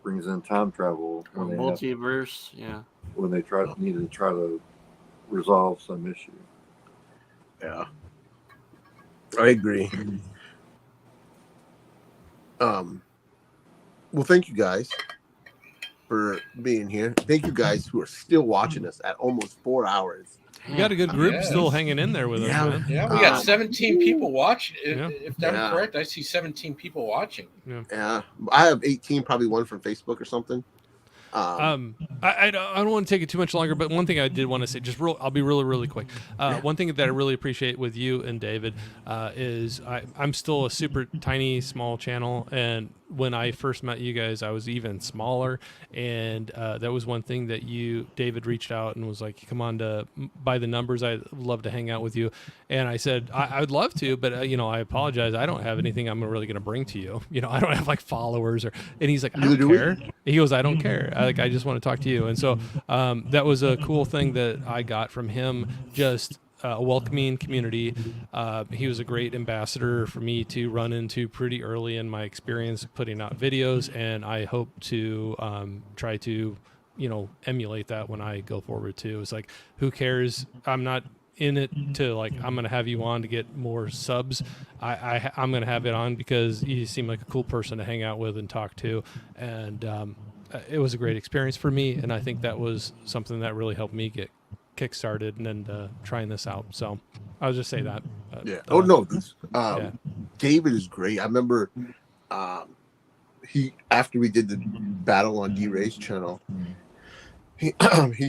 brings in time travel when they Multiverse, yeah. when they need to try to resolve some issue. Yeah, I agree. Well, thank you guys for being here. Thank you guys who are still watching us at almost 4 hours. You got a good group still hanging in there with us, man. Yeah, we got 17 people watching. Yeah. If I'm correct, I see 17 people watching. Yeah, I have 18, probably one from Facebook or something. I don't want to take it too much longer, but one thing I did want to say, I'll be really quick. One thing that I really appreciate with you and David is I'm still a super tiny, small channel, and when I first met you guys, I was even smaller, and that was one thing that David reached out and was like, "Come on by the numbers. I'd love to hang out with you." And I said, "I would love to, but I apologize. I don't have anything I'm really going to bring to you. I don't have like followers or." And he's like, "I don't care." He goes, "I don't care. I just want to talk to you." And so that was a cool thing that I got from him. Just a welcoming community. He was a great ambassador for me to run into pretty early in my experience putting out videos, and I hope to try to emulate that when I go forward too. It's like, who cares? I'm not in it to like, I'm gonna have you on to get more subs. I'm gonna have it on because you seem like a cool person to hang out with and talk to, and it was a great experience for me, and I think that was something that really helped me get kickstarted and then trying this out. So I'll just say that. Oh no, David is great. I remember after we did the battle on D-Ray's channel, he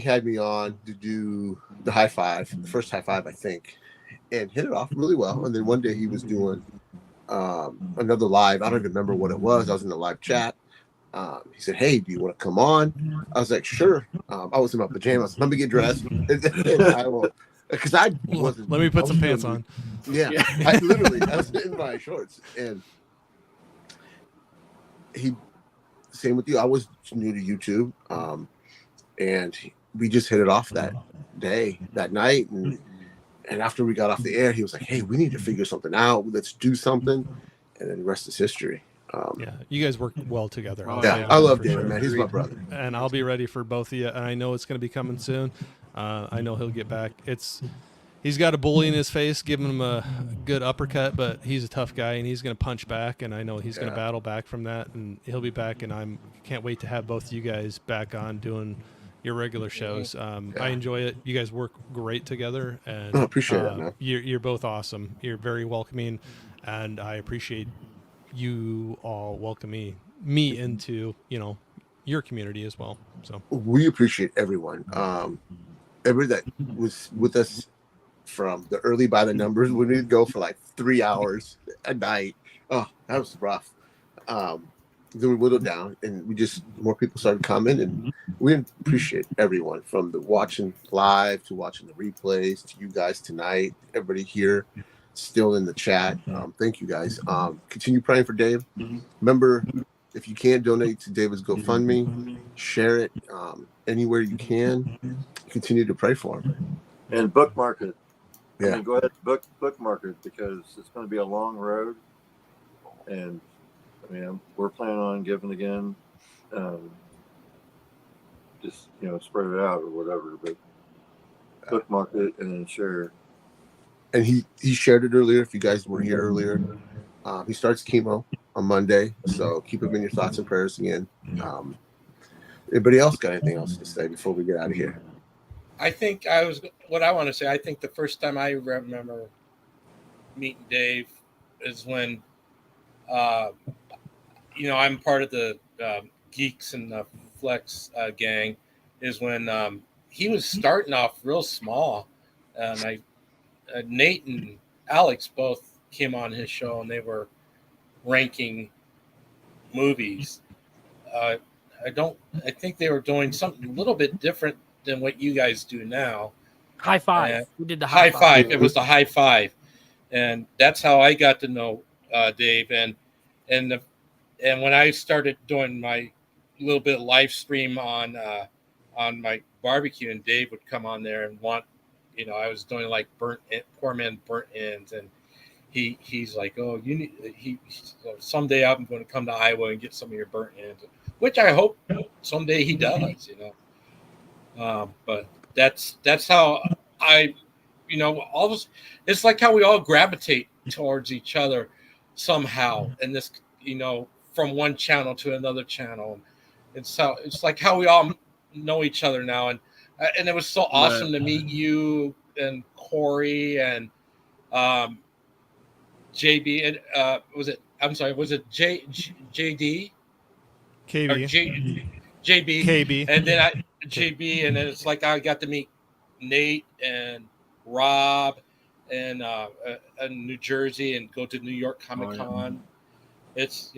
had me on to do the high five, the first high five, I think, and hit it off really well. And then one day he was doing another live. I don't even remember what it was. I was in the live chat. He said, "Hey, do you want to come on?" I was like, "Sure." I was in my pajamas. Let me get dressed, and I will, because I wasn't. Let me put some pants on. Yeah, I was in my shorts, and same with you. I was new to YouTube, and we just hit it off that night, and after we got off the air, he was like, "Hey, we need to figure something out. Let's do something," and then the rest is history. You guys work well together. I love David, man. He's my brother. And I'll be ready for both of you. And I know it's going to be coming soon. I know he'll get back. He's got a bully in his face, giving him a good uppercut, but he's a tough guy and he's going to punch back. And I know he's going to battle back from that, and he'll be back. And can't wait to have both of you guys back on doing your regular shows. I enjoy it. You guys work great together, and I appreciate it, man. You're both awesome. You're very welcoming, and I appreciate you all welcome me into your community as well. So we appreciate everyone. Everyone that was with us from the early by the numbers. We need to go for like 3 hours a night. Oh, that was rough. Then we whittled down, and more people started coming, and we appreciate everyone from the watching live to watching the replays to you guys tonight. Everybody here still in the chat. Thank you guys. Continue praying for Dave. Remember, if you can't donate to David's GoFundMe, share it anywhere you can. Continue to pray for him. And bookmark it. Yeah. I mean, go ahead, bookmark it, because it's going to be a long road. And I mean, we're planning on giving again. Just spread it out or whatever. But bookmark it and then share. And he shared it earlier. If you guys were here earlier, he starts chemo on Monday, so keep him in your thoughts and prayers again. Anybody else got anything else to say before we get out of here? I think what I want to say. I think the first time I remember meeting Dave is when, I'm part of the Geeks and the Flex gang. Is when he was starting off real small, and Nate and Alex both came on his show, and they were ranking movies. I think they were doing something a little bit different than what you guys do now. High five. We did the high five. It was the high five, and that's how I got to know Dave. And when I started doing my little bit of live stream on my barbecue, and Dave would come on there and want. I was doing like poor man burnt ends, and he's like, "Oh, you need." Someday I'm going to come to Iowa and get some of your burnt ends, which I hope someday he does. But that's how I, all this. It's like how we all gravitate towards each other somehow, and this, from one channel to another channel. It's like how we all know each other now, and it was so awesome to meet you and Corey and JB and was it JD? KB. Or JB. KB. And then JB, and then it's like I got to meet Nate and Rob and New Jersey and go to New York Comic Con. It's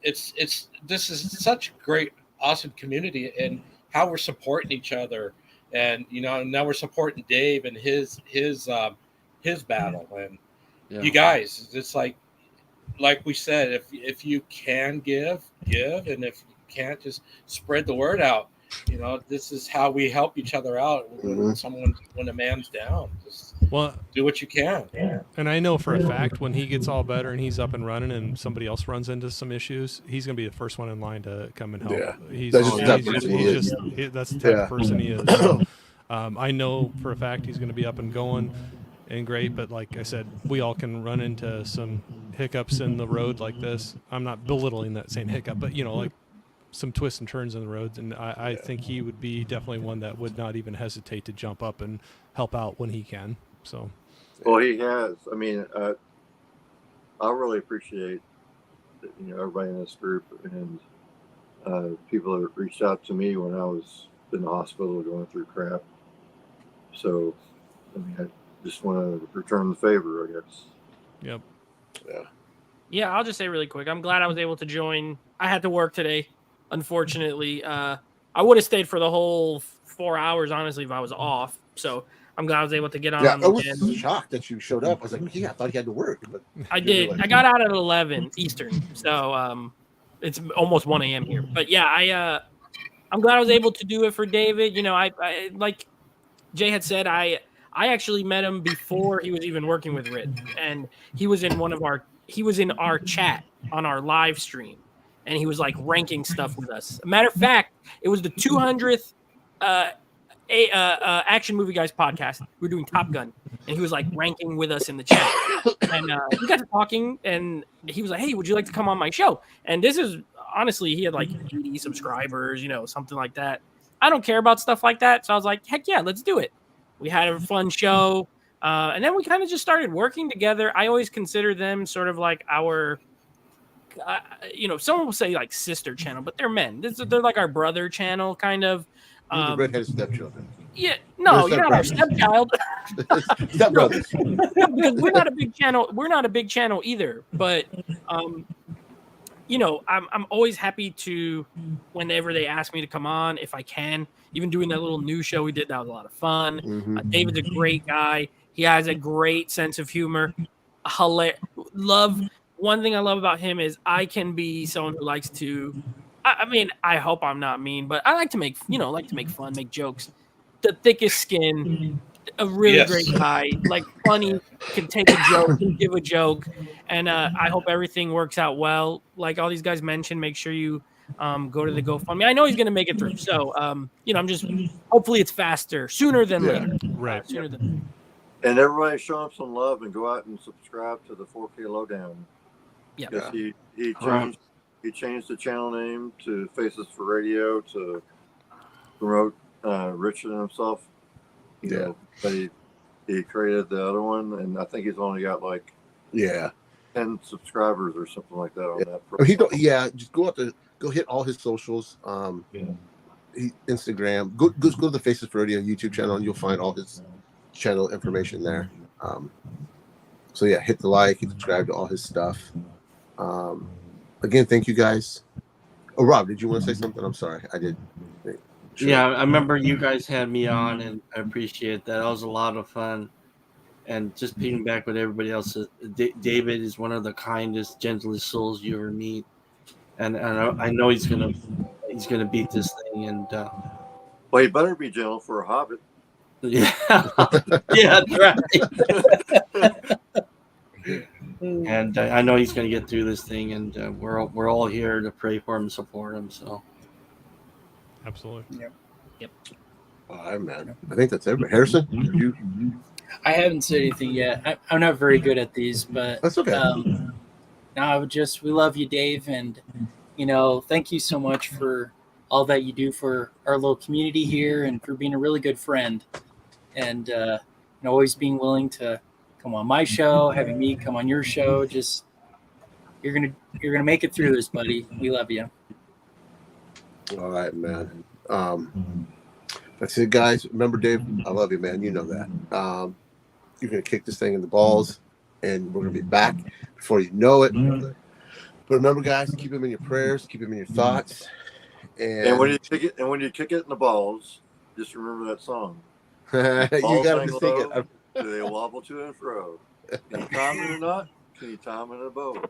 this is such a great, awesome community, and how we're supporting each other, and now we're supporting Dave and his battle, and you guys, it's like we said, if you can give, and if you can't, just spread the word out. This is how we help each other out when a man's down. Just do what you can. Yeah. And I know for a fact when he gets all better and he's up and running and somebody else runs into some issues, he's going to be the first one in line to come and help. Yeah. That's the type of person he is. So, I know for a fact he's going to be up and going and great, but like I said, we all can run into some hiccups in the road like this. I'm not belittling that same hiccup, but like some twists and turns in the roads, and I think he would be definitely one that would not even hesitate to jump up and help out when he can. So, well, he has. I mean, I really appreciate everybody in this group and people that reached out to me when I was in the hospital going through crap. So, I mean, I just want to return the favor, I guess. Yep. Yeah. Yeah, I'll just say really quick, I'm glad I was able to join. I had to work today, unfortunately. I would have stayed for the whole 4 hours, honestly, if I was off. So I'm glad I was able to get on. Yeah, I was shocked that you showed up. I was like, I thought you had to work. But I did. I got out at 11 Eastern, so it's almost 1 a.m. here. But yeah, I'm glad I was able to do it for David. I like Jay had said, I actually met him before he was even working with Rit, and he was in our chat on our live stream, and he was like ranking stuff with us. Matter of fact, it was the 200th Action Movie Guys podcast. We were doing Top Gun, and he was like ranking with us in the chat, and we got to talking, and he was like, "Hey, would you like to come on my show?" And this is honestly, he had like 80 subscribers, something like that. I don't care about stuff like that, so I was like, "Heck yeah, let's do it." We had a fun show, and then we kind of just started working together. I always consider them sort of like our, someone will say like sister channel, but they're men. They're like our brother channel, kind of. The redheaded stepchildren. Yeah, no, you're not our stepchild. Stepbrothers. Because we're not a big channel. We're not a big channel either. But I'm always happy to, whenever they ask me to come on, if I can. Even doing that little news show we did, that was a lot of fun. Mm-hmm. David's a great guy. He has a great sense of humor. One thing I love about him is I can be someone who likes to. I mean, I hope I'm not mean, but I like to make fun, make jokes. The thickest skin, a really great guy, like funny, can take a joke, can give a joke, and I hope everything works out well. Like all these guys mentioned, make sure you go to the GoFundMe. I know he's gonna make it through, so I'm just hopefully it's faster, sooner than later. Right. Sooner than. And everybody show him some love and go out and subscribe to the 4K Lowdown. Yeah. Because he changed the channel name to Faces for Radio to promote Richard and himself. You know, but he created the other one, and I think he's only got like 10 subscribers or something like that on that. Profile. Just go hit all his socials. Instagram. Go to the Faces for Radio YouTube channel, and you'll find all his channel information there. So hit the like, hit subscribe to all his stuff. Again, thank you guys. Oh, Rob, did you want to say something? I'm sorry, I did. Sure. Yeah, I remember you guys had me on, and I appreciate that. That was a lot of fun. And just piggyback with everybody else, David is one of the kindest, gentlest souls you ever meet, and I know he's gonna beat this thing. And well, he better be gentle for a hobbit. Yeah, yeah, that's right. And I know he's going to get through this thing, and we're all here to pray for him and support him. So, absolutely. Yep. All right, man. I think that's everybody. Harrison, I haven't said anything yet. I'm not very good at these, but that's okay. we love you, Dave, and thank you so much for all that you do for our little community here, and for being a really good friend, and always being willing to come on my show, having me come on your show. Just you're gonna make it through this, buddy. We love you. All right, man. That's it, guys. Remember, Dave, I love you, man. You know that. You're gonna kick this thing in the balls, and we're gonna be back before you know it. But remember, guys, keep him in your prayers, keep him in your thoughts. And when you kick it, in the balls, just remember that song. You gotta hang sing low, it. Do they wobble to and fro? Can you tie them in a knot? Can you tie them in a bow?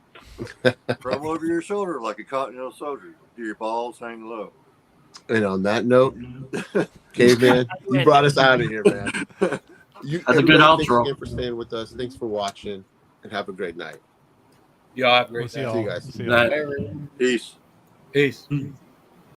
Throw them over your shoulder like a continental soldier. Do your balls hang low? And on that note, Caveman, you brought us out of here, man. That's everybody, a good thanks outro. again for staying with us. Thanks for watching, and have a great night. Y'all have a great See night. you guys. See y'all. Peace. Peace.